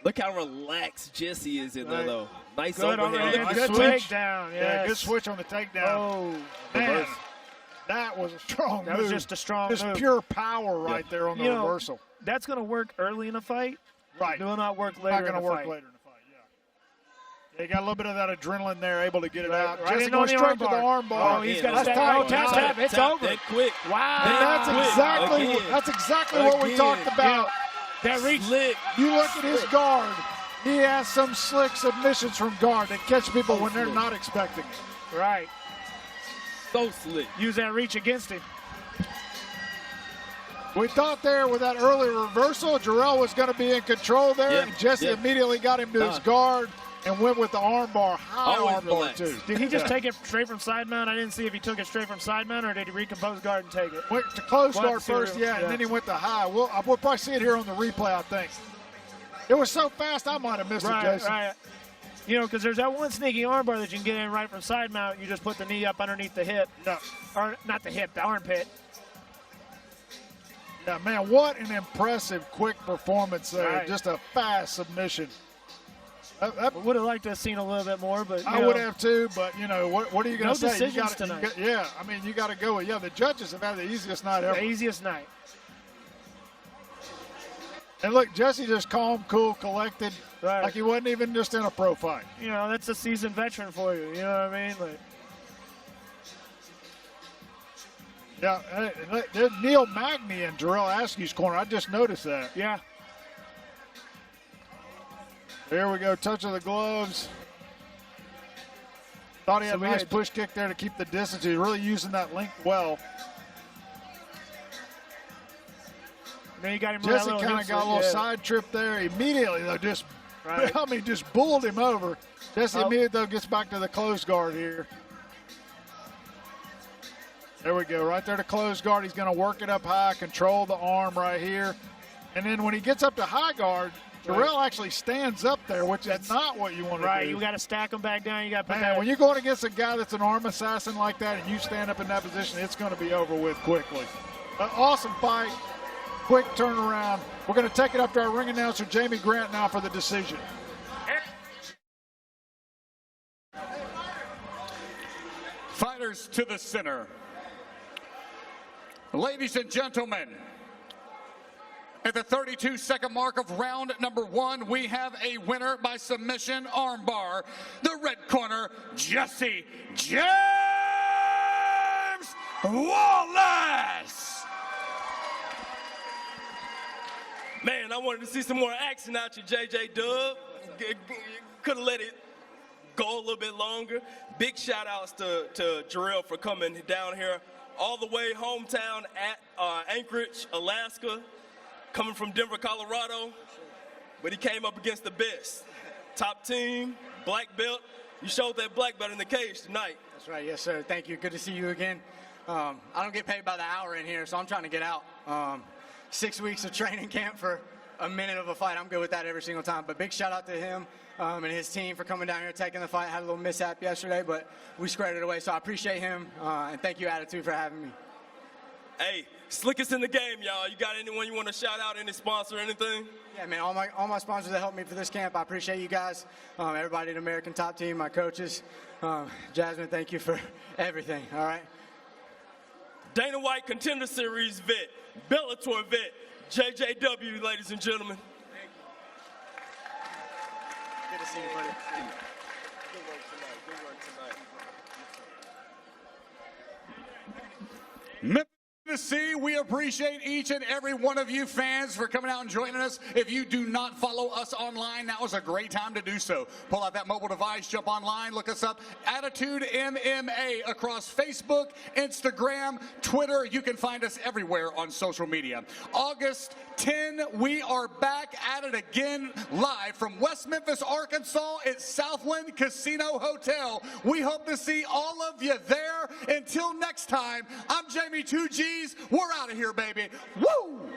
Look how relaxed Jesse is in there, though. Nice good overhead. Good takedown. Yeah, good switch on the takedown. Oh, man. That was a strong move. That was just a strong move. Just pure power right there on the reversal. That's going to work early in the fight. Right. It will not work later in the fight. Not going to work later in the fight, yeah. You got a little bit of that adrenalin there, able to get it out. Right. Jesse going straight to the arm bar. Oh, he's got to tap. It's over. That quick. Wow. And that's exactly what we talked about. That reach. You look at his guard. He has some slick submissions from guard that catch people when they're not expecting it. Right. So slick. Use that reach against him. We thought there with that early reversal, Jarel was going to be in control there, and Jesse immediately got him to his guard and went with the arm bar, high arm bar too. Did he just take it straight from side mount? I didn't see if he took it straight from side mount or did he recompose guard and take it? Went to close guard first, and then he went to high. We'll probably see it here on the replay, I think. It was so fast, I might have missed it, Jason. Right. You know, because there's that one sneaky arm bar that you can get in right from side mount. You just put the knee up underneath the hip. No. Or not the hip, the armpit. Yeah, man, what an impressive, quick performance there. Right. Just a fast submission. I would have liked to have seen a little bit more, but I would have too. But you know, what are you going to say? No decisions tonight. You got to go with the judges have had the easiest night ever. The easiest night. And look, Jesse just calm, cool, collected, like he wasn't even just in a pro fight. You know, that's a seasoned veteran for you. You know what I mean? Like. Yeah, there's Neil Magny in Jarel Askew's corner. I just noticed that. Yeah. There we go, touch of the gloves. Thought he had a nice push kick there to keep the distance. He's really using that length well. Then you got him. Jesse kind of got a little side trip there. Immediately, though, just bulled him over. Jesse immediately, though, gets back to the close guard here. There we go, right there to close guard. He's going to work it up high, control the arm right here. And then when he gets up to high guard, Jarel actually stands up there, which is not what you want to do. Right, you got to stack him back down. You got to put that. When you're going against a guy that's an arm assassin like that and you stand up in that position, it's going to be over with quickly. Awesome fight, quick turnaround. We're going to take it up to our ring announcer, Jamie Grant, now for the decision. Fighters to the center. Ladies and gentlemen, at the 32-second mark of round number 1, we have a winner by submission armbar. The red corner, Jesse James Wallace. Man, I wanted to see some more action out you, JJ Dub. Could have let it go a little bit longer. Big shout outs to Jarel for coming down here all the way hometown at Anchorage, Alaska, coming from Denver, Colorado, but he came up against the best. Top team, black belt. You showed that black belt in the cage tonight. That's right, yes, sir. Thank you. Good to see you again. I don't get paid by the hour in here, so I'm trying to get out. 6 weeks of training camp for a minute of a fight. I'm good with that every single time. But big shout out to him and his team for coming down here, taking the fight. Had a little mishap yesterday, but we squared it away. So I appreciate him, and thank you, Attitude, for having me. Hey, slickest in the game, y'all. You got anyone you want to shout out, any sponsor or anything? Yeah, man, all my sponsors that helped me for this camp, I appreciate you guys. Everybody at American Top Team, my coaches. Jasmine, thank you for everything, all right? Dana White Contender Series vet, Bellator vet, JJW, ladies and gentlemen. Good to see you, buddy. Good work tonight. Good work tonight. Tennessee, we appreciate each and every one of you fans for coming out and joining us. If you do not follow us online, now is a great time to do so. Pull out that mobile device, jump online, look us up, Attitude MMA, across Facebook, Instagram, Twitter. You can find us everywhere on social media. August 10, we are back at it again, live from West Memphis, Arkansas at Southland Casino Hotel. We hope to see all of you there. Until next time, I'm Jamie 2Gs. We're out of here, baby. Woo!